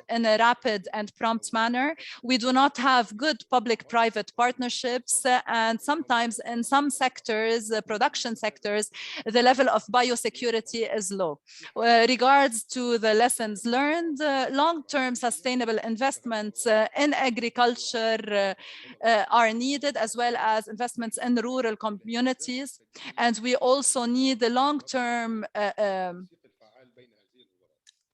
in a rapid and prompt manner. We do not have good public-private partnerships, and sometimes in some sectors, production sectors, the level of biosecurity is low. Regards to the lessons learned, long-term sustainable investments in agriculture are needed, as well as investments in rural communities. And we also need the long-term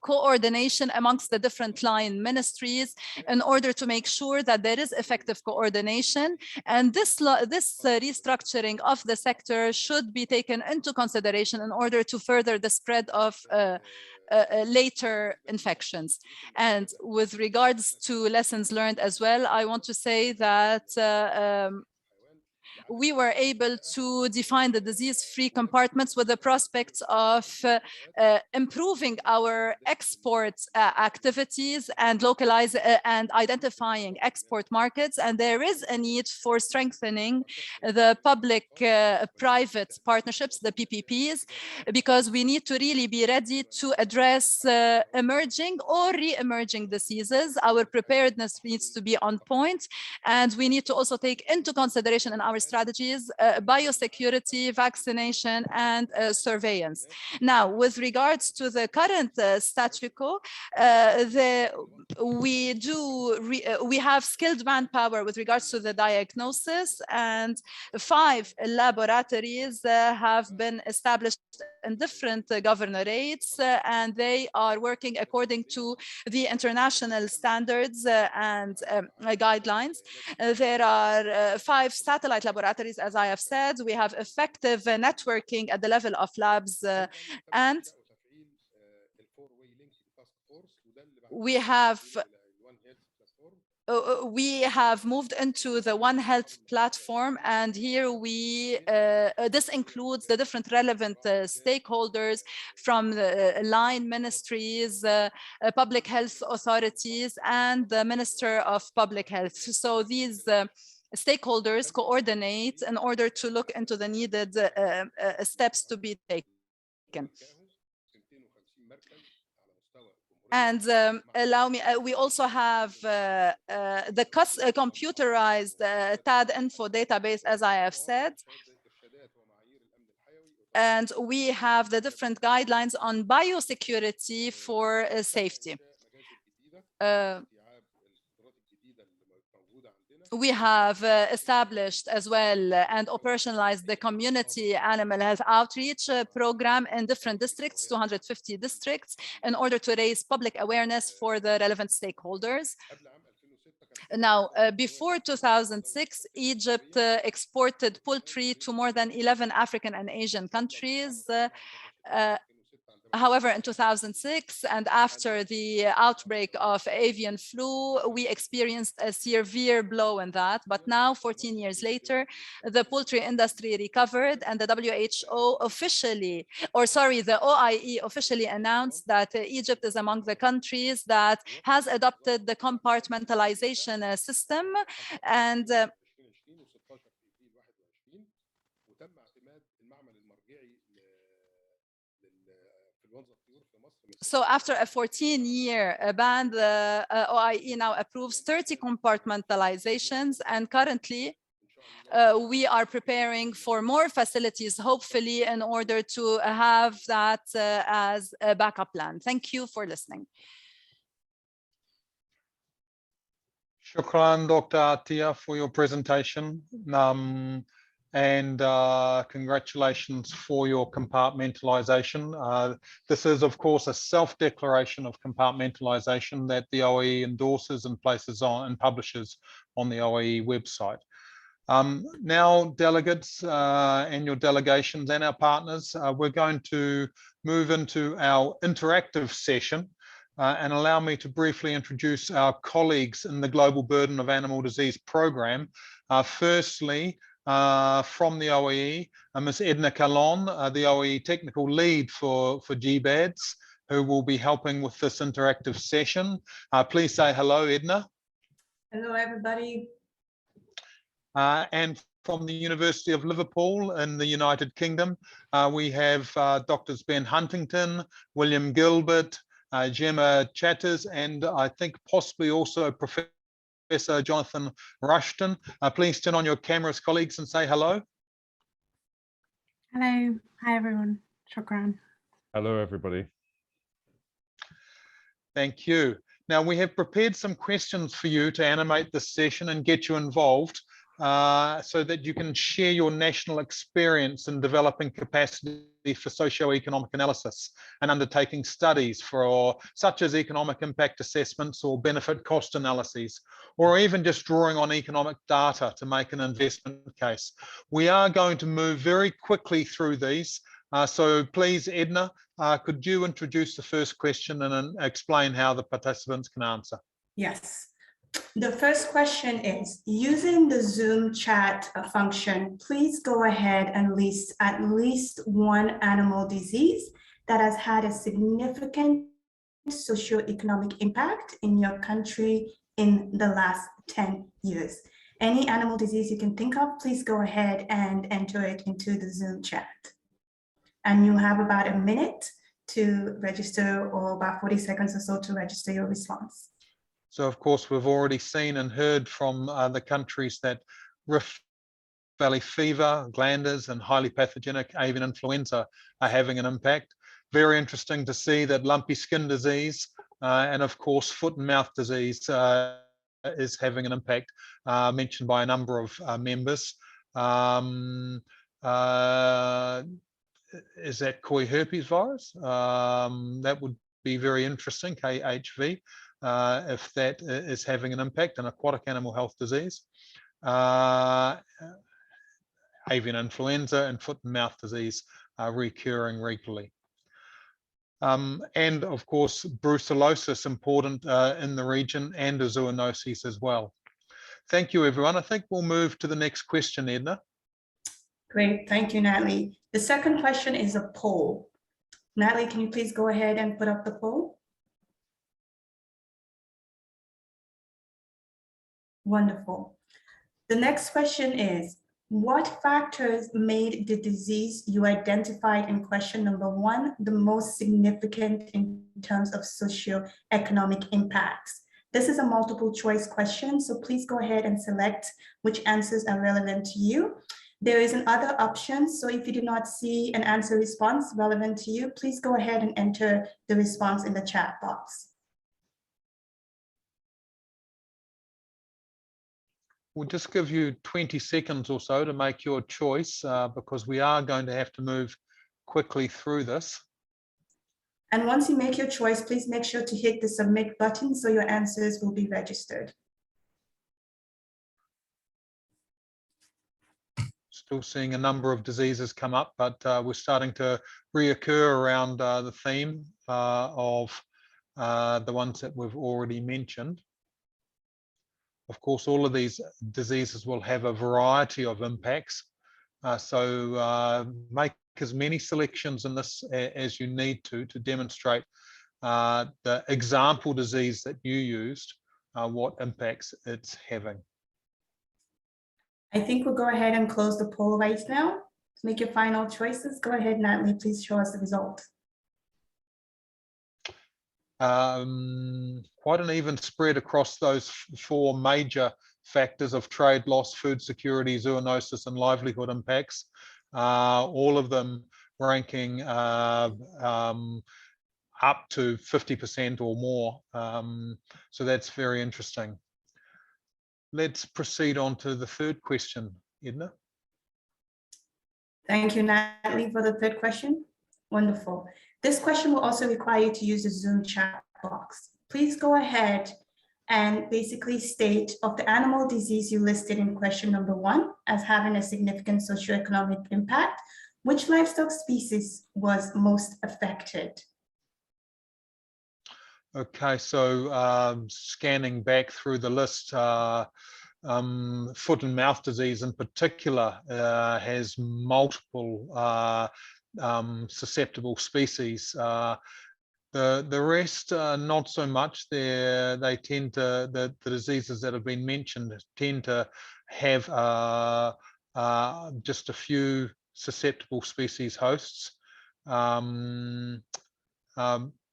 coordination amongst the different line ministries in order to make sure that there is effective coordination. And this restructuring of the sector should be taken into consideration in order to further the spread of later infections. And with regards to lessons learned as well, I want to say that we were able to define the disease-free compartments with the prospects of improving our export activities and and identifying export markets. And there is a need for strengthening the public-private partnerships, the PPPs, because we need to really be ready to address emerging or re-emerging diseases. Our preparedness needs to be on point, and we need to also take into consideration in our our strategies, biosecurity, vaccination, and surveillance. Now, with regards to the current statu quo, we have skilled manpower with regards to the diagnosis, and 5 laboratories have been established in different governorates, and they are working according to the international standards and guidelines. There are 5 satellite laboratories, as I have said. We have effective networking at the level of labs, and we have moved into the One Health platform, and here this includes the different relevant stakeholders from the line ministries, public health authorities, and the Minister of Public Health. So these stakeholders coordinate in order to look into the needed steps to be taken. And allow me, we also have the computerized TAD info database, as I have said. And we have the different guidelines on biosecurity for safety. We have established as well and operationalized the community animal health outreach program in different districts, 250 districts, in order to raise public awareness for the relevant stakeholders. Now, before 2006, Egypt exported poultry to more than 11 African and Asian countries. However, in 2006, and after the outbreak of avian flu, we experienced a severe blow in that. But now, 14 years later, the poultry industry recovered, and the WHO officially, the OIE officially announced that Egypt is among the countries that has adopted the compartmentalization system, and so after a 14-year ban, the OIE now approves 30 compartmentalizations, and currently we are preparing for more facilities, hopefully, in order to have that as a backup plan. Thank you for listening. Shukran, Dr. Atia, for your presentation. And congratulations for your compartmentalization. This is, of course, a self-declaration of compartmentalization that the OIE endorses and places on and publishes on the OIE website. Now, delegates and your delegations and our partners, we're going to move into our interactive session. And allow me to briefly introduce our colleagues in the Global Burden of Animal Disease Program. Firstly, from the OIE, Ms. Edna Calon, the OIE technical lead for GBADS, who will be helping with this interactive session. Please say hello, Edna. Hello, everybody. And from the University of Liverpool in the United Kingdom, we have Drs. Ben Huntington, William Gilbert, Gemma Chatters, and I think possibly also Professor Jonathan Rushton. Please turn on your cameras, colleagues, and say hello. Hello. Hi, everyone. Shukran. Hello, everybody. Thank you. Now, we have prepared some questions for you to animate this session and get you involved so that you can share your national experience in developing capacity for socio-economic analysis and undertaking studies for such as economic impact assessments or benefit cost analyses, or even just drawing on economic data to make an investment case. We are going to move very quickly through these. So please, Edna, could you introduce the first question and explain how the participants can answer? Yes. The first question is, using the Zoom chat function, please go ahead and list at least one animal disease that has had a significant socioeconomic impact in your country in the last 10 years. Any animal disease you can think of, please go ahead and enter it into the Zoom chat. And you have about a minute to register, or about 40 seconds or so to register your response. So, of course, we've already seen and heard from the countries that valley fever, glanders, and highly pathogenic avian influenza are having an impact. Very interesting to see that lumpy skin disease and of course foot and mouth disease is having an impact, mentioned by a number of members. Is that koi herpes virus? That would be very interesting, KHV, if that is having an impact, on aquatic animal health disease. Avian influenza and foot and mouth disease are recurring regularly. And of course, brucellosis important in the region, and a zoonosis as well. Thank you, everyone. I think we'll move to the next question, Edna. Great, thank you, Natalie. The second question is a poll. Natalie, can you please go ahead and put up the poll? Wonderful. The next question is, what factors made the disease you identified in question number 1 the most significant in terms of socioeconomic impacts? This is a multiple choice question, so please go ahead and select which answers are relevant to you. There is an other option, so if you do not see an answer response relevant to you, please go ahead and enter the response in the chat box. We'll just give you 20 seconds or so to make your choice because we are going to have to move quickly through this. And once you make your choice, please make sure to hit the submit button so your answers will be registered. Still seeing a number of diseases come up, but we're starting to reoccur around the theme of the ones that we've already mentioned. Of course, all of these diseases will have a variety of impacts. So make as many selections in this as you need to demonstrate the example disease that you used, what impacts it's having. I think we'll go ahead and close the poll right now. To make your final choices, go ahead, Natalie, please show us the result. Quite an even spread across those 4 major factors of trade loss, food security, zoonosis, and livelihood impacts. All of them ranking up to 50% or more. So that's very interesting. Let's proceed on to the third question, Edna. Thank you, Natalie, for the third question. Wonderful. This question will also require you to use the Zoom chat box. Please go ahead and basically state of the animal disease you listed in question number 1 as having a significant socioeconomic impact, which livestock species was most affected? Okay, so scanning back through the list, foot and mouth disease in particular has multiple susceptible species. The rest, not so much. They tend to, the diseases that have been mentioned tend to have just a few susceptible species hosts.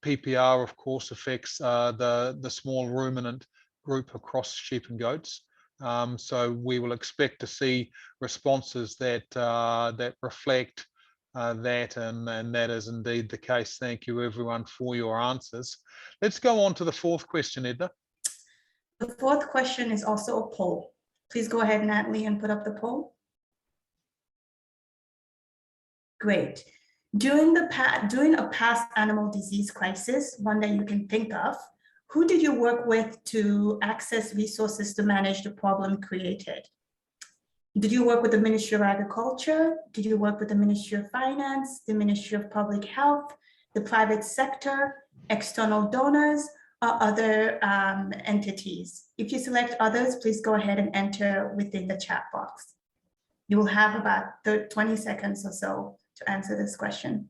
PPR, of course, affects the small ruminant group across sheep and goats. So we will expect to see responses that that reflect that, and that is indeed the case. Thank you, everyone, for your answers. Let's go on to the fourth question, Edna. The fourth question is also a poll. Please go ahead, Natalie, and put up the poll. Great. During a past animal disease crisis, one that you can think of, who did you work with to access resources to manage the problem created? Did you work with the Ministry of Agriculture? Did you work with the Ministry of Finance, the Ministry of Public Health, the private sector, external donors, or other entities? If you select others, please go ahead and enter within the chat box. You will have about 20 seconds or so to answer this question.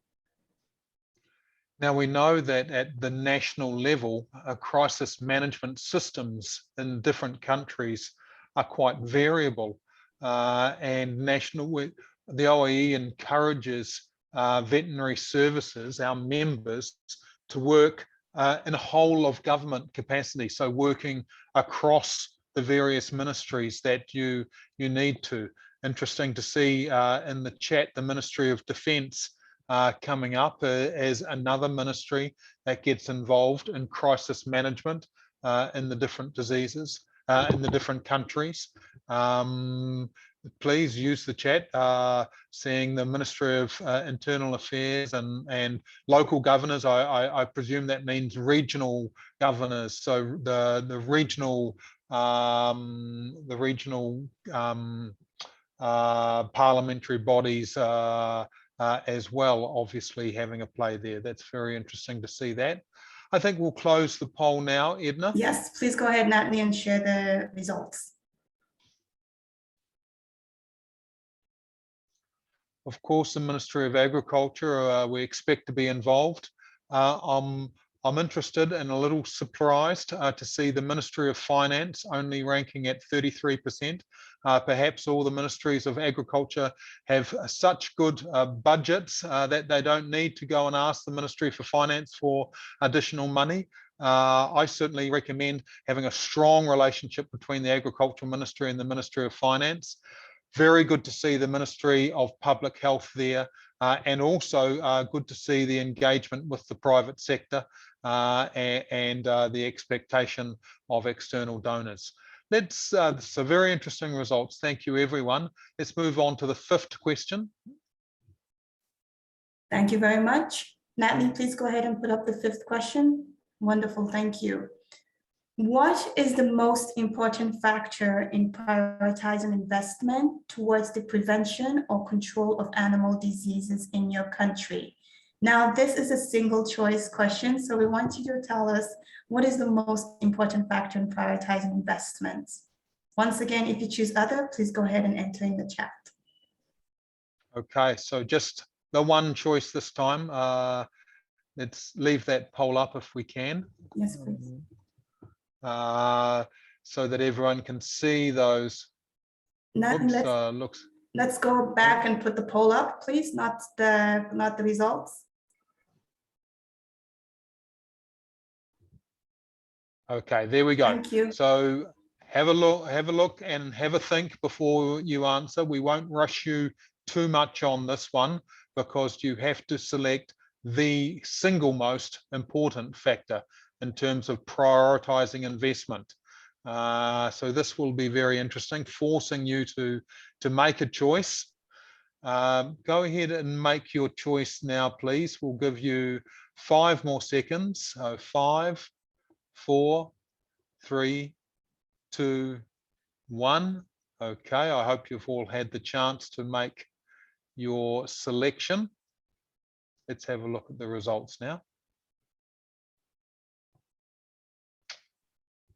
Now, we know that at the national level, crisis management systems in different countries are quite variable, and the OIE encourages veterinary services, our members, to work in a whole of government capacity, so working across the various ministries that you need to. Interesting to see in the chat the Ministry of Defence coming up as another ministry that gets involved in crisis management in the different diseases in the different countries. Please use the chat. Seeing the Ministry of Internal Affairs and local governors, I presume that means regional governors. So the regional parliamentary bodies as well, obviously having a play there. That's very interesting to see that. I think we'll close the poll now, Edna. Yes, please go ahead, Natalie, and share the results. Of course, the Ministry of Agriculture, we expect to be involved. I'm interested and a little surprised to see the Ministry of Finance only ranking at 33%. Perhaps all the ministries of agriculture have such good budgets that they don't need to go and ask the Ministry for Finance for additional money. I certainly recommend having a strong relationship between the Agricultural Ministry and the Ministry of Finance. Very good to see the Ministry of Public Health there, and also good to see the engagement with the private sector and the expectation of external donors. So very interesting results. Thank you, everyone. Let's move on to the 5th question. Thank you very much. Natalie, please go ahead and put up the 5th question. Wonderful, thank you. What is the most important factor in prioritizing investment towards the prevention or control of animal diseases in your country? Now, this is a single choice question, so we want you to tell us what is the most important factor in prioritizing investments. Once again, if you choose other, please go ahead and enter in the chat. Okay, so just the one choice this time. Let's leave that poll up if we can. Yes, please. So that everyone can see those. Let's go back and put the poll up, please, not the results. Okay, there we go. Thank you. So have a look and have a think before you answer. We won't rush you too much on this one because you have to select the single most important factor in terms of prioritizing investment. So this will be very interesting, forcing you to make a choice. Go ahead and make your choice now, please. We'll give you 5 more seconds. So 5, 4, 3, 2, 1. Okay, I hope you've all had the chance to make your selection. Let's have a look at the results now.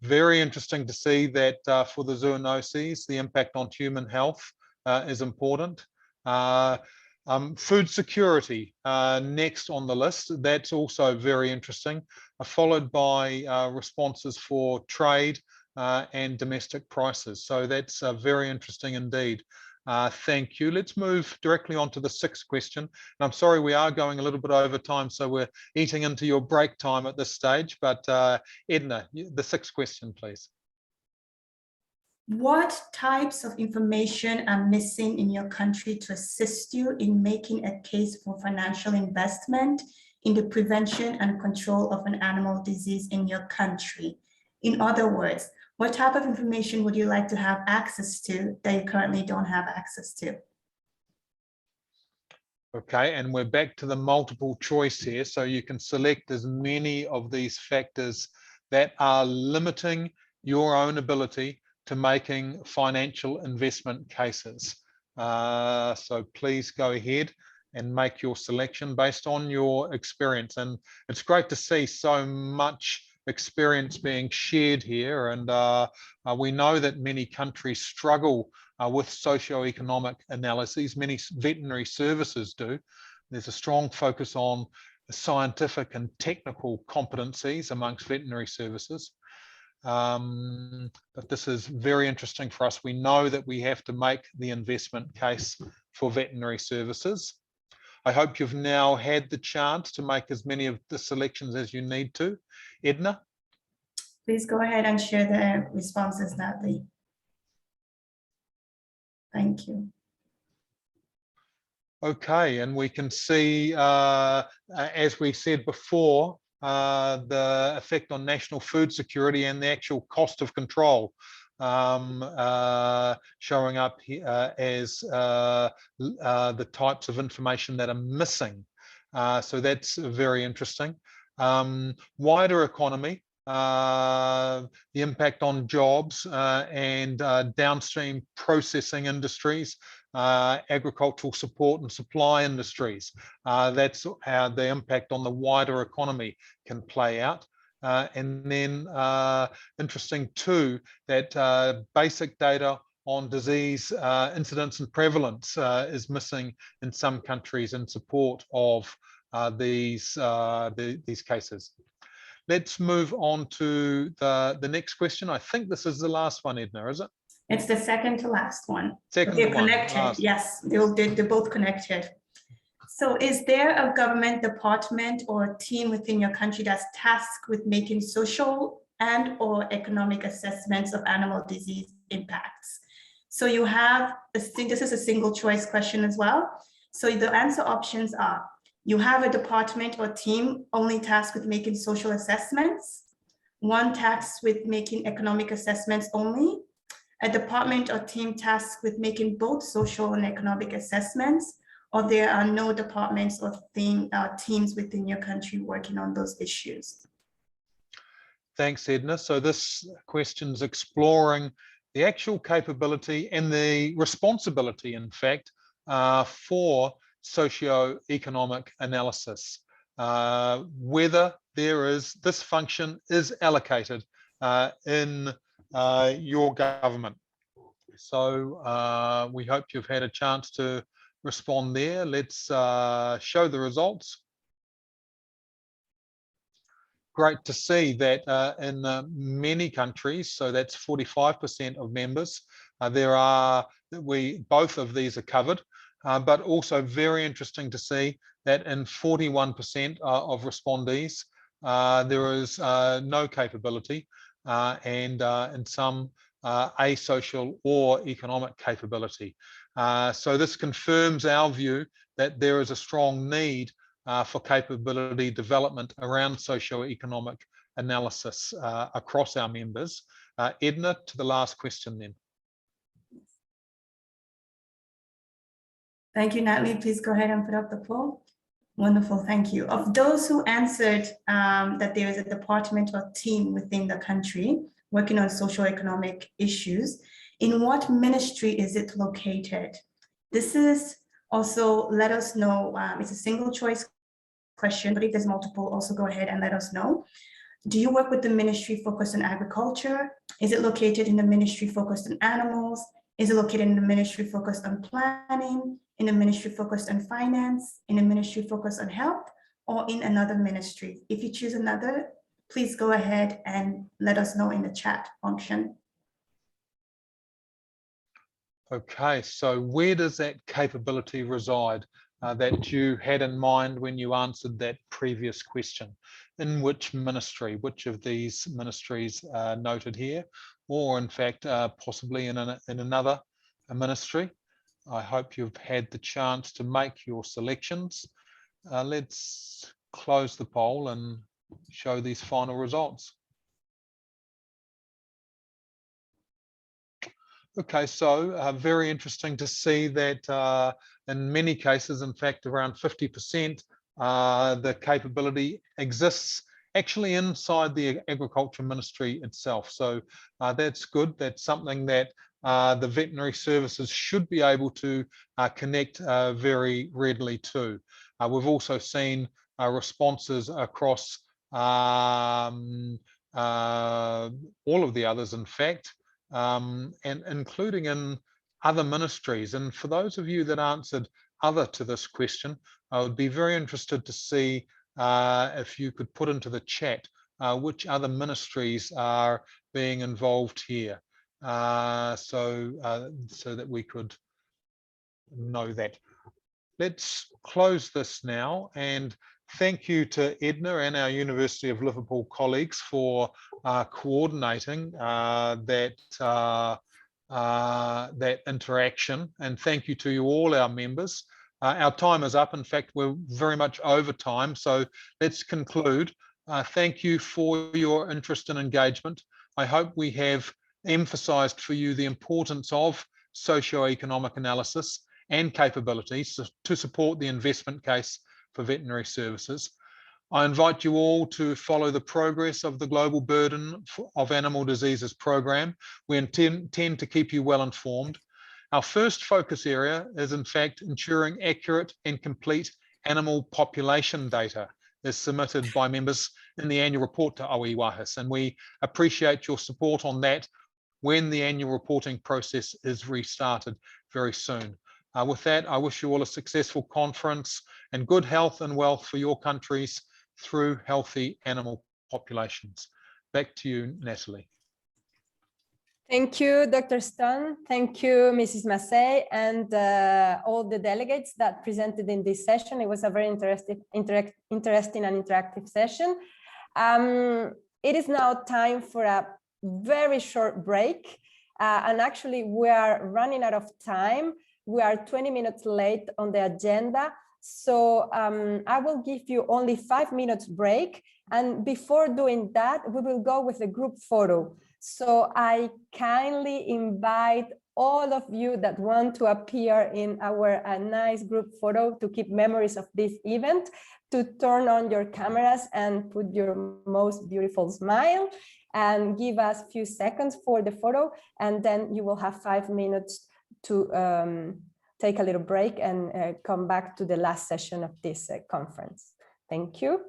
Very interesting to see that for the zoonoses, the impact on human health is important. Food security next on the list. That's also very interesting, followed by responses for trade and domestic prices. So that's very interesting indeed. Thank you. Let's move directly on to the 6th question. And I'm sorry, we are going a little bit over time, so we're eating into your break time at this stage. But Edna, the 6th question, please. What types of information are missing in your country to assist you in making a case for financial investment in the prevention and control of an animal disease in your country? In other words, what type of information would you like to have access to that you currently don't have access to? Okay, and we're back to the multiple choice here. So you can select as many of these factors that are limiting your own ability to making financial investment cases. So please go ahead and make your selection based on your experience. And it's great to see so much experience being shared here. And we know that many countries struggle with socioeconomic analyses. Many veterinary services do. There's a strong focus on scientific and technical competencies amongst veterinary services. But this is very interesting for us. We know that we have to make the investment case for veterinary services. I hope you've now had the chance to make as many of the selections as you need to. Edna? Please go ahead and share the responses, Natalie. Thank you. Okay, and we can see, as we said before, the effect on national food security and the actual cost of control showing up as the types of information that are missing. So that's very interesting. Wider economy, the impact on jobs and downstream processing industries, agricultural support and supply industries. That's how the impact on the wider economy can play out. And then interesting too, that basic data on disease incidence and prevalence is missing in some countries in support of these cases. Let's move on to the next question. I think this is the last one, Edna, is it? It's the second to last one. Second They're to one, connected. last. Yes, they're both connected. So is there a government department or team within your country that's tasked with making social and or economic assessments of animal disease impacts? So you have, this is a single choice question as well. So the answer options are, you have a department or team only tasked with making social assessments, one tasked with making economic assessments only, a department or team tasked with making both social and economic assessments, or there are no departments or teams within your country working on those issues? Thanks, Edna. So this question's exploring the actual capability and the responsibility, in fact, for socio-economic analysis, whether this function is allocated in your government. So we hope you've had a chance to respond there. Let's show the results. Great to see that in many countries, so that's 45% of members, both of these are covered, but also very interesting to see that in 41% of respondees, there is no capability, and in some asocial or economic capability. So this confirms our view that there is a strong need for capability development around socio-economic analysis across our members. Edna, to the last question then. Thank you, Natalie. Please go ahead and put up the poll. Wonderful, thank you. Of those who answered that there is a department or team within the country working on socio-economic issues, in what ministry is it located? This is also, let us know, it's a single choice question, but if there's multiple, also go ahead and let us know. Do you work with the ministry focused on agriculture? Is it located in the ministry focused on animals? Is it located in the ministry focused on planning, in the ministry focused on finance, in the ministry focused on health, or in another ministry? If you choose another, please go ahead and let us know in the chat function. Okay, so where does that capability reside that you had in mind when you answered that previous question? In which ministry? Which of these ministries noted here? Or in fact, possibly in another ministry? I hope you've had the chance to make your selections. Let's close the poll and show these final results. Okay, so very interesting to see that in many cases, in fact, around 50%, the capability exists actually inside the Agriculture Ministry itself. So that's good. That's something that the veterinary services should be able to connect very readily to. We've also seen responses across all of the others, in fact, and including in other ministries. And for those of you that answered other to this question, I would be very interested to see if you could put into the chat which other ministries are being involved here, so that we could know that. Let's close this now, and thank you to Edna and our University of Liverpool colleagues for coordinating that interaction, and thank you to all our members Our time is up. In fact, we're very much over time. So let's conclude. Thank you for your interest and engagement. I hope we have emphasized for you the importance of socioeconomic analysis and capabilities to support the investment case for veterinary services. I invite you all to follow the progress of the Global Burden of Animal Diseases program. We intend to keep you well informed. Our first focus area is, in fact, ensuring accurate and complete animal population data is submitted by members in the annual report to OIE WAHIS, and we appreciate your support on that when the annual reporting process is restarted very soon. With that, I wish you all a successful conference and good health and wealth for your countries through healthy animal populations. Back to you, Natalie. Thank you, Dr. Stone. Thank you, Mrs. Massey, and all the delegates that presented in this session. It was a very interesting and interactive session. It is now time for a very short break. And actually, we are running out of time. We are 20 minutes late on the agenda. So I will give you only 5 minutes break. And before doing that, we will go with a group photo. So I kindly invite all of you that want to appear in our nice group photo to keep memories of this event, to turn on your cameras and put your most beautiful smile and give us a few seconds for the photo. And then you will have 5 minutes to take a little break and come back to the last session of this conference. Thank you.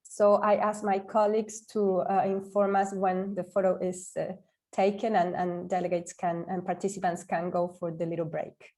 So I ask my colleagues to inform us when the photo is taken and delegates can and participants can go for the little break.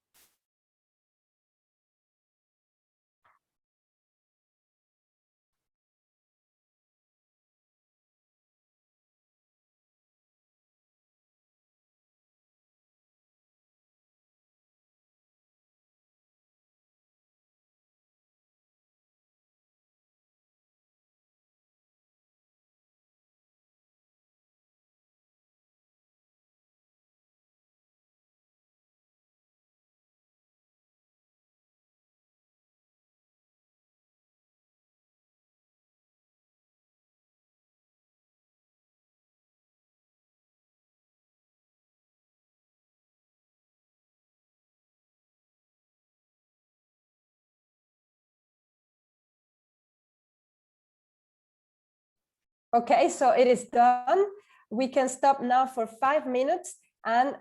Okay, so it is done. We can stop now for 5 minutes and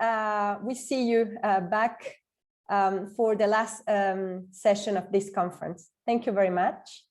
we see you back for the last session of this conference. Thank you very much.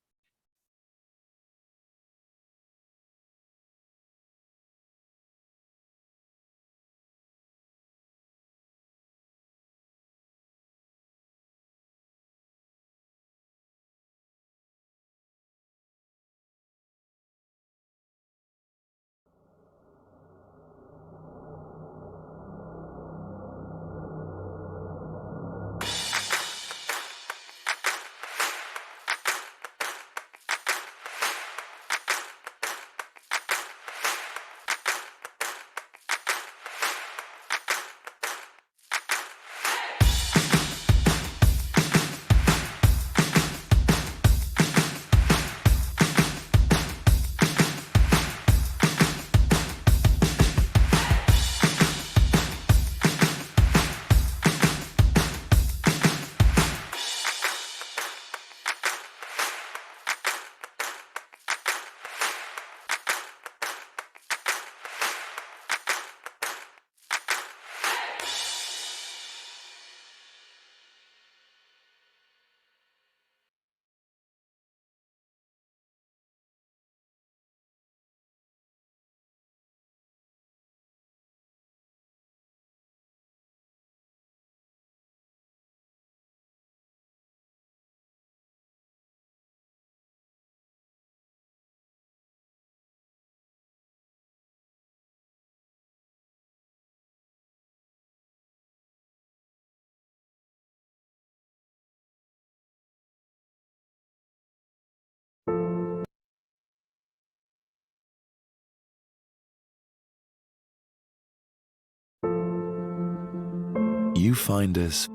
You find us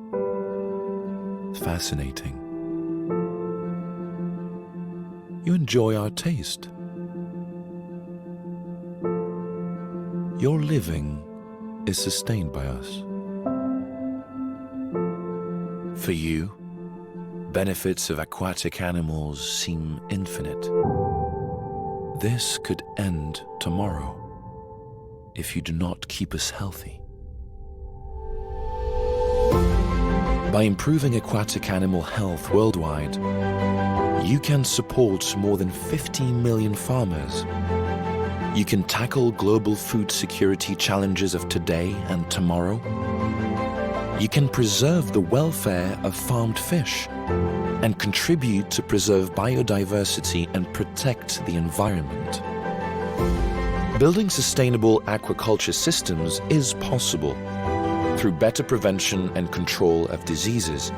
fascinating. You enjoy our taste. Your living is sustained by us. For you, benefits of aquatic animals seem infinite. This could end tomorrow if you do not keep us healthy. By improving aquatic animal health worldwide, you can support more than 50 million farmers. You can tackle global food security challenges of today and tomorrow. You can preserve the welfare of farmed fish and contribute to preserve biodiversity and protect the environment. Building sustainable aquaculture systems is possible through better prevention and control of diseases,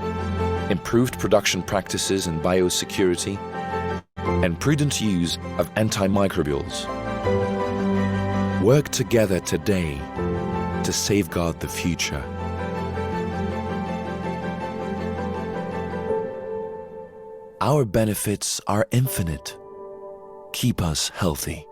improved production practices and biosecurity, and prudent use of antimicrobials. Work together today to safeguard the future. Our benefits are infinite. Keep us healthy.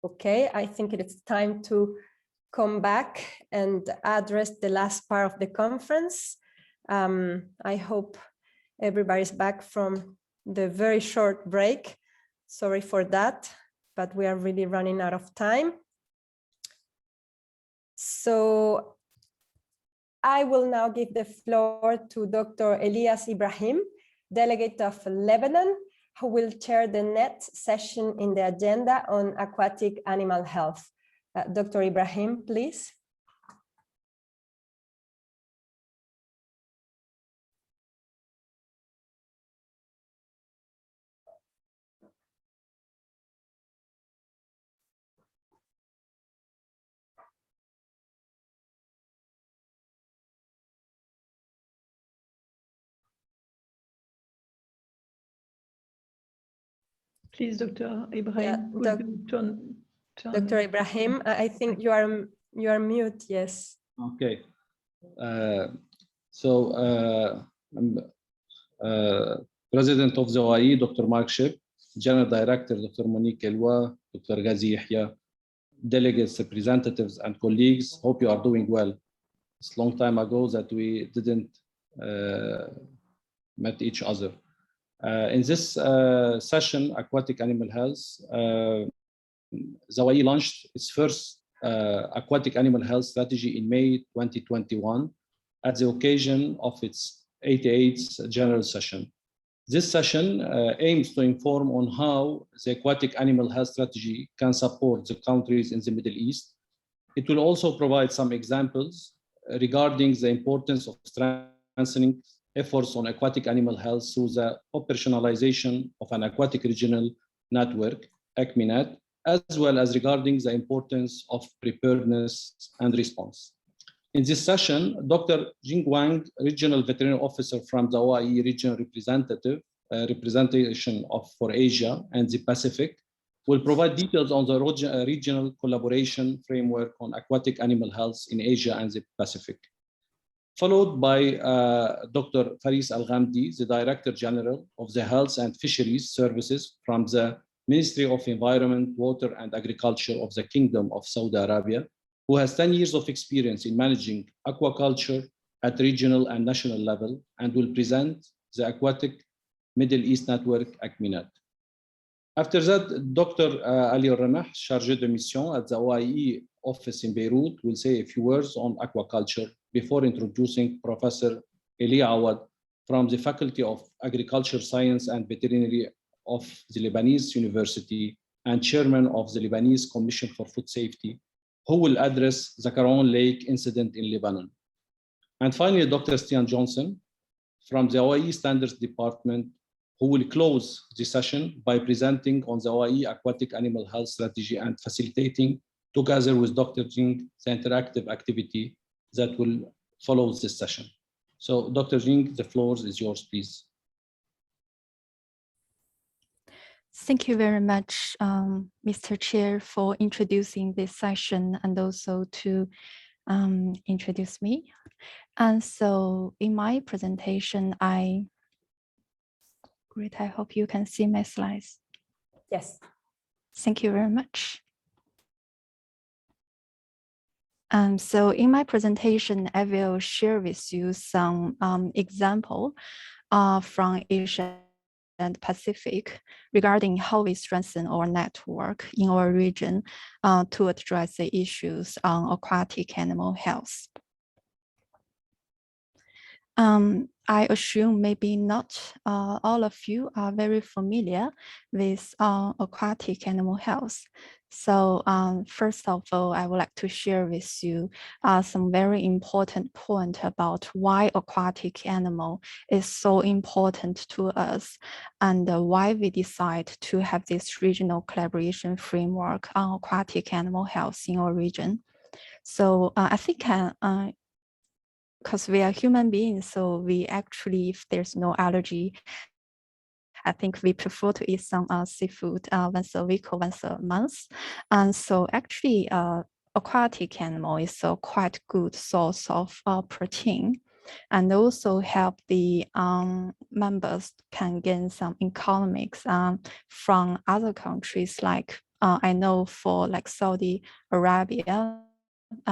Okay, I think it's time to come back and address the last part of the conference. I hope everybody's back from the very short break. Sorry for that, but we are really running out of time. So I will now give the floor to Dr. Elias Ibrahim, delegate of Lebanon, who will chair the next session in the agenda on aquatic animal health. Dr. Ibrahim, please. Please, Dr. Ibrahim, Dr. Ibrahim, I think you are mute, yes. Okay. I'm President of the OIE, Dr. Mark Ship, General Director, Dr. Monique Elwa, Dr. Ghazi Yahya, delegates, representatives, and colleagues. Hope you are doing well. It's a long time ago that we didn't met each other. In this session, Aquatic Animal Health, the OIE launched its first aquatic animal health strategy in May 2021 at the occasion of its 88th general session. This session aims to inform on how the aquatic animal health strategy can support the countries in the Middle East. It will also provide some examples regarding the importance of strengthening efforts on aquatic animal health through the operationalization of an aquatic regional network, ACMINET, as well as regarding the importance of preparedness and response. In this session, Dr. Jing Wang, Regional Veterinary Officer from the OIE Regional Representation for Asia and the Pacific, will provide details on the regional collaboration framework on aquatic animal health in Asia and the Pacific. Followed by Dr. Faris Al-Ghamdi, the Director General of the Health and Fisheries Services from the Ministry of Environment, Water and Agriculture of the Kingdom of Saudi Arabia, who has 10 years of experience in managing aquaculture at regional and national level and will present the Aquatic Middle East Network, ACMINET. After that, Dr. Ali Al-Ramah, Chargé de Mission at the OIE office in Beirut, will say a few words on aquaculture before introducing Professor Eli Awad from the Faculty of Agriculture Science and Veterinary of the Lebanese University and Chairman of the Lebanese Commission for Food Safety, who will address the Caron Lake incident in Lebanon. And finally, Dr. Stian Johnson from the OIE Standards Department, who will close the session by presenting on the OIE Aquatic Animal Health Strategy and facilitating, together with Dr. Jing, the interactive activity that will follow this session. So Dr. Jing, the floor is yours, please. Thank you very much, Mr. Chair, for introducing this session and also to introduce me. And so in my presentation, Great, I hope you can see my slides. Yes. Thank you very much. So in my presentation, I will share with you some example from Asia and Pacific regarding how we strengthen our network in our region to address the issues on aquatic animal health. I assume maybe not all of you are very familiar with aquatic animal health. So first of all, I would like to share with you some very important point about why aquatic animal is so important to us and why we decide to have this regional collaboration framework on aquatic animal health in our region. So I think because we are human beings, so we actually, if there's no allergy, I think we prefer to eat some seafood once a week or once a month. And so actually aquatic animal is a quite good source of protein and also help the members can gain some economics from other countries. Like I know for like Saudi Arabia,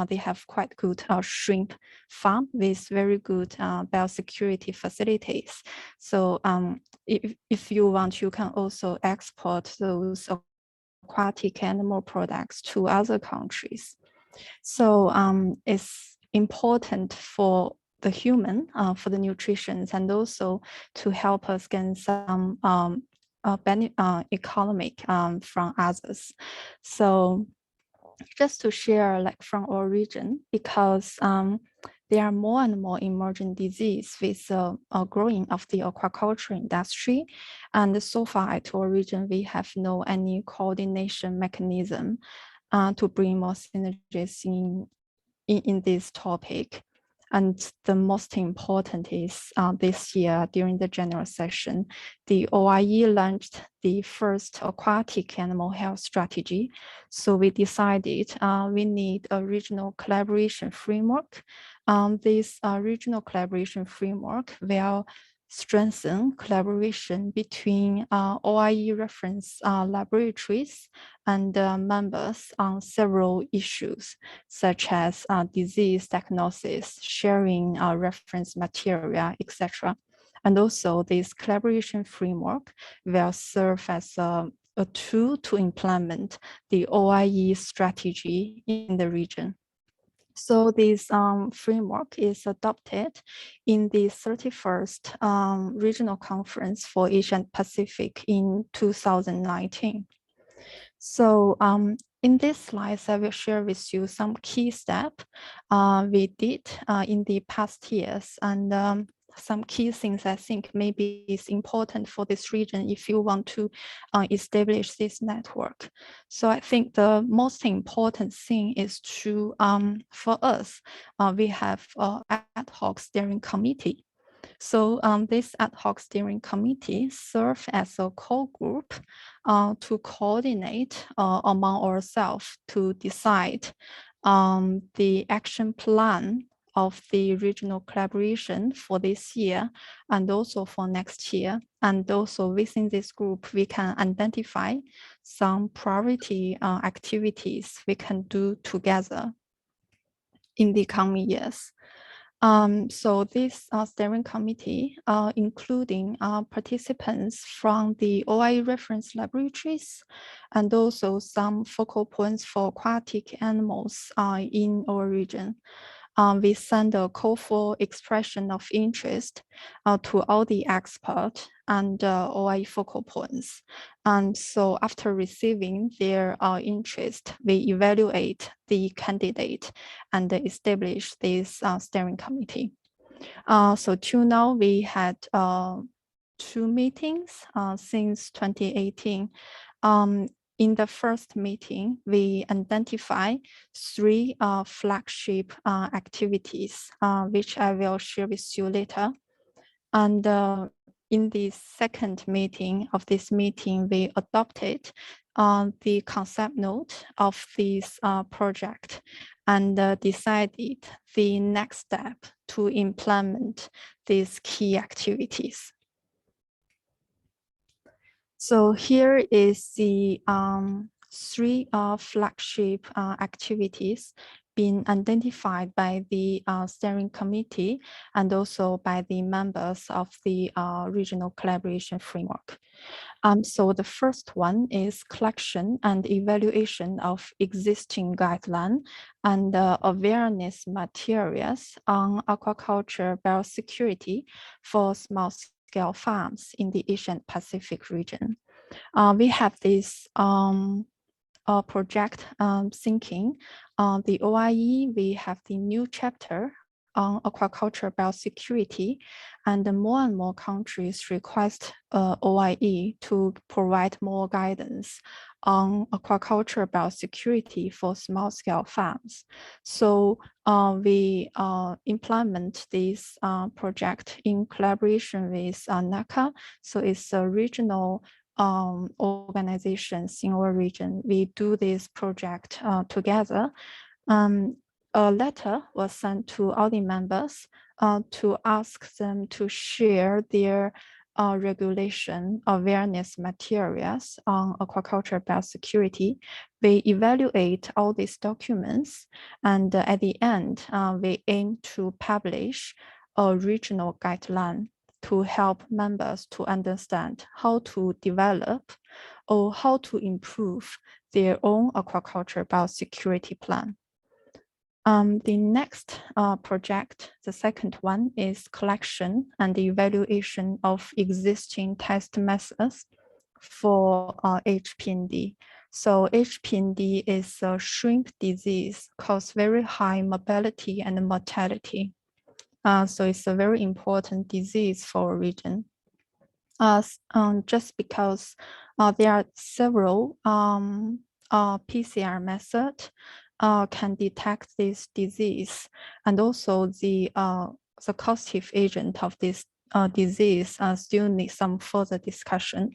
they have quite good shrimp farm with very good biosecurity facilities. So if you want, you can also export those aquatic animal products to other countries. So it's important for the human, for the nutrition, and also to help us gain some economic from others. So just to share like from our region, because there are more and more emerging disease with growing of the aquaculture industry. And so far at our region, we have no any coordination mechanism to bring more synergies in this topic. And the most important is this year during the general session, the OIE launched the first aquatic animal health strategy. So we decided we need a regional collaboration framework. This regional collaboration framework will strengthen collaboration between OIE reference laboratories and members on several issues, such as disease diagnosis, sharing reference material, etc. And also this collaboration framework will serve as a tool to implement the OIE strategy in the region. So this framework is adopted in the 31st Regional Conference for Asia and Pacific in 2019. So in this slide, I will share with you some key steps we did in the past years. And some key things I think maybe is important for this region if you want to establish this network. So I think the most important thing is to, for us, we have ad hoc steering committee. So this ad hoc steering committee serves as a core group to coordinate among ourselves to decide the action plan of the regional collaboration for this year and also for next year. And also within this group, we can identify some priority activities we can do together in the coming years. So this steering committee, including participants from the OIE reference laboratories and also some focal points for aquatic animals in our region. We send a call for expression of interest to all the experts and OIE focal points. And so after receiving their interest, we evaluate the candidate and establish this steering committee. So till now, we had 2 meetings since 2018. In the first meeting, we identify 3 flagship activities, which I will share with you later. And in the second meeting of this meeting, we adopted the concept note of this project and decided the next step to implement these key activities. So here is the 3 flagship activities being identified by the steering committee and also by the members of the regional collaboration framework. So the first one is collection and evaluation of existing guideline and awareness materials on aquaculture biosecurity for small-scale farms in the Asian Pacific region. We have this project thinking. The OIE, we have the new chapter on aquaculture biosecurity, and more and more countries request OIE to provide more guidance on aquaculture biosecurity for small-scale farms. So we implement this project in collaboration with NACA. So it's a regional organizations in our region. We do this project together. A letter was sent to all the members to ask them to share their regulation awareness materials on aquaculture biosecurity. We evaluate all these documents, and at the end, we aim to publish a regional guideline to help members to understand how to develop or how to improve their own aquaculture biosecurity plan. The next project, the second one, is collection and evaluation of existing test methods for HPND. So HPND is a shrimp disease, causes very high mobility and mortality. So it's a very important disease for our region. Just because there are several PCR methods can detect this disease, and also the causative agent of this disease still needs some further discussion.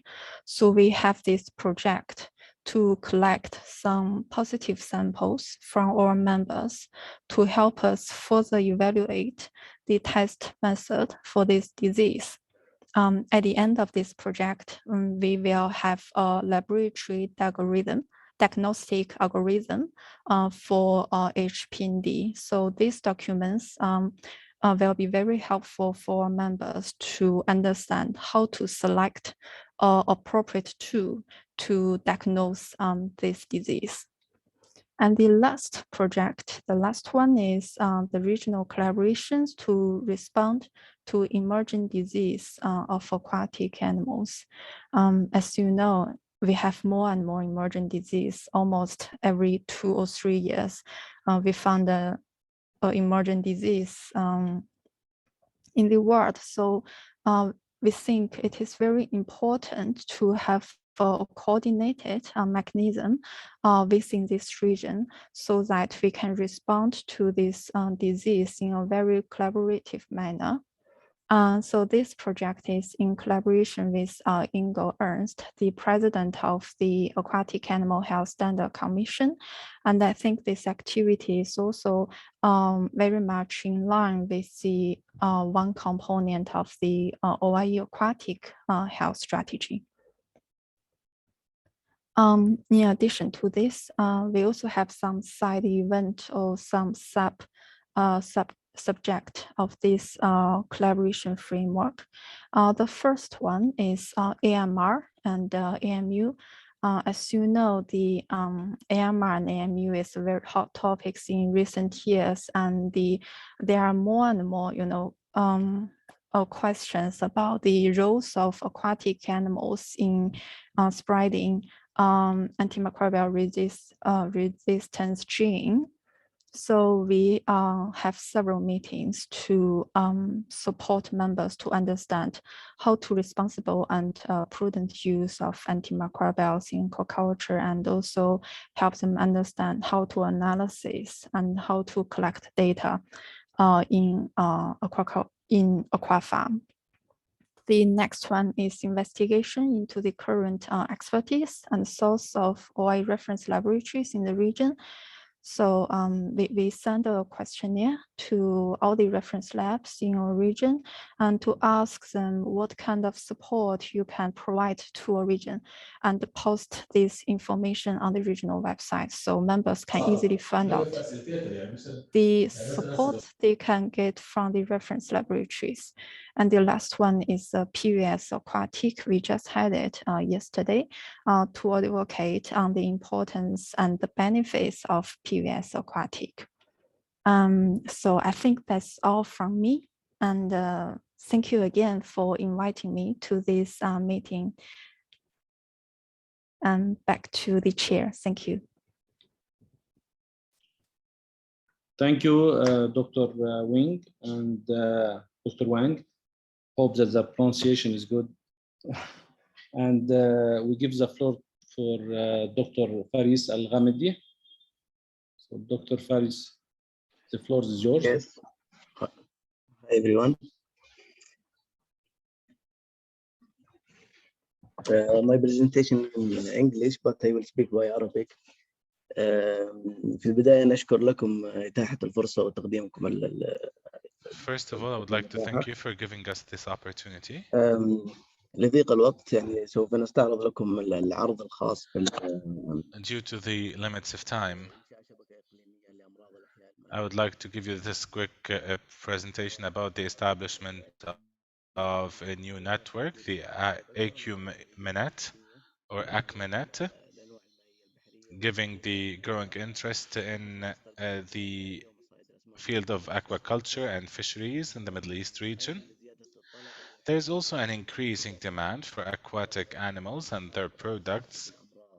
So we have this project to collect some positive samples from our members to help us further evaluate the test method for this disease. At the end of this project, we will have a laboratory diagnostic algorithm for HPND. So these documents will be very helpful for members to understand how to select appropriate tool to diagnose this disease. And the last project, the last one is the regional collaborations to respond to emerging disease of aquatic animals. As you know, we have more and more emerging disease almost every 2 or 3 years. We found an emerging disease in the world. So we think it is very important to have a coordinated mechanism within this region so that we can respond to this disease in a very collaborative manner. So this project is in collaboration with Ingo Ernst, the president of the Aquatic Animal Health Standard Commission. And I think this activity is also very much in line with the one component of the OIE aquatic health strategy. In addition to this, we also have some side event or some subject of this collaboration framework. The first one is AMR and AMU. As you know, the AMR and AMU is a very hot topics in recent years, and there are more and more, questions about the roles of aquatic animals in spreading antimicrobial resistance gene. So we have several meetings to support members to understand how to responsible and prudent use of antimicrobials in aquaculture, and also help them understand how to analysis and how to collect data in aqua farm. The next one is investigation into the current expertise and source of OIE reference laboratories in the region. So we send a questionnaire to all the reference labs in our region and to ask them what kind of support you can provide to a region, and post this information on the regional website so members can easily find out the support they can get from the reference laboratories. And the last one is the PVS aquatic. We just had it yesterday to advocate on the importance and the benefits of PVS aquatic. So I think that's all from me. And thank you again for inviting me to this meeting. And back to the chair. Thank you. Thank you, Dr. Wing and Dr. Wang. Hope that the pronunciation is good. And we give the floor for Dr. Faris Al-Ghamidi. So Dr. Faris, the floor is yours. Yes. Hi, everyone. My presentation in English, but I will speak by Arabic. في البداية نشكر لكم إتاحة الفرصة وتقديمكم First of all, I would like to thank you for giving us this opportunity. لضيق الوقت يعني سوف نستعرض لكم العرض الخاص Due to the limits of time, I would like to give you this quick presentation about the establishment of a new network, the AQMNet or ACMNet, giving the growing interest in the field of aquaculture and fisheries in the Middle East region. There's also an increasing demand for aquatic animals and their products,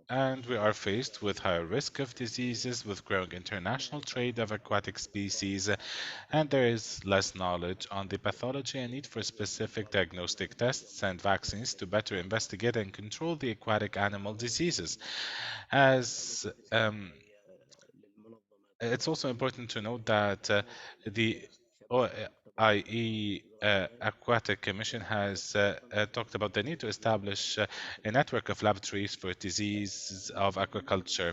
and we are faced with higher risk of diseases with growing international trade of aquatic species, and there is less knowledge on the pathology and need for specific diagnostic tests and vaccines to better investigate and control the aquatic animal diseases. As it's also important to note that the OIE Aquatic Commission has talked about the need to establish a network of laboratories for diseases of aquaculture.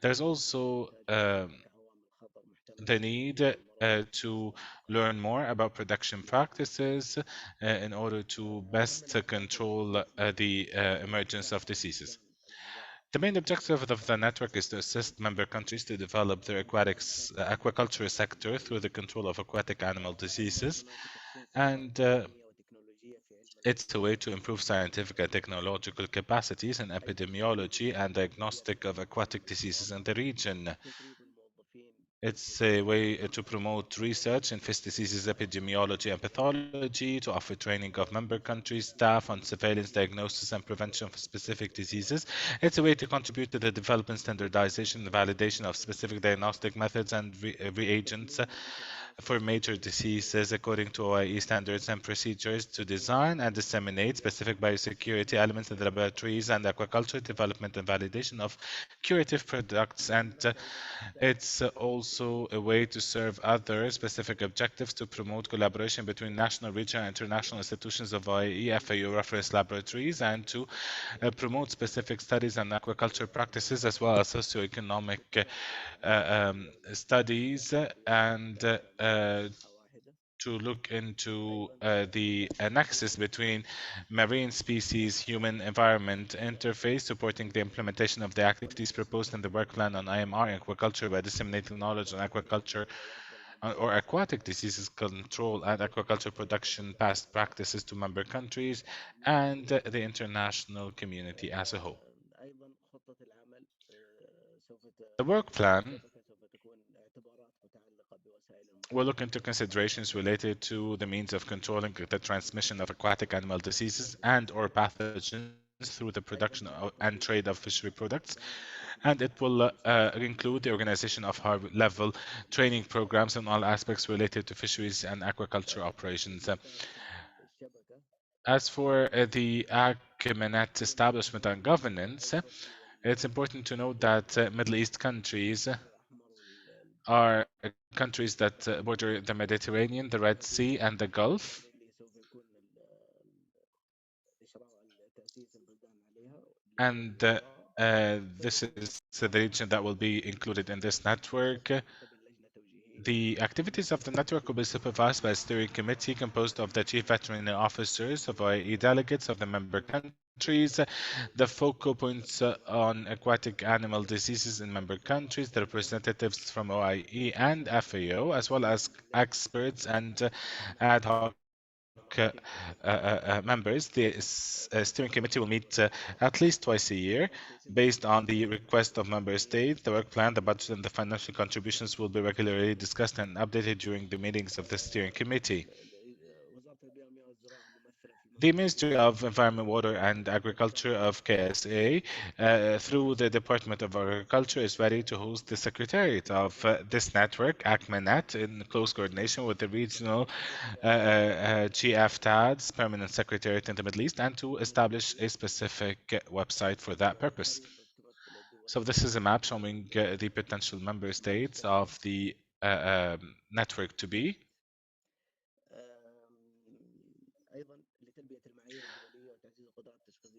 There's also the need to learn more about production practices in order to best control the emergence of diseases. The main objective of the network is to assist member countries to develop their aquaculture sector through the control of aquatic animal diseases, and it's a way to improve scientific and technological capacities in epidemiology and diagnostic of aquatic diseases in the region. It's a way to promote research in fish diseases, epidemiology, and pathology, to offer training of member countries' staff on surveillance, diagnosis, and prevention of specific diseases. It's a way to contribute to the development, standardization, and validation of specific diagnostic methods and reagents for major diseases according to OIE standards and procedures to design and disseminate specific biosecurity elements in the laboratories and aquaculture development and validation of curative products. And it's also a way to serve other specific objectives to promote collaboration between national, regional, and international institutions of OIE, FAO reference laboratories, and to promote specific studies and aquaculture practices, as well as socioeconomic studies, and to look into the nexus between marine species, human environment interface, supporting the implementation of the activities proposed in the work plan on IMR aquaculture by disseminating knowledge on aquaculture or aquatic diseases control and aquaculture production past practices to member countries and the international community as a whole. The work plan will look into considerations related to the means of controlling the transmission of aquatic animal diseases and or pathogens through the production and trade of fishery products, and it will include the organization of high-level training programs on all aspects related to fisheries and aquaculture operations. As for the ACMNet establishment and governance, it's important to note that Middle East countries are countries that border the Mediterranean, the Red Sea, and the Gulf. And this is the region that will be included in this network. The activities of the network will be supervised by a steering committee composed of the chief veterinary officers of OIE delegates of the member countries, the focal points on aquatic animal diseases in member countries, the representatives from OIE and FAO, as well as experts and ad hoc members. The steering committee will meet at least twice a year based on the request of member states. The work plan, the budget, and the financial contributions will be regularly discussed and updated during the meetings of the steering committee. The Ministry of Environment, Water and Agriculture of KSA, through the Department of Agriculture, is ready to host the secretariat of this network, ACMANET, in close coordination with the regional GFTAD's Permanent Secretariat in the Middle East, and to establish a specific website for that purpose. So this is a map showing the potential member states of the network to be.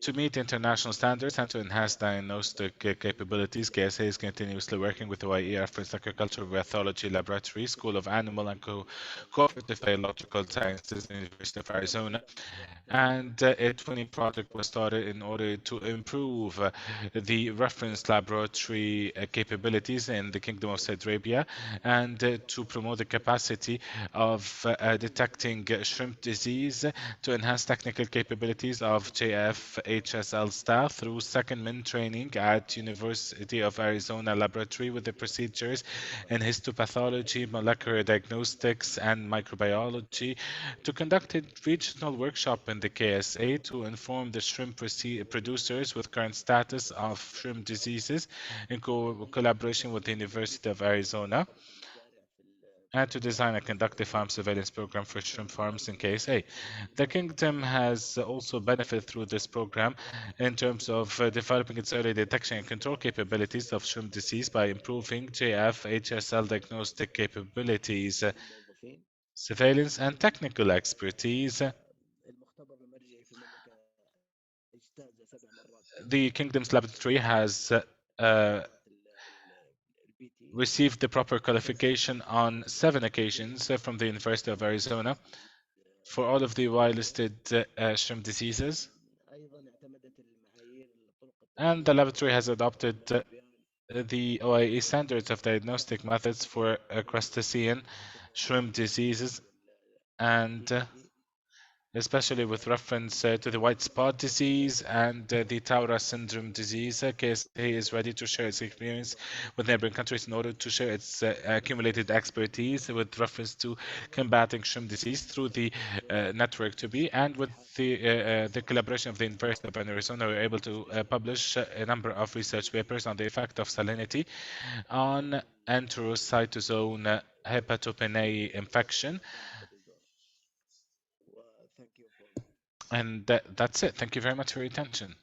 To meet international standards and to enhance diagnostic capabilities, KSA is continuously working with the OIE Reference Agricultural Pathology Laboratory, School of Animal and Cooperative Biological Sciences, University of Arizona. And a twinning project was started in order to improve the reference laboratory capabilities in the Kingdom of Saudi Arabia and to promote the capacity of detecting shrimp disease, to enhance technical capabilities of JF-HSL staff through secondment training at University of Arizona Laboratory with the procedures in histopathology, molecular diagnostics, and microbiology, to conduct a regional workshop in the KSA to inform the shrimp producers with current status of shrimp diseases in collaboration with the University of Arizona, and to design and conduct a farm surveillance program for shrimp farms in KSA. The Kingdom has also benefited through this program in terms of developing its early detection and control capabilities of shrimp disease by improving JF-HSL diagnostic capabilities, surveillance and technical expertise. The Kingdom's laboratory has received the proper qualification on 7 occasions from the University of Arizona for all of the OIE-listed shrimp diseases. And the laboratory has adopted the OIE standards of diagnostic methods for crustacean shrimp diseases, and especially with reference to the white spot disease and the Taura syndrome disease. KSA is ready to share its experience with neighboring countries in order to share its accumulated expertise with reference to combating shrimp disease through the network to be, and with the collaboration of the University of Arizona, we're able to publish a number of research papers on the effect of salinity on enterocytosome hepatopenia infection. And that's it. Thank you very much for your attention.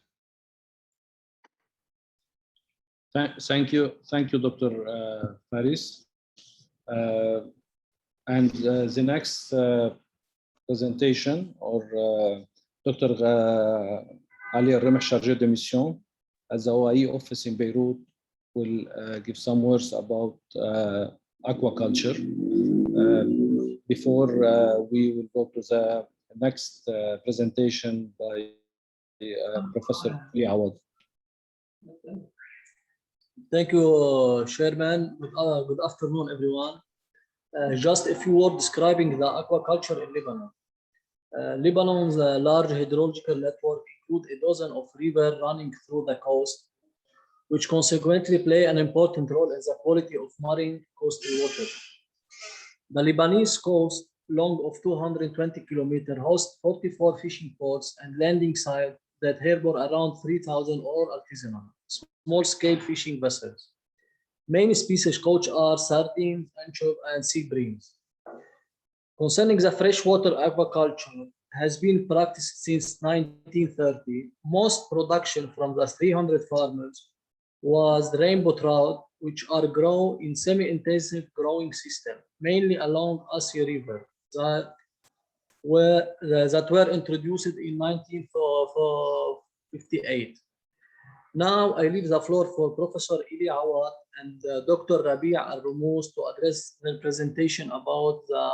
Thank you, Dr. Faris. And the next presentation of Dr. Ali Al-Remh, chargé de mission at the OIE office in Beirut, will give some words about aquaculture. Before we will go to the next presentation by Professor Ali Awad. Thank you, Chairman. Good afternoon, everyone. Just a few words describing the aquaculture in Lebanon. Lebanon's large hydrological network includes a dozen of rivers running through the coast, which consequently play an important role in the quality of marine coastal water. The Lebanese coast, long of 220 kilometers, hosts 44 fishing ports and landing sites that harbor around 3,000 or artisanal small-scale fishing vessels. Main species caught are sardines, anchovies, and sea breams. Concerning the freshwater aquaculture, has been practiced since 1930. Most production from the 300 farmers was rainbow trout, which are grown in semi-intensive growing system, mainly along Asia River, that were introduced in 1958. Now I leave the floor for Professor Eli Awad and Dr. Rabi' Al-Rumous to address the presentation about the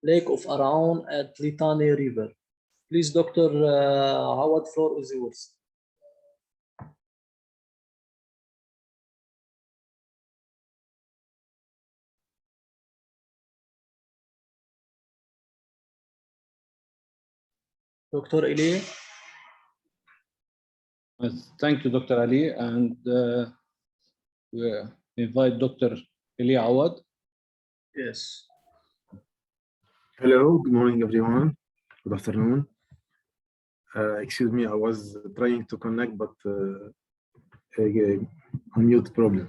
Lake of Araun at Litani River. Please, Dr. Awad, floor is yours. Dr. Eli. Thank you, Dr. Ali, and we invite Dr. Eli Awad. Yes. Hello, good morning, everyone. Good afternoon. Excuse me, I was trying to connect, but unmute problem.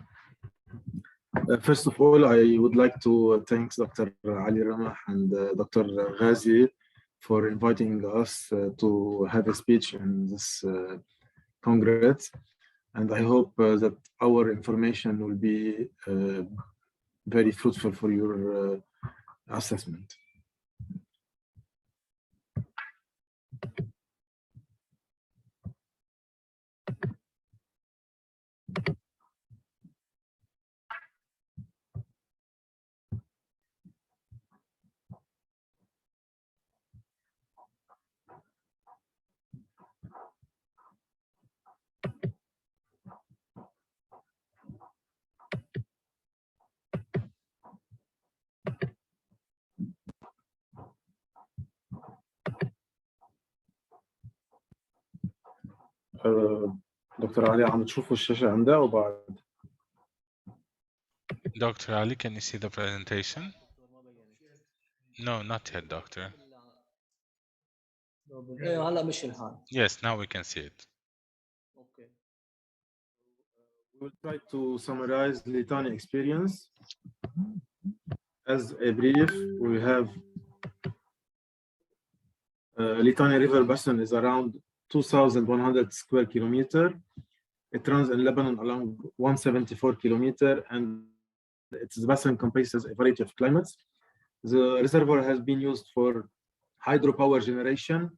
First of all, I would like to thank Dr. Ali Ramah and Dr. Ghazi for inviting us to have a speech in this Congress, and I hope that our information will be very fruitful for your assessment. دكتور علي عم تشوفوا الشاشة عندها وبعد Dr. Ali, can you see the presentation? No, not yet, doctor. Yes, now we can see it. Okay. We'll try to summarize Litani experience. As a brief, we have Litani River Basin is around 2,100 square kilometer. It runs in Lebanon along 174 kilometer, and its basin encompasses a variety of climates. The reservoir has been used for hydropower generation,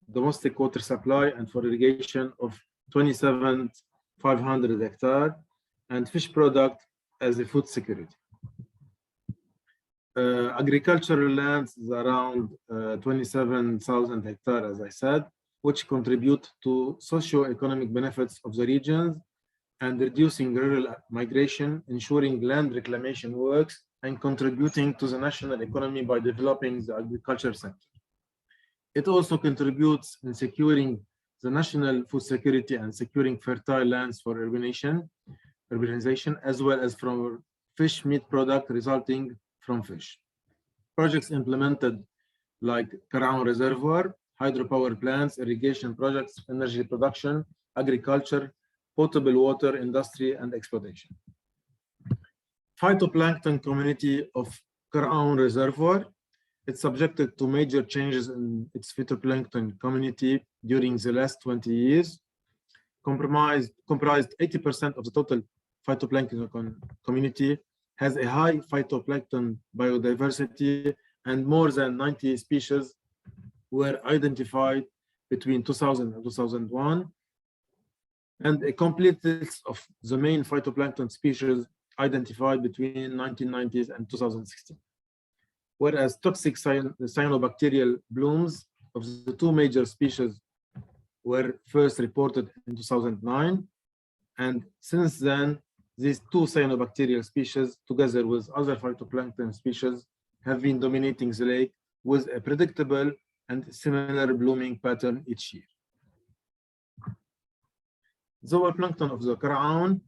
domestic water supply, and for irrigation of 27,500 hectares, and fish product as a food security. Agricultural lands is around 27,000 hectares, as I said, which contribute to socio-economic benefits of the regions and reducing rural migration, ensuring land reclamation works, and contributing to the national economy by developing the agriculture sector. It also contributes in securing the national food security and securing fertile lands for urbanization, as well as from fish meat product resulting from fish. Projects implemented like Karaun Reservoir, hydropower plants, irrigation projects, energy production, agriculture, potable water industry, and exploitation. Phytoplankton community of Karaun Reservoir. It's subjected to major changes in its phytoplankton community during the last 20 years. Comprised 80% of the total phytoplankton community, has a high phytoplankton biodiversity, and more than 90 species were identified between 2000 and 2001, and a complete list of the main phytoplankton species identified between 1990s and 2016. Whereas toxic cyanobacterial blooms of the two major species were first reported in 2009, and since then, these two cyanobacterial species, together with other phytoplankton species, have been dominating the lake with a predictable and similar blooming pattern each year. Zooplankton of the Karaun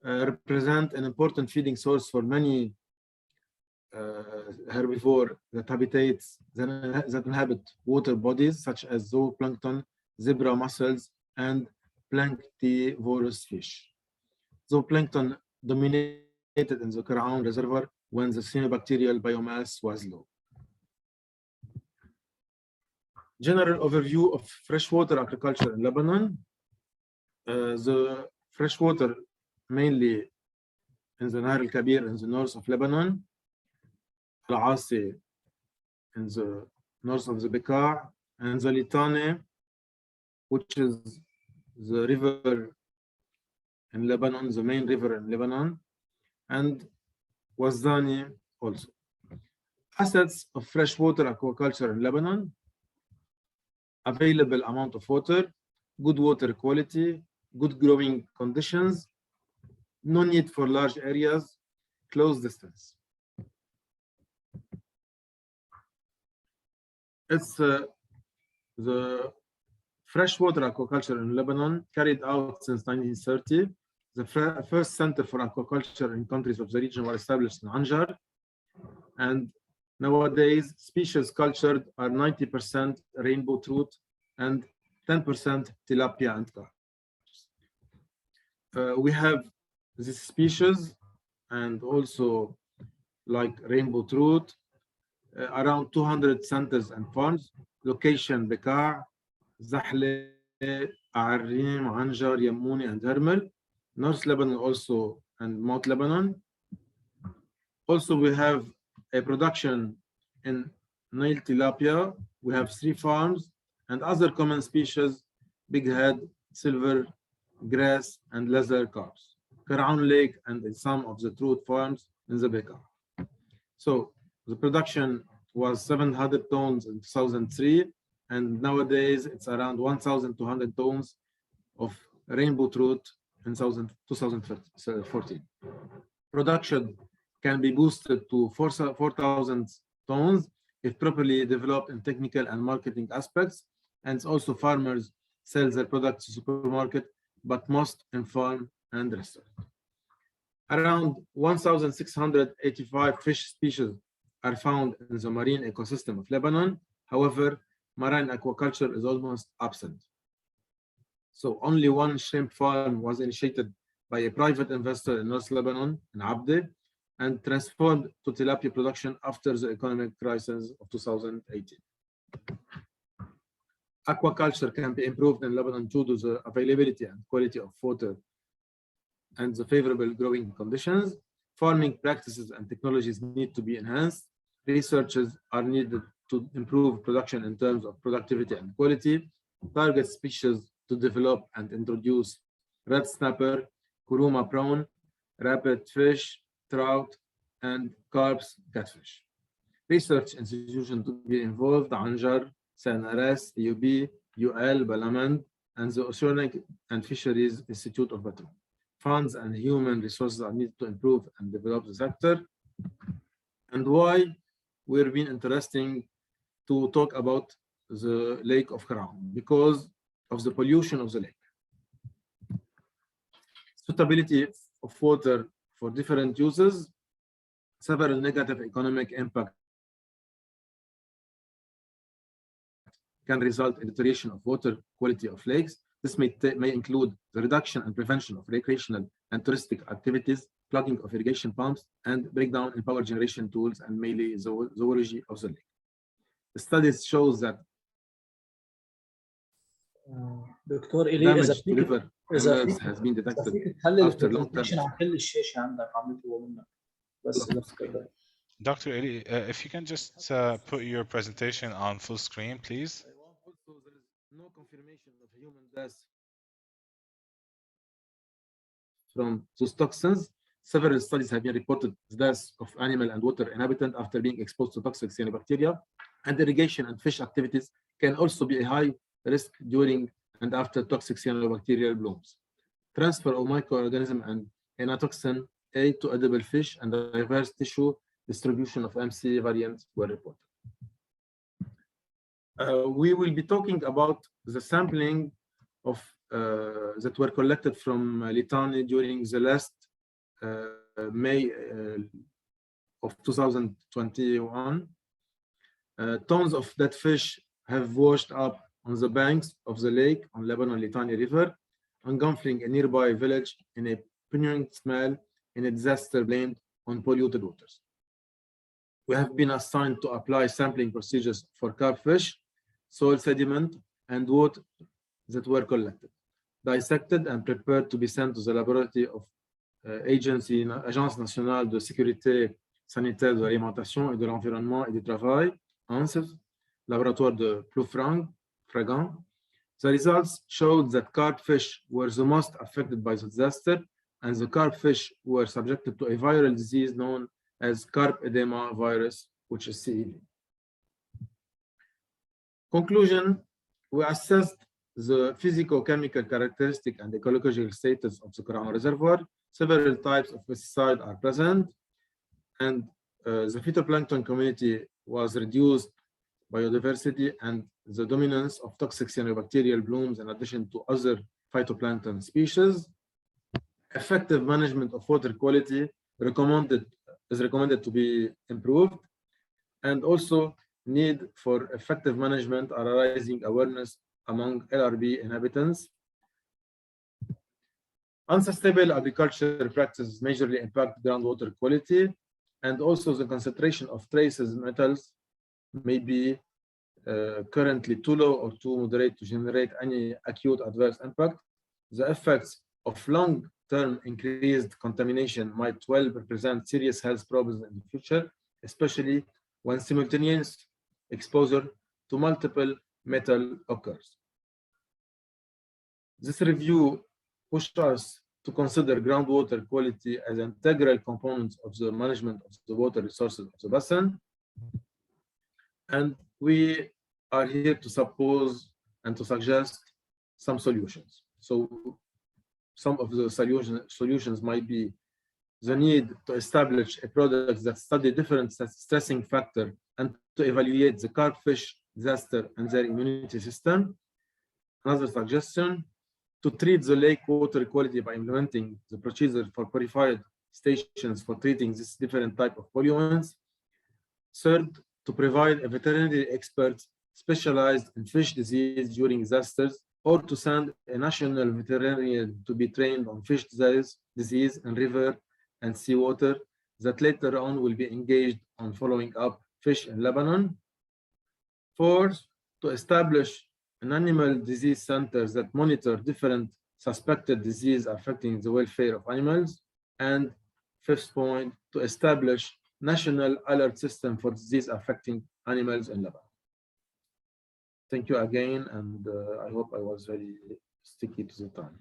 represent an important feeding source for many herbivore that inhabit water bodies, such as zooplankton, zebra mussels, and planktivorous fish. Zooplankton dominated in the Karaun Reservoir when the cyanobacterial biomass was low. General overview of freshwater agriculture in Lebanon. The freshwater mainly in the Nahar al-Kabir in the north of Lebanon, Al-Asi in the north of the Bekaa, and the Litani, which is the river in Lebanon, the main river in Lebanon, and Wazdani also. Assets of freshwater aquaculture in Lebanon: available amount of water, good water quality, good growing conditions, no need for large areas, close distance. It's the freshwater aquaculture in Lebanon carried out since 1930. The first center for aquaculture in countries of the region were established in Anjar, and nowadays species cultured are 90% rainbow trout and 10% tilapia and carp. We have this species and also like rainbow trout, around 200 centers and farms. Location: Bekaa, Zahle, Arim, Anjar, Yammouni, and Hermel. North Lebanon also, and Mount Lebanon. Also, we have a production in Nile tilapia. We have 3 farms, and other common species: bighead, silver, grass, and leather carps. Karaun Lake and some of the trout farms in the Bekaa. So the production was 700 tons in 2003, and nowadays it's around 1,200 tons of rainbow trout in 2014. Production can be boosted to 4,000 tons if properly developed in technical and marketing aspects, and also farmers sell their products to supermarket, but most in farm and restaurant. Around 1,685 fish species are found in the marine ecosystem of Lebanon. However, marine aquaculture is almost absent. So only one shrimp farm was initiated by a private investor in North Lebanon, in Abde, and transformed to tilapia production after the economic crisis of 2018. Aquaculture can be improved in Lebanon due to the availability and quality of water and the favorable growing conditions. Farming practices and technologies need to be enhanced. Researchers are needed to improve production in terms of productivity and quality. Target species to develop and introduce: red snapper, kuruma prawn, rabbit fish, trout, and carps, catfish. Research institutions to be involved: Anjar, SNRS, EUB, UL, Balamand, and the Oceanic and Fisheries Institute of Batum. Funds and human resources are needed to improve and develop the sector. And why we're being interesting to talk about the lake of Karaun? Because of the pollution of the lake. Suitability of water for different uses, several negative economic impact can result in deterioration of water quality of lakes. This may include the reduction and prevention of recreational and touristic activities, clogging of irrigation pumps, and breakdown in power generation tools and mainly zoology of the lake. The studies shows that دكتور إلي إذا damage to liver animals has been detected after long term. عن كل الشاشة عندك عم يطلبوا منك بس Dr. Eli, if you can just put your presentation on full screen, please. Also, there is no confirmation of human death from those toxins. Several studies have been reported deaths of animal and water inhabitant after being exposed to toxic cyanobacteria, and irrigation and fish activities can also be a high risk during and after toxic cyanobacterial blooms. Transfer of microorganism and enatoxin A to edible fish and the reverse tissue distribution of MC variants were reported. We will be talking about the sampling of that were collected from Litani during the last May of 2021. Tons of dead fish have washed up on the banks of the lake on Lebanon-Litani River, engulfing a nearby village in a pungent smell in a disaster blamed on polluted waters. We have been assigned to apply sampling procedures for carp fish, soil sediment, and water that were collected, dissected and prepared to be sent to the laboratory of Agence nationale de sécurité sanitaire de l'alimentation et de l'environnement et du travail, ANSEF, laboratoire de Ploufragan. The results showed that carp fish were the most affected by the disaster, and the carp fish were subjected to a viral disease known as carp edema virus, which is CEV. Conclusion, we assessed the physicochemical characteristic and ecological status of the Qur'an reservoir. Several types of pesticide are present, and the phytoplankton community was reduced, biodiversity, and the dominance of toxic cyanobacterial blooms in addition to other phytoplankton species. Effective management of water quality is recommended to be improved, and also need for effective management are arising awareness among LRB inhabitants. Unsustainable agriculture practices majorly impact groundwater quality, and also the concentration of trace metals may be currently too low or too moderate to generate any acute adverse impact. The effects of long-term increased contamination might well represent serious health problems in the future, especially when simultaneous exposure to multiple metal occurs. This review pushed us to consider groundwater quality as an integral component of the management of the water resources of the basin. And we are here to suppose and to suggest some solutions. So some of the solutions might be the need to establish a product that study different stressing factors and to evaluate the carp fish disaster and their immunity system. Another suggestion, to treat the lake water quality by implementing the procedure for purified stations for treating this different type of polluants. Third, to provide a veterinary expert specialized in fish disease during disasters, or to send a national veterinarian to be trained on fish disease in river and seawater that later on will be engaged on following up fish in Lebanon. Fourth, to establish an animal disease center that monitor different suspected disease affecting the welfare of animals. And fifth point, to establish national alert system for disease affecting animals in Lebanon. Thank you again, and I hope I was very sticky to the time.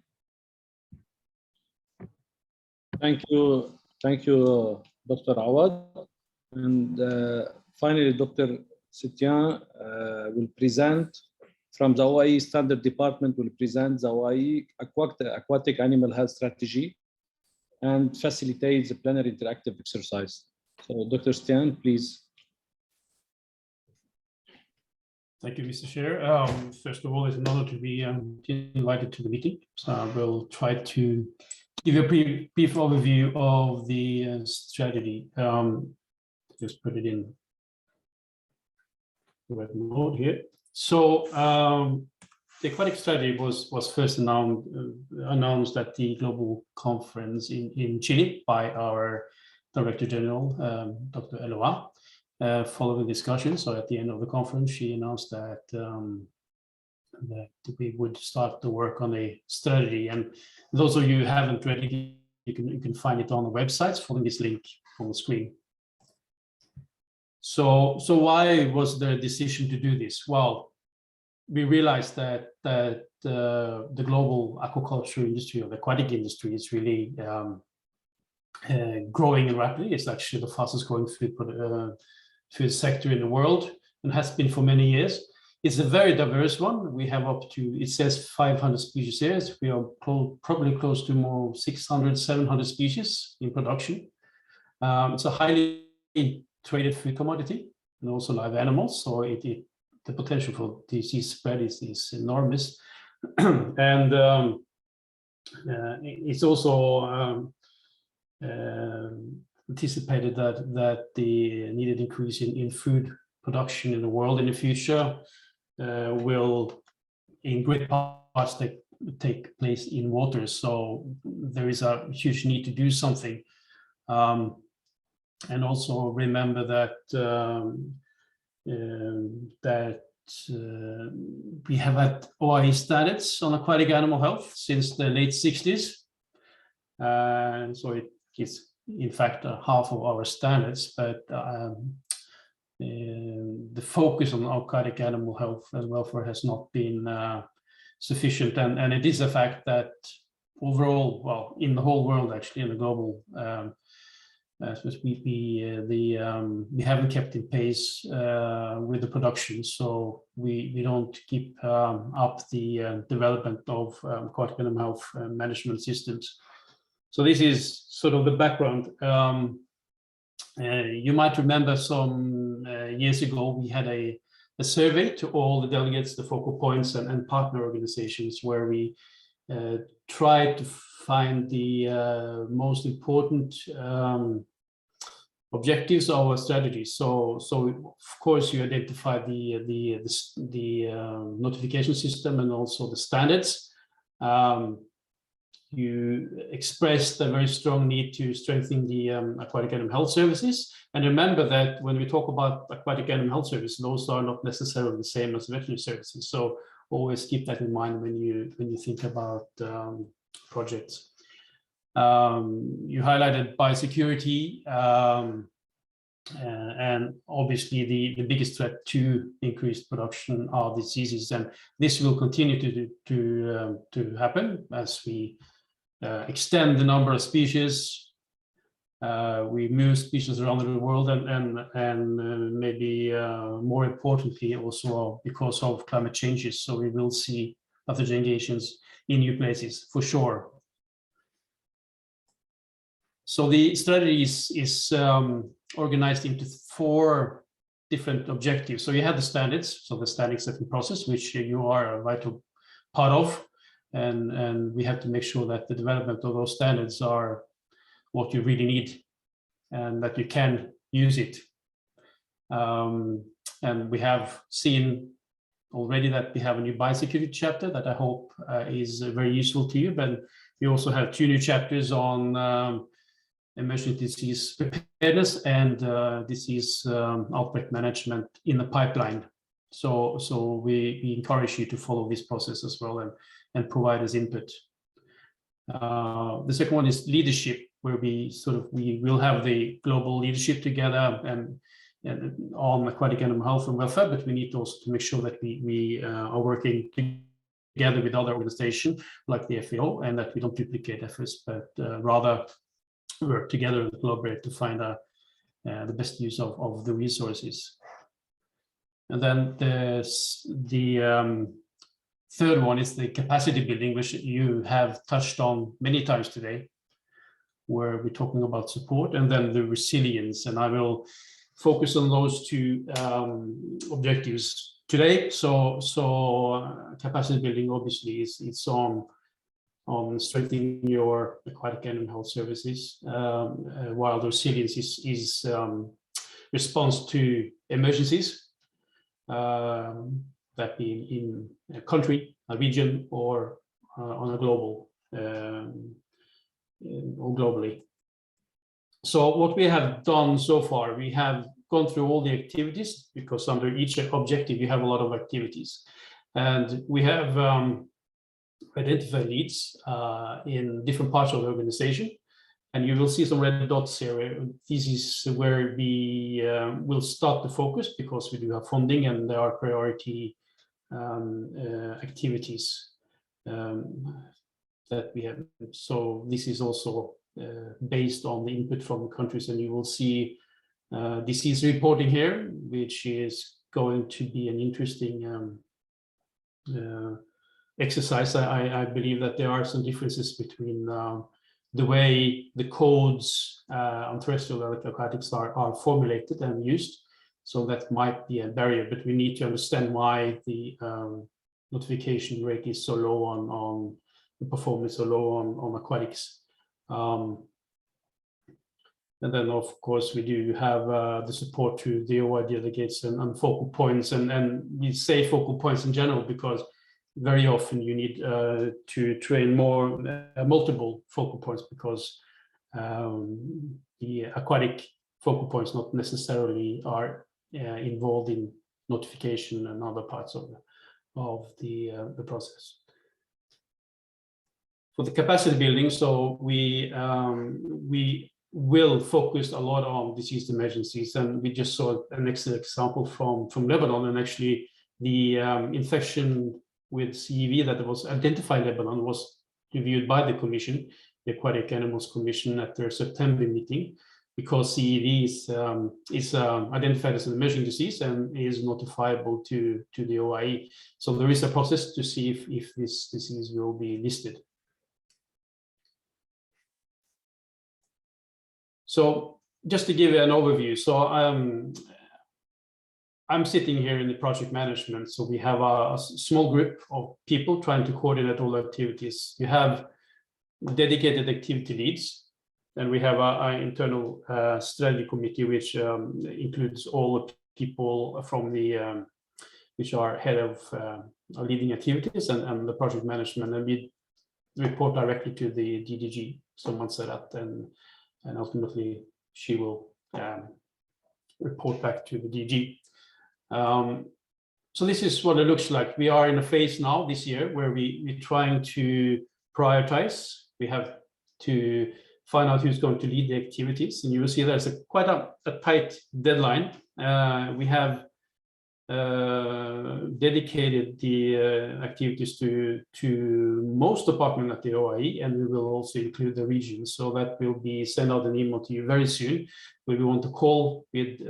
Thank you, Dr. Awad. And finally, Dr. Setian will present from the OIE Standard Department, will present the OIE Aquatic Animal Health Strategy and facilitate the plenary interactive exercise. So Dr. Setian, please. Thank you, Mr. Chair. First of all, it's an honor to be invited to the meeting. So I will try to give you a brief overview of the strategy. Just put it in the web mode here. So the aquatic strategy was first announced at the global conference in Chile by our Director General, Dr. Eloa, following discussion. So at the end of the conference, she announced that that we would start to work on a strategy. And those of you who haven't read it, you can find it on the websites following this link on the screen. So why was the decision to do this? Well, we realized that the global aquaculture industry, or the aquatic industry, is really growing rapidly. It's actually the fastest growing food sector in the world, and has been for many years. It's a very diverse one. We have up to, it says 500 species here. We are probably close to more 600, 700 species in production. It's a highly traded food commodity, and also live animals. So the potential for disease spread is enormous. And it's also anticipated that the needed increase in food production in the world in the future will, in great parts, take place in water. So there is a huge need to do something. And also remember that we have had OIE standards on aquatic animal health since the late 60s. And so it is, in fact, half of our standards, but the focus on aquatic animal health and welfare has not been sufficient. And it is a fact that overall, well, in the whole world, actually, in the global, we haven't kept in pace with the production, so we don't keep up the development of aquatic animal health management systems. So this is sort of the background. You might remember some years ago, we had a survey to all the delegates, the focal points and partner organizations, where we tried to find the most important objectives of our strategy. So of course you identify the notification system and also the standards. You expressed a very strong need to strengthen the aquatic animal health services. And remember that when we talk about aquatic animal health services, those are not necessarily the same as veterinary services. So always keep that in mind when you think about projects. You highlighted biosecurity, and obviously the biggest threat to increased production are diseases, and this will continue to happen as we extend the number of species. We move species around the world, and maybe more importantly also because of climate changes. So we will see pathogen in new places for sure. So the strategy is organized into 4 different objectives. So you have the standards, so the standard setting process, which you are a vital part of, and we have to make sure that the development of those standards are what you really need and that you can use it. And we have seen already that we have a new biosecurity chapter that I hope is very useful to you, but we also have 2 new chapters on emergency disease preparedness and disease outbreak management in the pipeline. So we encourage you to follow this process as well and provide us input. The second one is leadership, where we will have the global leadership together and on aquatic animal health and welfare, but we need also to make sure that we are working together with other organizations like the FAO, and that we don't duplicate efforts, but rather work together and collaborate to find the best use of the resources. And then the third one is the capacity building, which you have touched on many times today, where we're talking about support, and then the resilience. And I will focus on those 2 objectives today. So capacity building obviously it's on strengthening your aquatic animal health services, while the resilience is response to emergencies. that be in a country, a region, or on a global or globally. So what we have done so far, we have gone through all the activities, because under each objective you have a lot of activities, and we have identified needs in different parts of the organization. And you will see some red dots here. This is where we will start to focus, because we do have funding and there are priority activities that we have. So this is also based on the input from countries, and you will see disease reporting here, which is going to be an interesting exercise. I believe that there are some differences between the way the codes on terrestrial aquatics are formulated and used. So that might be a barrier, but we need to understand why the notification rate is so low on the performance so low on aquatics. And then, of course, we do have the support to the OIE delegates and focal points. And we say focal points in general because very often you need to train more multiple focal points, because the aquatic focal points not necessarily are involved in notification and other parts of the process. For the capacity building, so we will focus a lot on disease emergencies, and we just saw an excellent example from Lebanon, and actually the infection with CEV that was identified in Lebanon was reviewed by the Commission, the Aquatic Animals Commission, at their September meeting, because CEV is identified as an emerging disease and is notifiable to the OIE. So there is a process to see if this disease will be listed. So just to give you an overview, so I'm sitting here in the project management. So we have a small group of people trying to coordinate all activities. You have dedicated activity leads, and we have an internal strategy committee, which includes all the people from the which are head of leading activities and the project management, and we report directly to the DDG. Someone set up, and ultimately she will report back to the DG. So this is what it looks like. We are in a phase now this year where we're trying to prioritize. We have to find out who's going to lead the activities, and you will see there's quite a tight deadline. We have dedicated the activities to most departments at the OIE, and we will also include the regions. So that will be sent out an email to you very soon, where we want to call with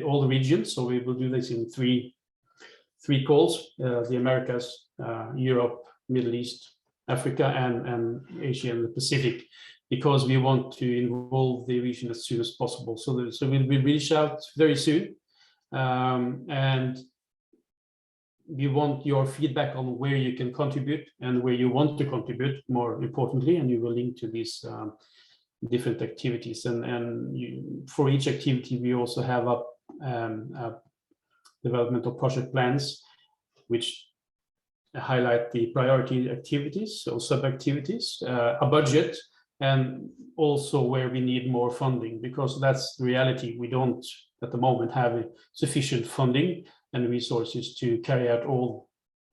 all the regions. So we will do this in three calls: the Americas, Europe, Middle East, Africa, and Asia and the Pacific, because we want to involve the region as soon as possible. So we'll reach out very soon. And we want your feedback on where you can contribute and where you want to contribute, more importantly, and you will link to these different activities. And for each activity, we also have a developmental project plans, which highlight the priority activities, so sub-activities, a budget, and also where we need more funding, because that's the reality. We don't at the moment have sufficient funding and resources to carry out all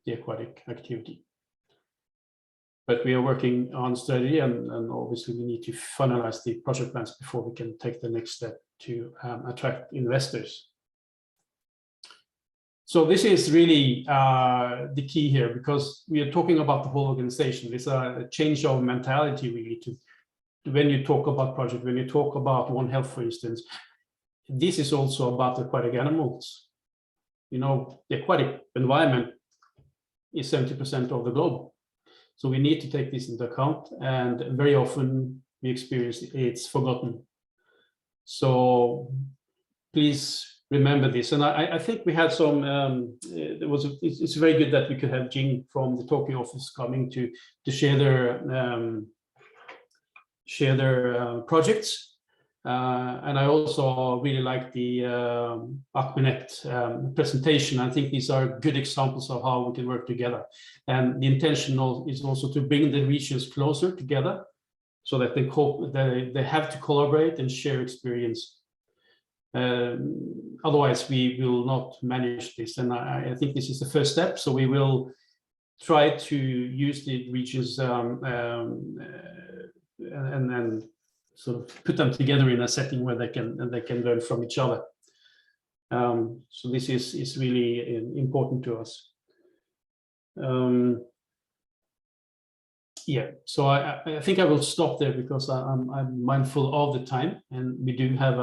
the aquatic activity. But we are working on strategy, and obviously we need to finalize the project plans before we can take the next step to attract investors. So this is really the key here, because we are talking about the whole organization. It's a change of mentality really to when you talk about project, when you talk about One Health, for instance. This is also about aquatic animals. You know, the aquatic environment is 70% of the globe. So we need to take this into account, and very often we experience it's forgotten. So please remember this. And I think we had some, it's very good that we could have Jing from the Tokyo office coming to share their projects. And I also really like the ACMENET presentation. I think these are good examples of how we can work together. And the intention is also to bring the regions closer together so that they have to collaborate and share experience. Otherwise, we will not manage this. And I think this is the first step. So we will try to use the regions and sort of put them together in a setting where they can learn from each other. So this is really important to us. Yeah, so I think I will stop there because I'm mindful of the time, and we do have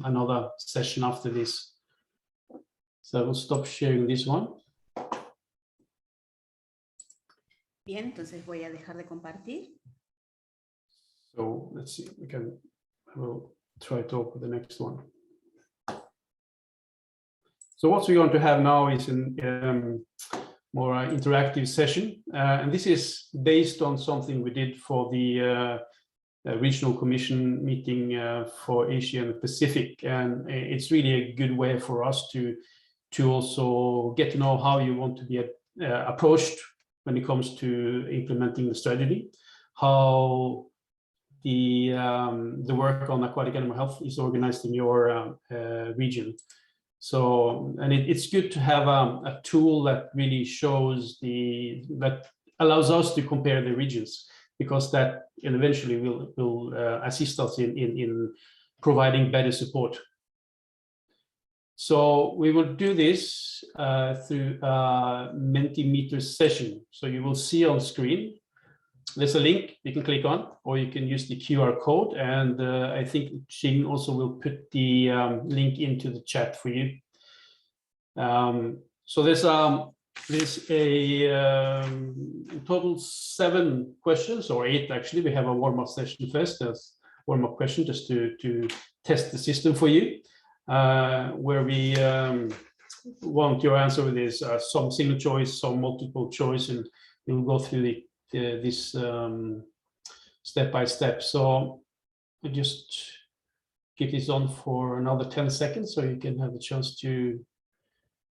another session after this. So I will stop sharing this one. Bien, entonces voy a dejar de compartir. So let's see, I will try to open the next one. So what we're going to have now is a more interactive session. And this is based on something we did for the Regional Commission meeting for Asia and the Pacific. And it's really a good way for us to also get to know how you want to be approached when it comes to implementing the strategy, how the work on aquatic animal health is organized in your region. So, and it's good to have a tool that really shows that allows us to compare the regions, because that eventually will assist us in providing better support. So we will do this through a Mentimeter session. So you will see on screen, there's a link you can click on, or you can use the QR code. And I think Jing also will put the link into the chat for you. So there's in total 7 questions, or 8 actually. We have a warm-up session first. There's warm-up question just to test the system for you, where we want your answer with this some single choice, some multiple choice, and we'll go through this step by step. So I just keep this on for another 10 seconds so you can have a chance to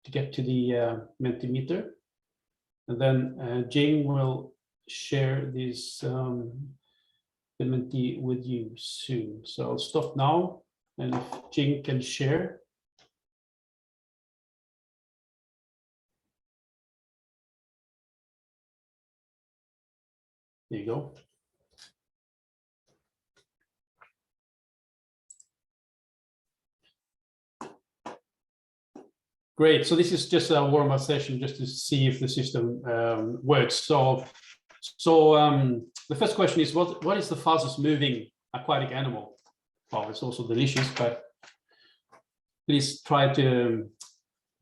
get to the Mentimeter. And then Jing will share this the Menti with you soon. So I'll stop now, and if Jing can share. There you go. Great. So this is just a warm-up session just to see if the system works. So the first question is, what is the fastest moving aquatic animal? Well, it's also delicious, but please try to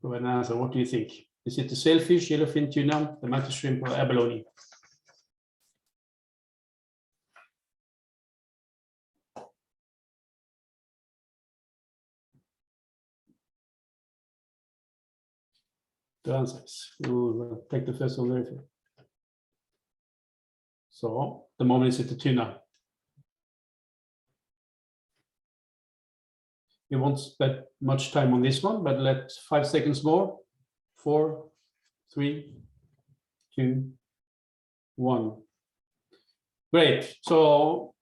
provide an answer. What do you think? Is it the sailfish, yellowfin tuna, the mantis shrimp, or abalone? The answers. We'll take the first one there. So the moment is at the tuna. We won't spend much time on this one, but let 5 seconds more. 4, 3, 2, 1. Great. So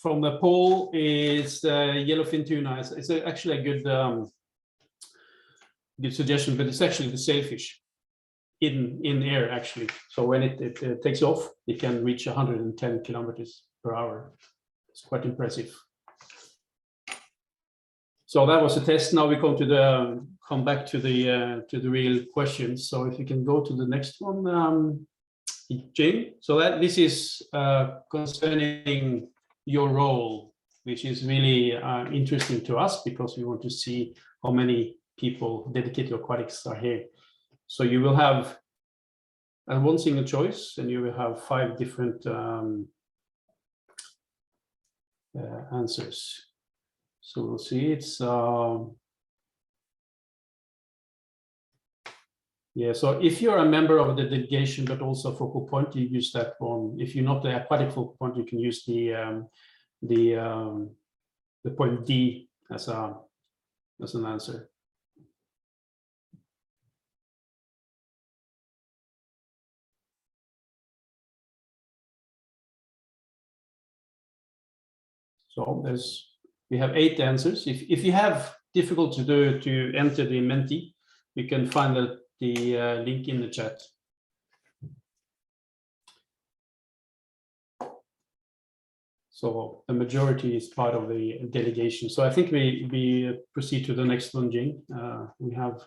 from the poll is yellowfin tuna. It's actually a good suggestion, but it's actually the sailfish in air actually. So when it takes off, it can reach 110 kilometers per hour. It's quite impressive. So that was a test. Now we come back to the real questions. So if you can go to the next one, Jane. So this is concerning your role, which is really interesting to us because we want to see how many people dedicated to aquatics are here. So you will have one single choice, and you will have 5 different answers. So we'll see. It's yeah. So if you're a member of the delegation, but also focal point, you use that one. If you're not the aquatic focal point, you can use the the point D as an answer. So we have 8 answers. If you have difficulty to enter the Menti, you can find the link in the chat. So the majority is part of the delegation. So I think we proceed to the next one, Jing. We have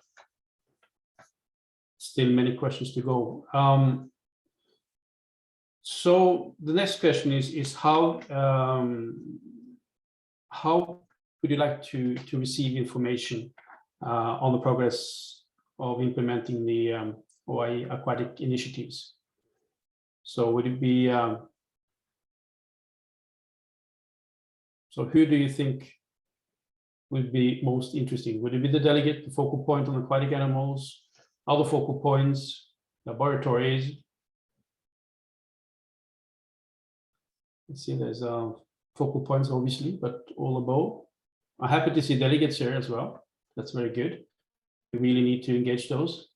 still many questions to go. So the next question is how would you like to receive information on the progress of implementing the OIE aquatic initiatives? So would it be, so who do you think would be most interesting? Would it be the delegate, the focal point on aquatic animals, other focal points, laboratories? Let's see, there's focal points, obviously, but all above. I'm happy to see delegates here as well. That's very good. We really need to engage those.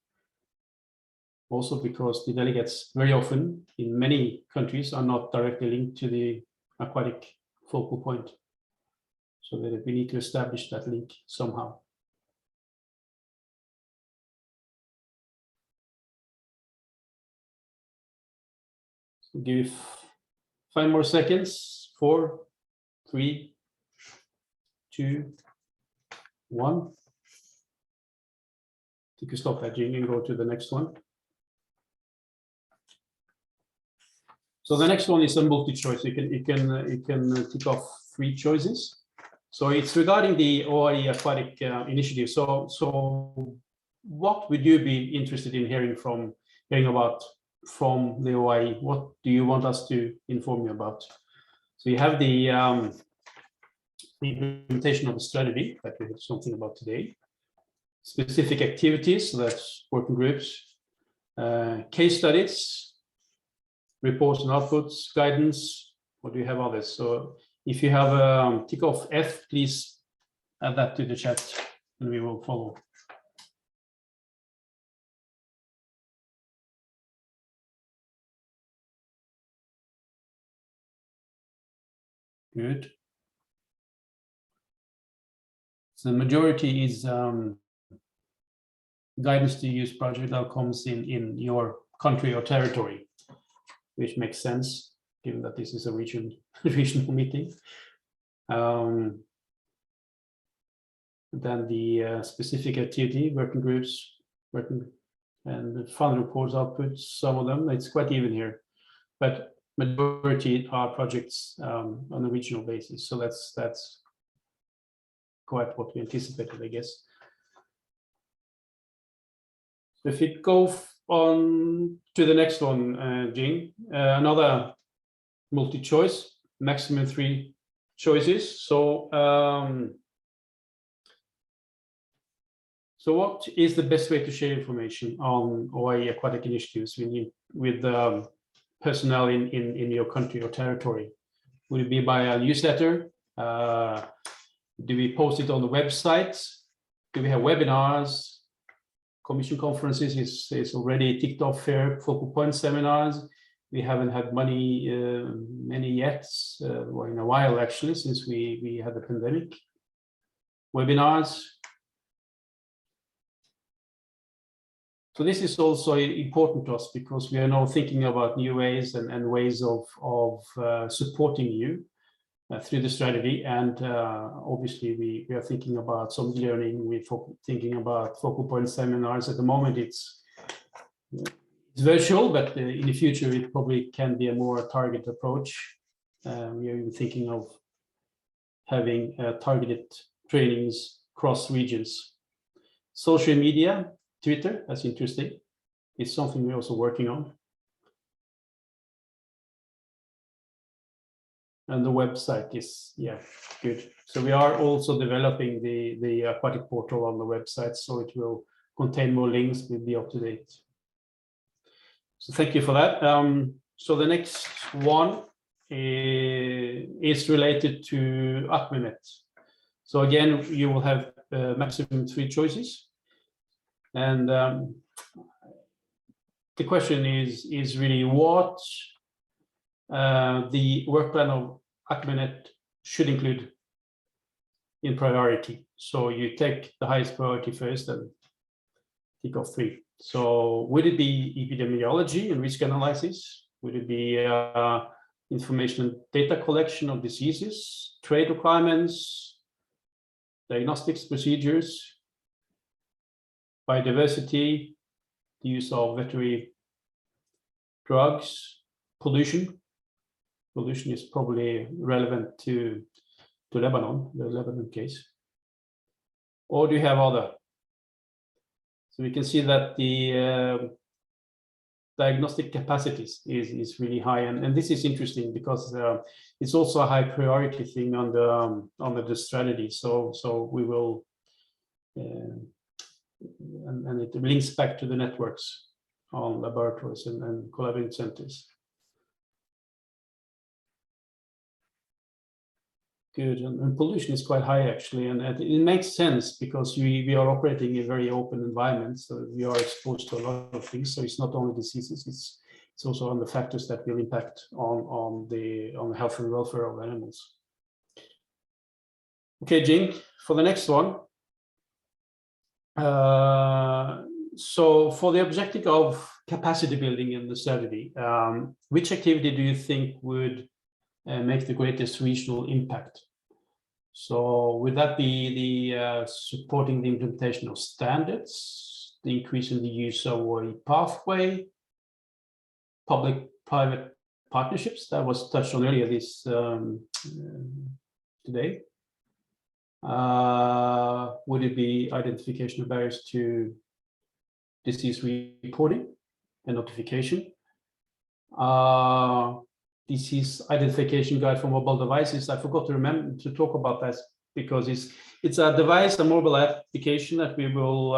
Also because the delegates very often in many countries are not directly linked to the aquatic focal point. So that we need to establish that link somehow. So give 5 more seconds. 4, 3, 2, 1. You can stop that, Jing, and go to the next one. So the next one is a multi-choice. You can tick off 3 choices. So it's regarding the OIE aquatic initiative. So what would you be interested in hearing about from the OIE? What do you want us to inform you about? So you have the implementation of the strategy that we have something about today. Specific activities, so that's working groups, case studies, reports and outputs, guidance. What do you have others? So if you have tick off F, please add that to the chat and we will follow. Good. So the majority is guidance to use project outcomes in your country or territory, which makes sense given that this is a regional meeting. Then the specific activity, working groups, and the fund reports outputs, some of them, it's quite even here, but majority are projects on a regional basis. So that's quite what we anticipated, I guess. So if it go on to the next one, Jing, another multi-choice, maximum 3 choices. So so what is the best way to share information on OIE aquatic initiatives with personnel in your country or territory? Would it be by a newsletter? Do we post it on the website? Do we have webinars? Commission conferences is already ticked off here. Focal point seminars. We haven't had many yet, or in a while actually, since we had the pandemic. Webinars. So this is also important to us because we are now thinking about new ways and ways of supporting you through the strategy. And obviously we are thinking about some learning. We're thinking about focal point seminars. At the moment it's virtual, but in the future it probably can be a more targeted approach. We are even thinking of having targeted trainings across regions. Social media, Twitter, that's interesting. It's something we're also working on. And the website is, yeah, good. So we are also developing the aquatic portal on the website, so it will contain more links, will be up to date. So thank you for that. So the next one is related to ACMENET. So again, you will have maximum 3 choices. And the question is really what the work plan of ACMENET should include in priority. So you take the highest priority first and tick off 3. So would it be epidemiology and risk analysis? Would it be information and data collection of diseases, trade requirements, diagnostics procedures, biodiversity, the use of veterinary drugs, pollution? Pollution is probably relevant to Lebanon, the Lebanon case. Or do you have other? So we can see that the diagnostic capacities is really high, and this is interesting because it's also a high priority thing under the strategy. So we will, and it links back to the networks on laboratories and collaborative centers. Good, and pollution is quite high actually, and it makes sense because we are operating in a very open environment, so we are exposed to a lot of things. So it's not only diseases; it's also on the factors that will impact on the health and welfare of animals. Okay, Jing, for the next one. So for the objective of capacity building in the strategy, which activity do you think would make the greatest regional impact? So would that be the supporting the implementation of standards, the increase in the use of OIE pathway, public-private partnerships that was touched on earlier this today? Would it be identification of barriers to disease reporting and notification? Disease identification guide for mobile devices. I forgot to talk about that because it's a device, a mobile application that we will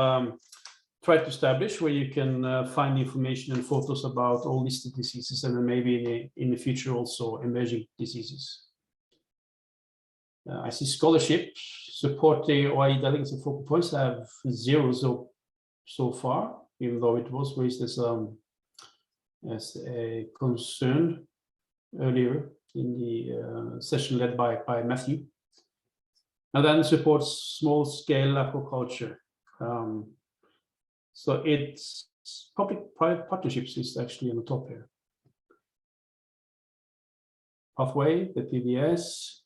try to establish where you can find information and photos about all listed diseases and then maybe in the future also emerging diseases. I see scholarship support the OIE delegates and focal points have 0 so far, even though it was raised as a concern earlier in the session led by Matthew. And then supports small-scale aquaculture. So it's public-private partnerships is actually on the top here. Pathway, the PBS.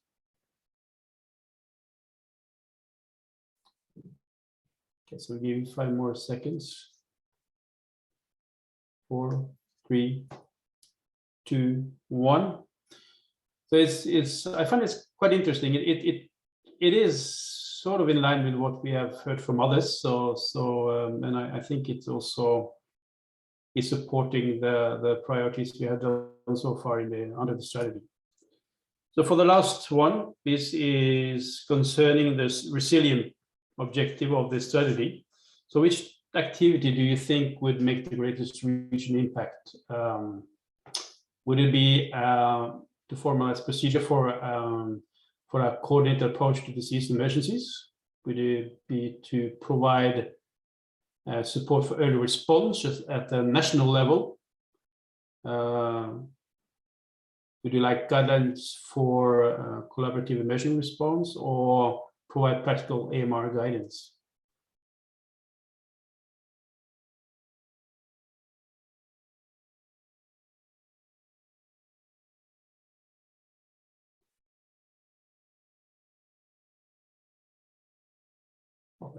Okay, so we'll give you 5 more seconds. 4, 3, 2, 1. So it's I find it's quite interesting. It is sort of in line with what we have heard from others. And I think it also is supporting the priorities we have done so far under the strategy. So for the last one, this is concerning this resilient objective of the strategy. So which activity do you think would make the greatest regional impact? Would it be to formalize procedure for a coordinated approach to disease emergencies? Would it be to provide support for early response at the national level? Would you like guidelines for collaborative emergency response or provide practical AMR guidance?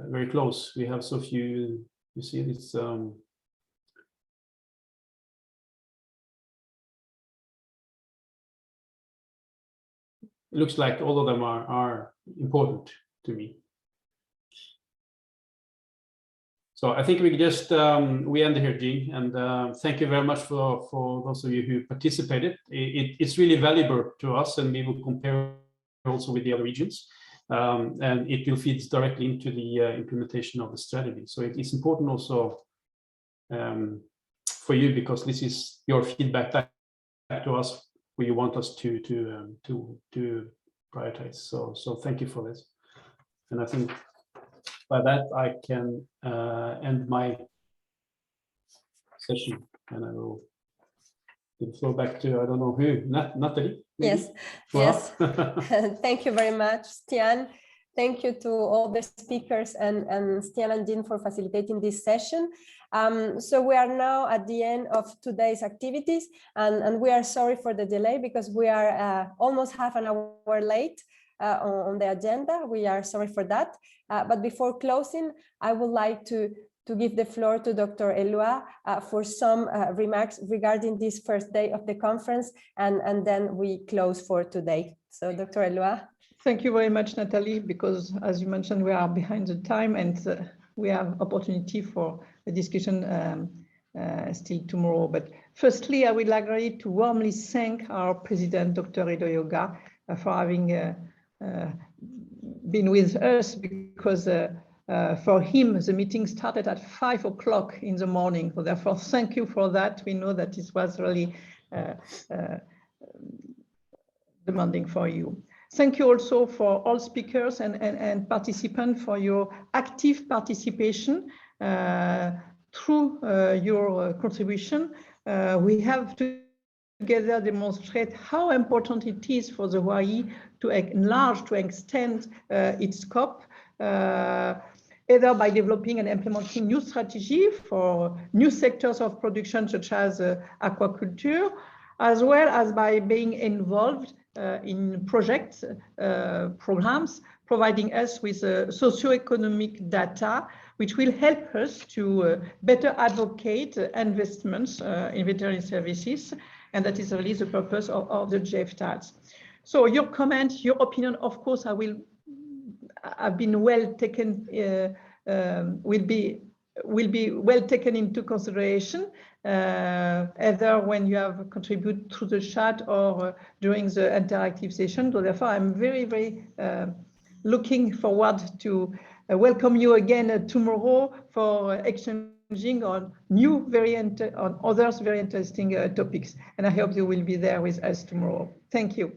Very close. We have so few. You see, it's it looks like all of them are important to me. So I think we just we end here, Jing, and thank you very much for those of you who participated. It's really valuable to us, and we will compare also with the other regions. And it will feed directly into the implementation of the strategy. So it's important also for you because this is your feedback back to us you want us to prioritize. So thank you for this, and I think by that I can end my session, and I will give the floor back to, I don't know who, Natalie? Maybe? Yes, yes. Thank you very much, Stian. Thank you to all the speakers and Stian and Jean for facilitating this session. So we are now at the end of today's activities, and we are sorry for the delay because we are almost half an hour late on the agenda. We are sorry for that. But before closing, I would like to give the floor to Dr. Eloi for some remarks regarding this first day of the conference, and then we close for today. So Dr. Eloi. Thank you very much, Natalie, because as you mentioned, we are behind the time and we have opportunity for a discussion still tomorrow. But firstly, I would like really to warmly thank our president, Dr. Edoyoga, for having been with us, because for him, the meeting started at 5 o'clock in the morning. So therefore, thank you for that. We know that it was really demanding for you. Thank you also for all speakers and participants for your active participation through your contribution. We have together demonstrate how important it is for the OIE to enlarge, to extend its scope, either by developing and implementing new strategy for new sectors of production, such as aquaculture, as well as by being involved in projects, programs, providing us with socioeconomic data, which will help us to better advocate investments in veterinary services. And that is really the purpose of the GFTADs. So your comment, your opinion, of course, have been well taken, will be well taken into consideration, either when you have contributed through the chat or during the interactive session. So therefore, I'm very, very looking forward to welcome you again tomorrow for exchanging on new on others very interesting topics. And I hope you will be there with us tomorrow. Thank you.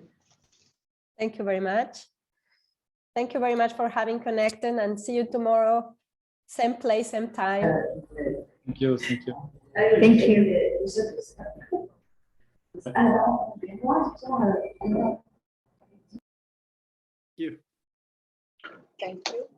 Thank you very much. Thank you very much for having connected, and see you tomorrow, same place, same time. Thank you. Thank you. Thank you. You. Thank you.